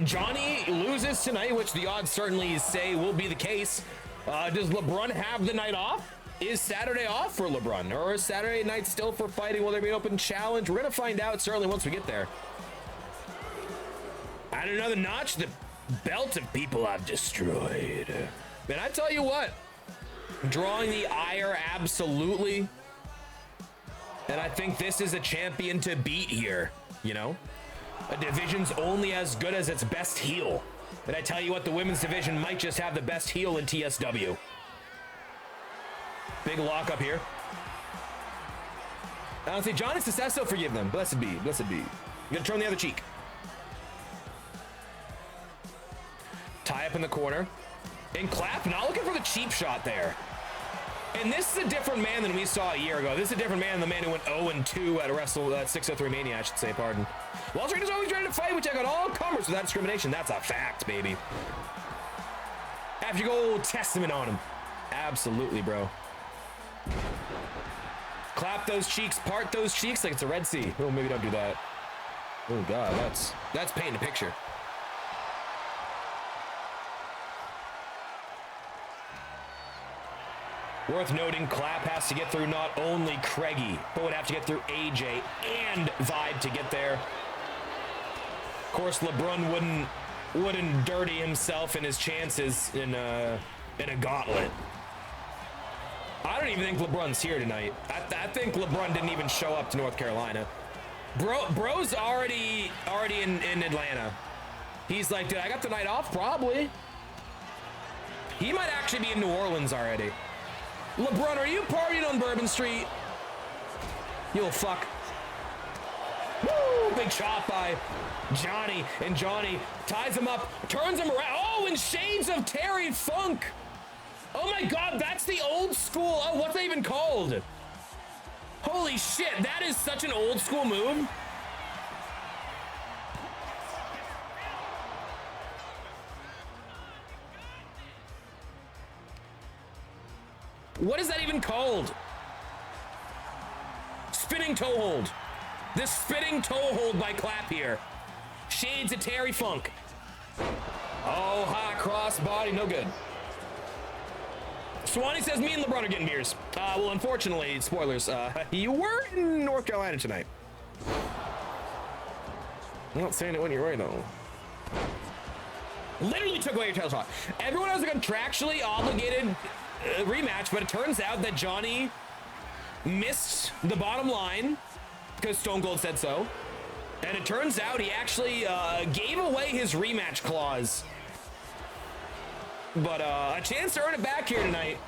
Johnny loses tonight, which the odds certainly say will be the case. Does LeBron have the night off? Is Saturday off for LeBron? Or is Saturday night still for fighting? Will there be an open challenge? We're going to find out certainly once we get there. Add another notch, the belt of people I've destroyed. And I tell you what, drawing the ire, absolutely. And I think this is a champion to beat here, A division's only as good as its best heel. And I tell you what, the women's division might just have the best heel in TSW. Big lock up here. Honestly, Johnny Sucesso, forgive them. Blessed be, blessed be. You gotta turn the other cheek. Tie up in the corner. And Clapp not looking for the cheap shot there. And this is a different man than we saw a year ago. This is a different man than the man who went 0-2 at 603 Mania, I should say, pardon. Wall Street is always ready to fight. We check out all comers without discrimination. That's a fact, baby. After you go Old Testament on him. Absolutely, bro. Clap those cheeks, part those cheeks like it's a Red Sea. Oh, maybe don't do that. Oh, God, that's painting a picture. Worth noting, Clapp has to get through not only Craigie, but would have to get through AJ and Vibe to get there. Of course, LeBron wouldn't dirty himself in his chances in a gauntlet. I don't even think LeBron's here tonight. I think LeBron didn't even show up to North Carolina. Bro's already in Atlanta. He's like, dude, I got the night off, probably. He might actually be in New Orleans already. LeBron, are you partying on Bourbon Street? You little fuck. Woo! Big chop by Johnny, and Johnny ties him up, turns him around. Oh, and shades of Terry Funk. Oh my God, that's the old school. Oh, what's that even called? Holy shit, that is such an old school move. What is that even called? Spinning toe hold. The spinning toe hold by Clapp here. Shades of Terry Funk. Oh, high cross body, no good. Swanee says me and LeBron are getting beers. Well, unfortunately, spoilers, you were in North Carolina tonight. I'm not saying it when you're right, though. Literally took away your title shot. Everyone has a contractually obligated rematch, but it turns out that Johnny missed the bottom line because Stone Cold said so. And it turns out he actually gave away his rematch clause. But a chance to earn it back here tonight.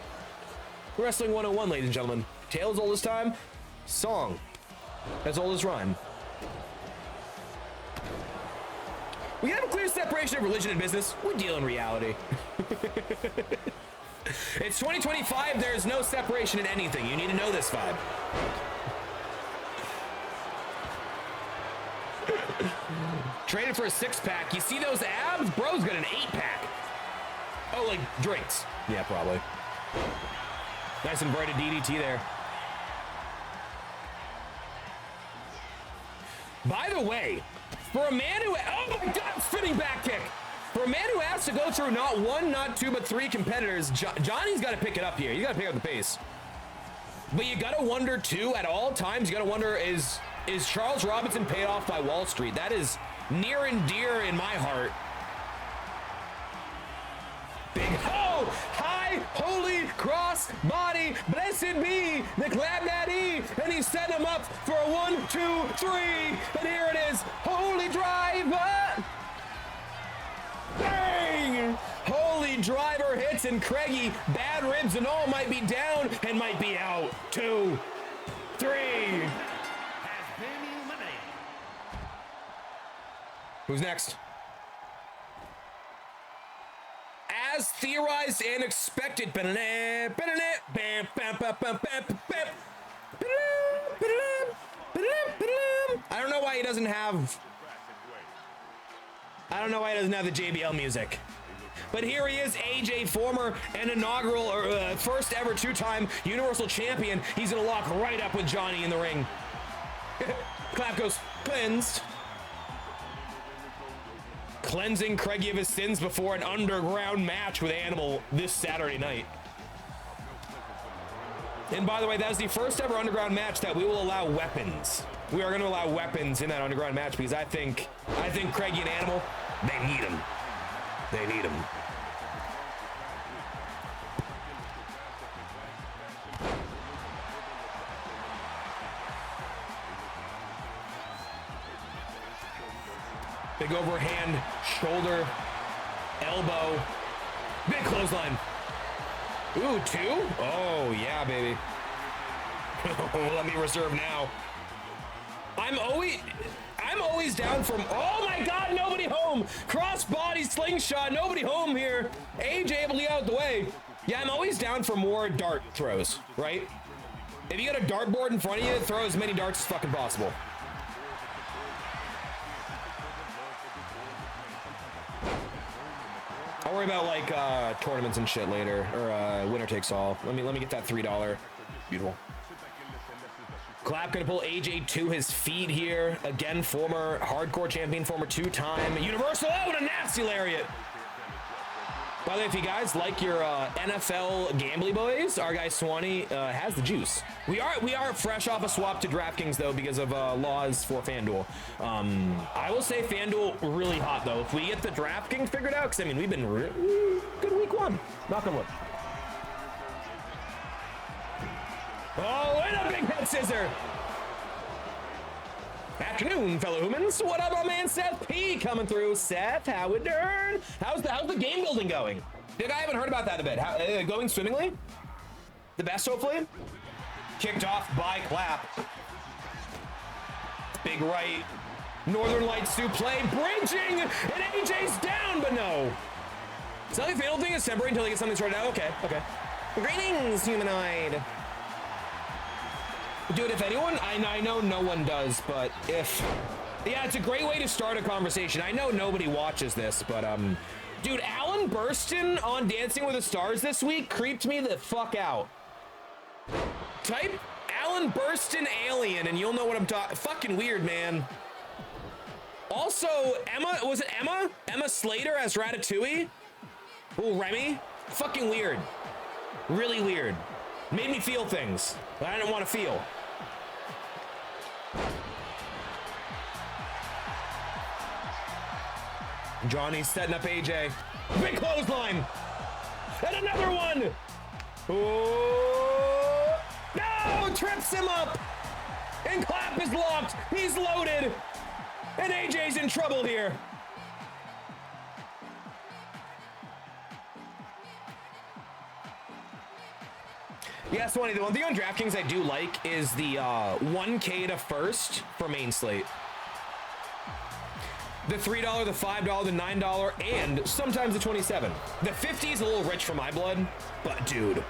Wrestling 101, ladies and gentlemen. Tale as old as time, song as old as rhyme. We have a clear separation of religion and business. We deal in reality. It's 2025. There's no separation in anything. You need to know this vibe. Traded for a 6-pack. You see those abs? Bro's got an 8-pack. Oh, like drinks. Yeah, probably. Nice inverted DDT there. By the way, for a man who, oh my God, spinning back kick. For a man who has to go through not 1, not 2, but 3 competitors, Johnny's got to pick it up here. You got to pick up the pace. But you got to wonder too, at all times, you got to wonder, is Charles Robinson paid off by Wall Street? That is near and dear in my heart. Big, oh, high, holy cross body, blessed be the Club Daddy, and he set him up for a 1, 2, 3, and here it is, holy driver, bang, holy driver hits, and Craigie, bad ribs and all, might be down and might be out, 2, 3.
Has been eliminated.
Who's next? As theorized and expected. I don't know why he doesn't have the JBL music. But here he is, AJ, former and inaugural or first ever 2-time Universal Champion. He's gonna lock right up with Johnny in the ring. Clap goes cleansed. Cleansing Craigie of his sins before an underground match with Animal this Saturday night. And by the way, that's the first ever underground match that we will allow weapons. We are going to allow weapons in that underground match because I think Craigie and Animal, they need them. They need them. Big overhand, shoulder, elbow, big clothesline. Ooh, 2? Oh, yeah, baby. Let me reserve now. I'm always down from, oh my God, nobody home. Crossbody slingshot, nobody home here. AJ able to get out of the way. Yeah, I'm always down for more dart throws, right? If you got a dartboard in front of you, throw as many darts as fucking possible. I'll worry about like tournaments and shit later, or winner takes all. Let me get that $3. Beautiful. Clap gonna pull AJ to his feet here. Again, former hardcore champion, former 2-time Universal. Oh, and a nasty lariat. By the way, if you guys like your NFL gambly boys, our guy Swanee has the juice. We are fresh off a swap to DraftKings though because of laws for FanDuel. I will say FanDuel really hot though. If we get the DraftKings figured out, because I mean we've been good week 1. Knock on wood. Oh, and a big head scissor. Afternoon, fellow humans. What up, my man Seth P coming through. Seth, how it doing? How's the game building going? Dude, I haven't heard about that a bit. How, going swimmingly? The best, hopefully? Kicked off by Clap. Big right. Northern Lights suplex. Bridging! And AJ's down, but no. Is that the fatal thing is temporary until they get something sorted out? Okay, okay. Greetings, humanoid. Dude, if anyone, I know no one does, but if, yeah, it's a great way to start a conversation. I know nobody watches this, but, dude, Alan Burston on Dancing with the Stars this week creeped me the fuck out. Type Alan Burston alien and you'll know what I'm talking, fucking weird, man. Also, Emma, was it Emma? Emma Slater as Ratatouille? Ooh, Remy? Fucking weird. Really weird. Made me feel things that I didn't want to feel. Johnny's setting up AJ. Big clothesline. And another one. Oh, no, trips him up. And Clap is locked. He's loaded. And AJ's in trouble here. Yeah, so the one thing on DraftKings I do like is the 1K to first for main slate. The $3, the $5, the $9, and sometimes the $27. The 50 is a little rich for my blood, but dude.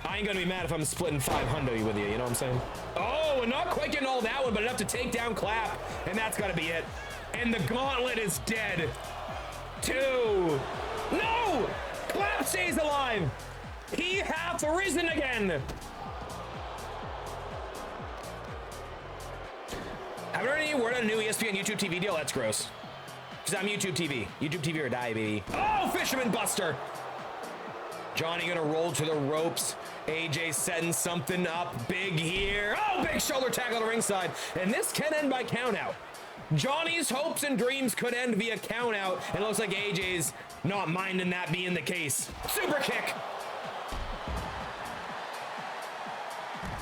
I ain't gonna be mad if I'm splitting 500 with you, you know what I'm saying? Oh, and not quite getting all that one, but enough to take down Clap, and that's gotta be it. And the gauntlet is dead. 2. No! Clap stays alive! He hath risen again! Haven't heard any word on a new ESPN YouTube TV deal? That's gross. Because I'm YouTube TV. YouTube TV or die, baby. Oh, Fisherman Buster! Johnny gonna roll to the ropes. AJ setting something up big here. Oh, big shoulder tackle to ringside. And this can end by countout. Johnny's hopes and dreams could end via countout. And it looks like AJ's not minding that being the case. Super kick.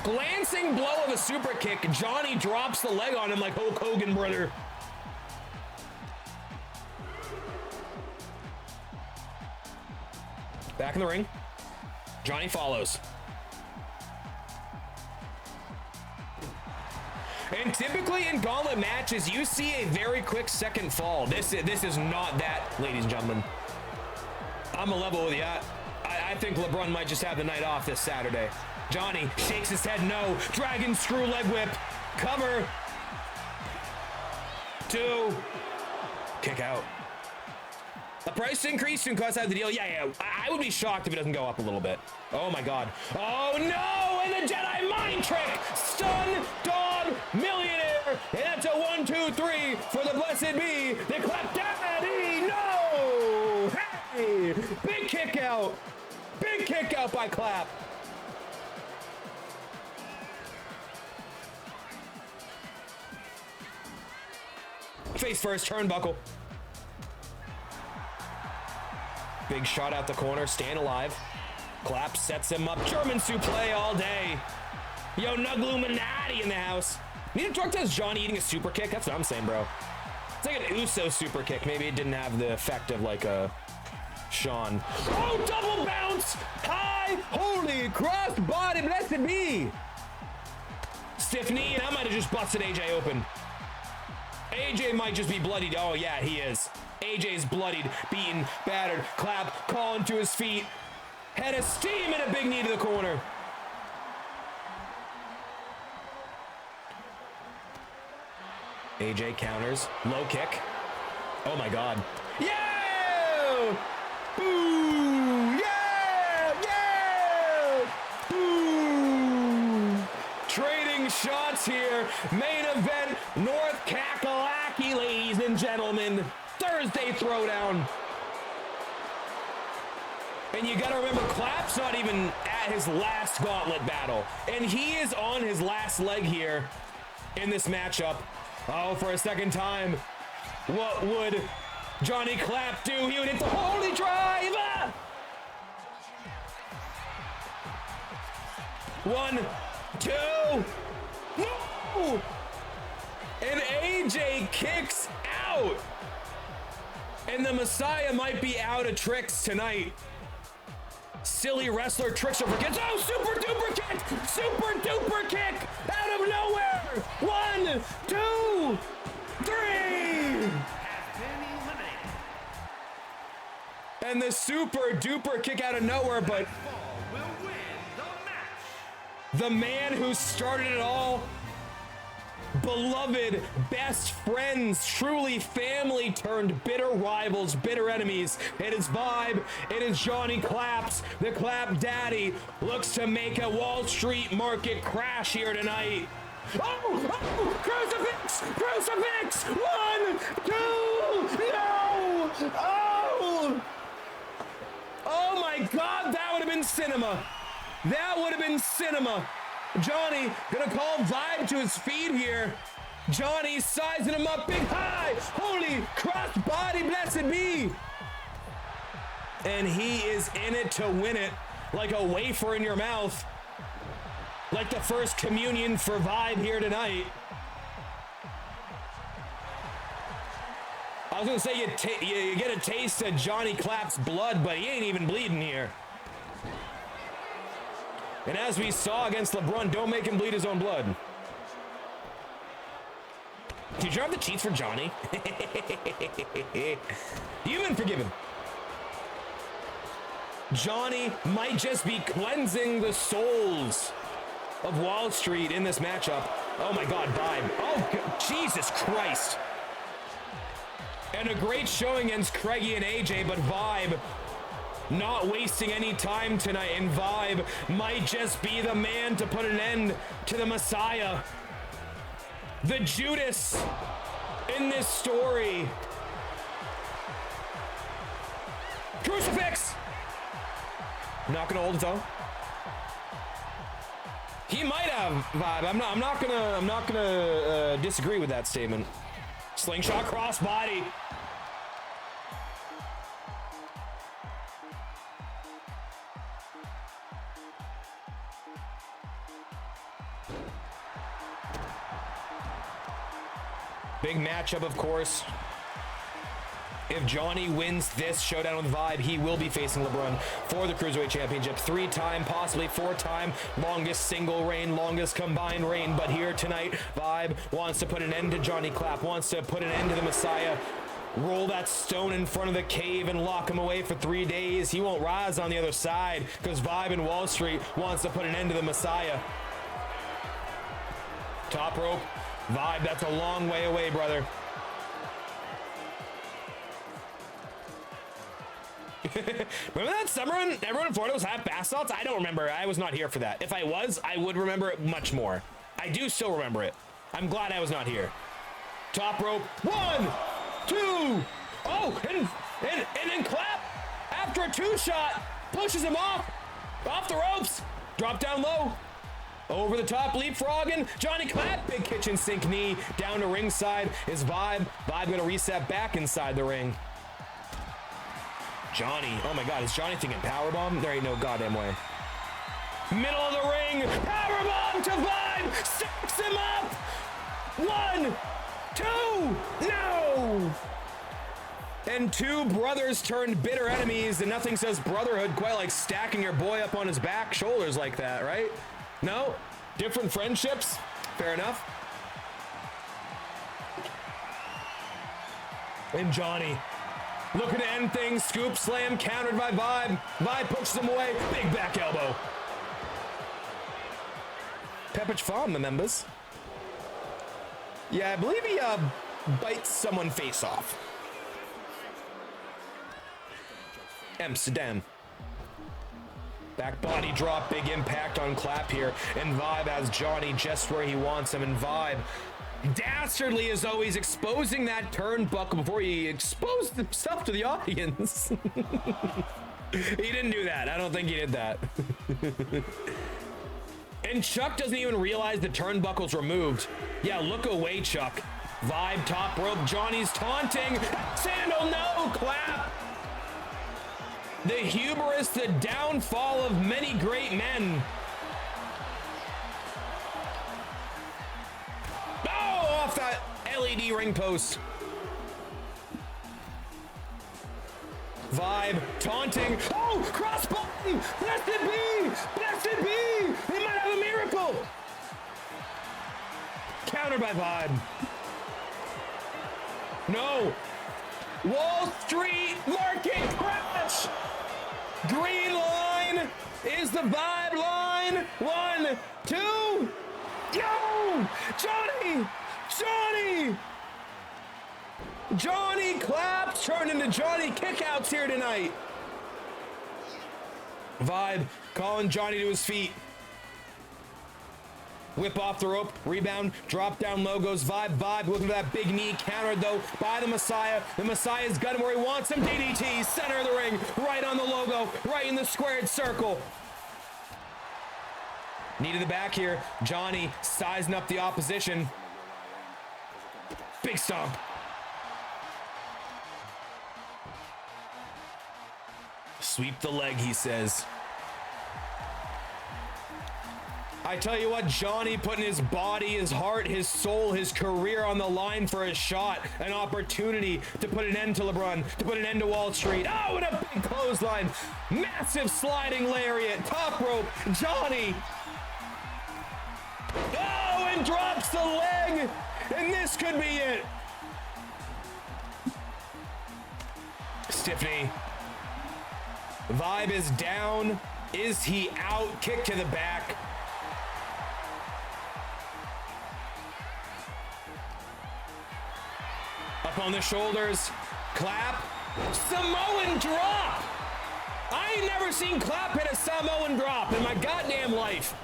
Glancing blow of a super kick. Johnny drops the leg on him like Hulk Hogan, brother. Back in the ring. Johnny follows. And typically in gauntlet matches, you see a very quick second fall. This is not that, ladies and gentlemen. I'm a level with you. I think LeBron might just have the night off this Saturday. Johnny shakes his head no. Dragon screw leg whip. Cover. 2. Kick out. A price increase can cost out the deal. Yeah. I would be shocked if it doesn't go up a little bit. Oh my God. Oh no! And the Jedi mind trick. Stun dog millionaire. And that's a 1, 2, 3 for the blessed be. They clap daddy. No! Hey! Big kick out. Big kick out by Clap. Face first, turnbuckle. Big shot out the corner, staying alive. Clap sets him up. German suplex all day. Yo, Nugluminati in the house. Need to talk to Johnny eating a super kick? That's what I'm saying, bro. It's like an Uso super kick. Maybe it didn't have the effect of like a Sean. Oh, double bounce! High! Holy cross body, blessed be! Stiff knee, and I might have just busted AJ open. AJ might just be bloodied. Oh, yeah, he is. AJ's bloodied, beaten, battered. Clap, calling to his feet. Head of steam and a big knee to the corner. AJ counters. Low kick. Oh, my God. Yeah! Boo! Yeah! Yeah! Boo! Trading shots here. Main event, North Kakalaki, ladies and gentlemen. Thursday throwdown. And you gotta remember, Clap's not even at his last gauntlet battle. And he is on his last leg here in this matchup. Oh, for a second time. What would Johnny Clap do? He would hit the holy drive! 1, 2, no! And AJ kicks out. And the Messiah might be out of tricks tonight. Silly wrestler tricks or forgets. Oh, super duper kick! Super duper kick! Out of nowhere! 1, 2, 3! And the super duper kick out of nowhere, but the man who started it all, beloved, best friends, truly family turned bitter rivals, bitter enemies. It is Vibe. It is Johnny Claps. The Clap Daddy looks to make a Wall Street market crash here tonight. Oh, crucifix, crucifix. 1, 2, no. Oh my God, that would have been cinema. That would have been cinema. Johnny gonna call Vibe to his feet here. Johnny sizing him up big high. Holy cross body, blessed be. And he is in it to win it, like a wafer in your mouth. Like the first communion for Vibe here tonight. I was gonna say you get a taste of Johnny Clap's blood, but he ain't even bleeding here. And as we saw against LeBron, don't make him bleed his own blood. Did you have the cheats for Johnny? You've been forgiven. Johnny might just be cleansing the souls of Wall Street in this matchup. Oh my God, Vibe. Oh, Jesus Christ. And a great showing against Craigie and AJ, but Vibe not wasting any time tonight, and Vibe might just be the man to put an end to the Messiah. The Judas in this story. Crucifix! Not gonna hold it though. He might have Vibe. I'm not gonna disagree with that statement. Slingshot crossbody. Big matchup, of course. If Johnny wins this showdown with Vibe, he will be facing LeBron for the Cruiserweight Championship. 3-time, possibly 4-time, longest single reign, longest combined reign. But here tonight, Vibe wants to put an end to Johnny Clap, wants to put an end to the Messiah. Roll that stone in front of the cave and lock him away for 3 days. He won't rise on the other side because Vibe in Wall Street wants to put an end to the Messiah. Top rope. Vibe, that's a long way away, brother. Remember that summer when everyone in Florida was half bath salts? I don't remember. I was not here for that. If I was, I would remember it much more. I do still remember it. I'm glad I was not here. Top rope. 1, 2. Oh, and then Clap after a 2-shot pushes him off the ropes. Drop down low. Over the top, leapfrogging. Johnny Clap, big kitchen sink knee down to ringside. Is Vibe gonna reset back inside the ring? Johnny, oh my God, is Johnny thinking powerbomb? There ain't no goddamn way. Middle of the ring, powerbomb to Vibe, stacks him up. 1, 2, no! And two brothers turned bitter enemies, and nothing says brotherhood quite like stacking your boy up on his back shoulders like that, right? No? Different friendships? Fair enough. And Johnny looking to end things. Scoop slam countered by Vibe. Vibe pushes him away. Big back elbow. Pepperidge Farm, the members. Yeah, I believe he bites someone face off. Amsterdam. Back body drop, big impact on Clap here. And Vibe has Johnny just where he wants him. And Vibe, dastardly as always, exposing that turnbuckle before he exposed himself to the audience. He didn't do that. I don't think he did that. And Chuck doesn't even realize the turnbuckle's removed. Yeah, look away, Chuck. Vibe top rope. Johnny's taunting. Sandal, no! Clap! The hubris, the downfall of many great men. Oh, off that LED ring post. Vibe taunting. Oh, cross button. Blessed be. Blessed be. We might have a miracle. Countered by Vibe. No. Wall Street market crash. Green line is the Vibe line. 1, 2. Yo! Johnny! Johnny! Johnny Claps turned into Johnny Kickouts here tonight. Vibe calling Johnny to his feet. Whip off the rope, rebound, drop down low goes Vibe. Vibe looking for that big knee, countered though by the Messiah. The Messiah's got him where he wants him. DDT, center of the ring, right on the logo, right in the squared circle. Knee to the back here. Johnny sizing up the opposition. Big stomp. Sweep the leg, he says. I tell you what, Johnny putting his body, his heart, his soul, his career on the line for a shot, an opportunity to put an end to LeBron, to put an end to Wall Street. Oh, and a big clothesline. Massive sliding lariat, top rope, Johnny. Oh, and drops the leg. and this could be it. Stiff knee. Vibe is down. Is he out? Kick to the back. Up on the shoulders. Clap. Samoan drop. I ain't never seen Clap hit a Samoan drop in my goddamn life.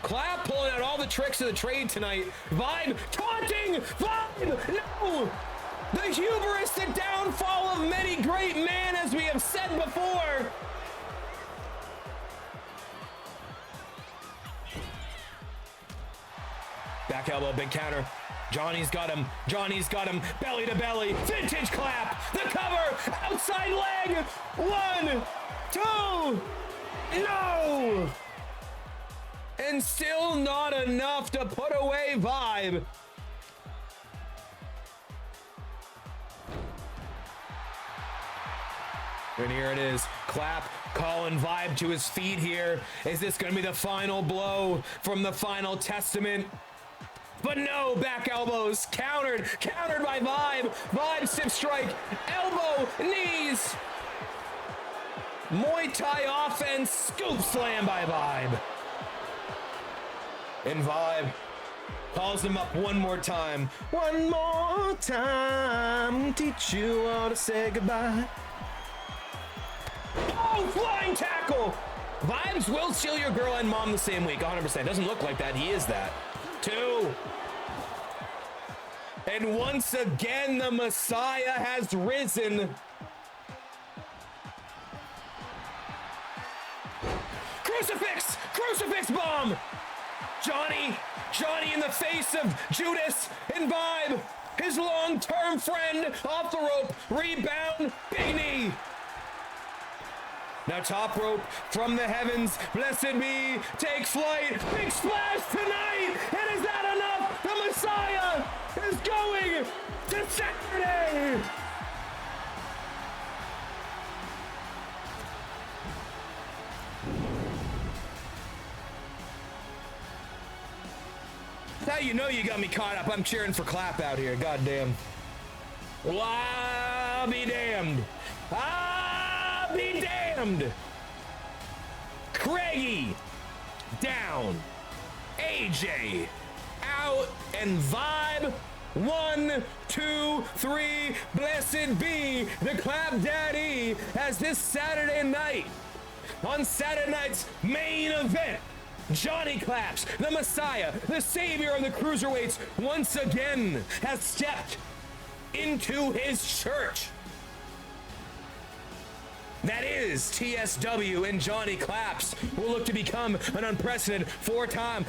Clap pulling out all the tricks of the trade tonight. Vibe taunting. Vibe. No. The hubris, the downfall of many great men, as we have said before. Back elbow, big counter. Johnny's got him. Johnny's got him. Belly to belly. Vintage clap. The cover. Outside leg. 1, 2. No. And still not enough to put away Vibe. And here it is. Clap, calling Vibe to his feet here. Is this going to be the final blow from the final testament? But no, back elbows. Countered by Vibe. Vibe stiff strike. Elbow, knees. Muay Thai offense. Scoop slam by Vibe. And Vibe calls him up one more time. One more time. Teach you all to say goodbye. Oh, flying tackle! Vibes will steal your girl and mom the same week, 100%. Doesn't look like that, he is that. 2. And once again, the Messiah has risen. Crucifix! Crucifix bomb! Johnny in the face of Judas and Vibe. His long-term friend off the rope. Rebound, big knee. Now top rope from the heavens. Blessed be, take flight. Big splash tonight. And is that enough? The Messiah is going to Saturday. Now you know you got me caught up. I'm cheering for Clap out here. Goddamn. Well, I'll be damned. I'll be damned. Craigie down. AJ out and Vibe. 1, 2, 3. Blessed be the Clap Daddy as this Saturday night. On Saturday night's main event, Johnny Claps, the Messiah, the savior of the cruiserweights, once again has stepped into his church. That is TSW, and Johnny Claps will look to become an unprecedented four-time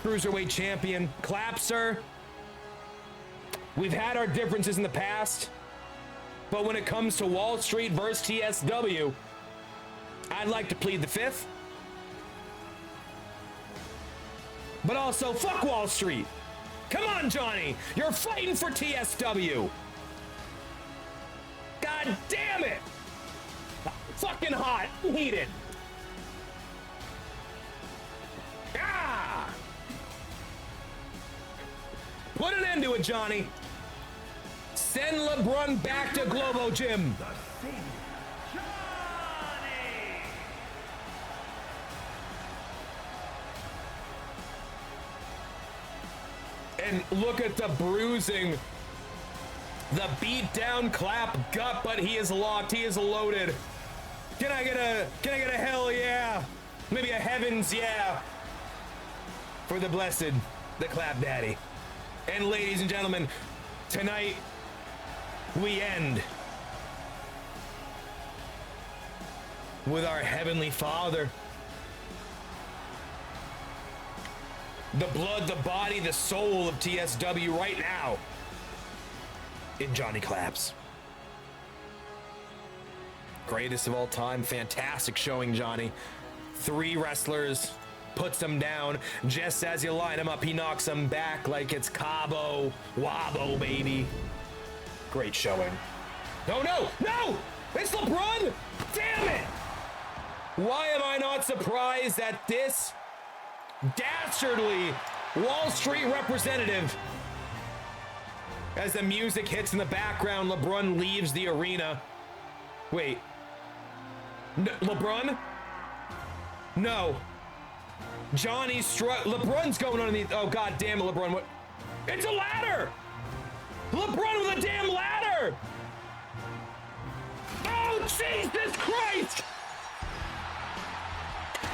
cruiserweight champion. Clapser, we've had our differences in the past, but when it comes to Wall Street versus TSW, I'd like to plead the fifth. But also, fuck Wall Street. Come on, Johnny. You're fighting for TSW. God damn it. Fucking hot. Heated. Ah! Put an end to it, Johnny. Send LeBron back to Globo Gym. And look at the bruising. The beat down Clap gut, but he is locked. He is loaded. Can I get a hell yeah? Maybe a heavens yeah. For the blessed, the Clap Daddy. And ladies and gentlemen, tonight we end with our Heavenly Father. The blood, the body, the soul of TSW right now in Johnny Claps. Greatest of all time. Fantastic showing, Johnny. 3 wrestlers, puts them down. Just as you line them up, he knocks them back like it's Cabo Wabo, baby. Great showing. No, no, no! It's LeBron! Damn it! Why am I not surprised that this dastardly Wall Street representative. As the music hits in the background, LeBron leaves the arena. Wait. LeBron? No. Johnny LeBron's going underneath. Oh, god damn it, LeBron. What? It's a ladder! LeBron with a damn ladder! Oh, Jesus Christ!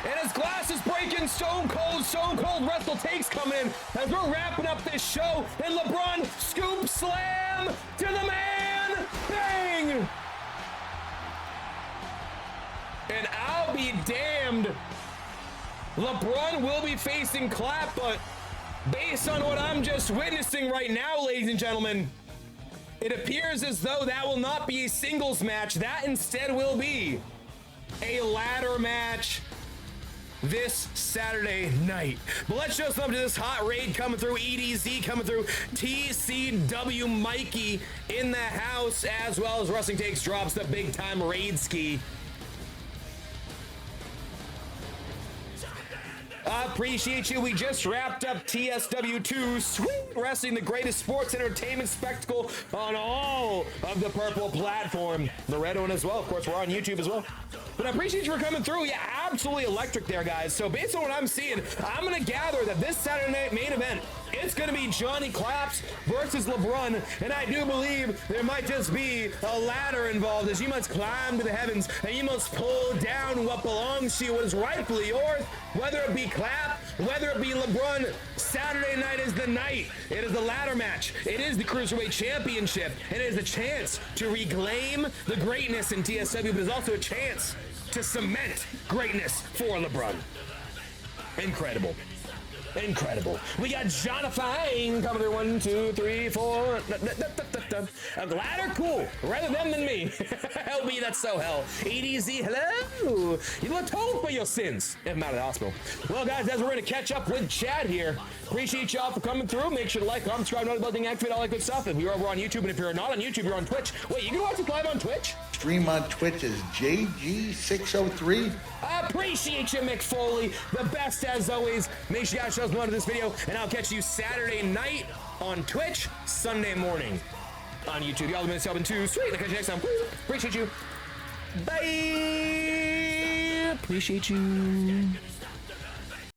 And his glass is breaking. Stone Cold wrestle takes coming in as we're wrapping up this show. And LeBron scoop slam to the man. Bang! And I'll be damned. LeBron will be facing Clap, but based on what I'm just witnessing right now, ladies and gentlemen, it appears as though that will not be a singles match. That instead will be a ladder match this Saturday night. But let's just up to this hot raid coming through. EDZ coming through. TCW Mikey in the house, as well as Wrestling Takes drops the big time raid ski. Appreciate you. We just wrapped up TSW2. Sweet Wrestling, the greatest sports entertainment spectacle on all of the purple platform. The red one as well. Of course, we're on YouTube as well. But I appreciate you for coming through. Yeah, absolutely electric there, guys. So based on what I'm seeing, I'm going to gather that this Saturday night main event, it's going to be Johnny Claps versus LeBron. And I do believe there might just be a ladder involved, as you must climb to the heavens and you must pull down what belongs to you, what is rightfully yours, whether it be Clap, whether it be LeBron. Saturday night is the night. It is the ladder match. It is the Cruiserweight Championship. And it is a chance to reclaim the greatness in TSW, but it's also a chance to cement greatness for LeBron. Incredible. Incredible. We got Jonathan coming through. 1, 2, 3, 4. A ladder, cool. Rather them than me. Help me, that's so hell. EDZ, hello. You atone for your sins. If I'm out of the hospital. Well, guys, as we're going to catch up with Chad here, appreciate y'all for coming through. Make sure to like, comment, subscribe, notification, activate all that good stuff. If you're over on YouTube, and if you're not on YouTube, you're on Twitch. Wait, you can watch us live on Twitch?
Stream on Twitch is JG603.
I appreciate you, Mick Foley. The best as always. Make sure you guys show us love to this video, and I'll catch you Saturday night on Twitch, Sunday morning on YouTube. Y'all have been subbing too. Sweet. I'll catch you next time. Appreciate you. Bye. Appreciate you.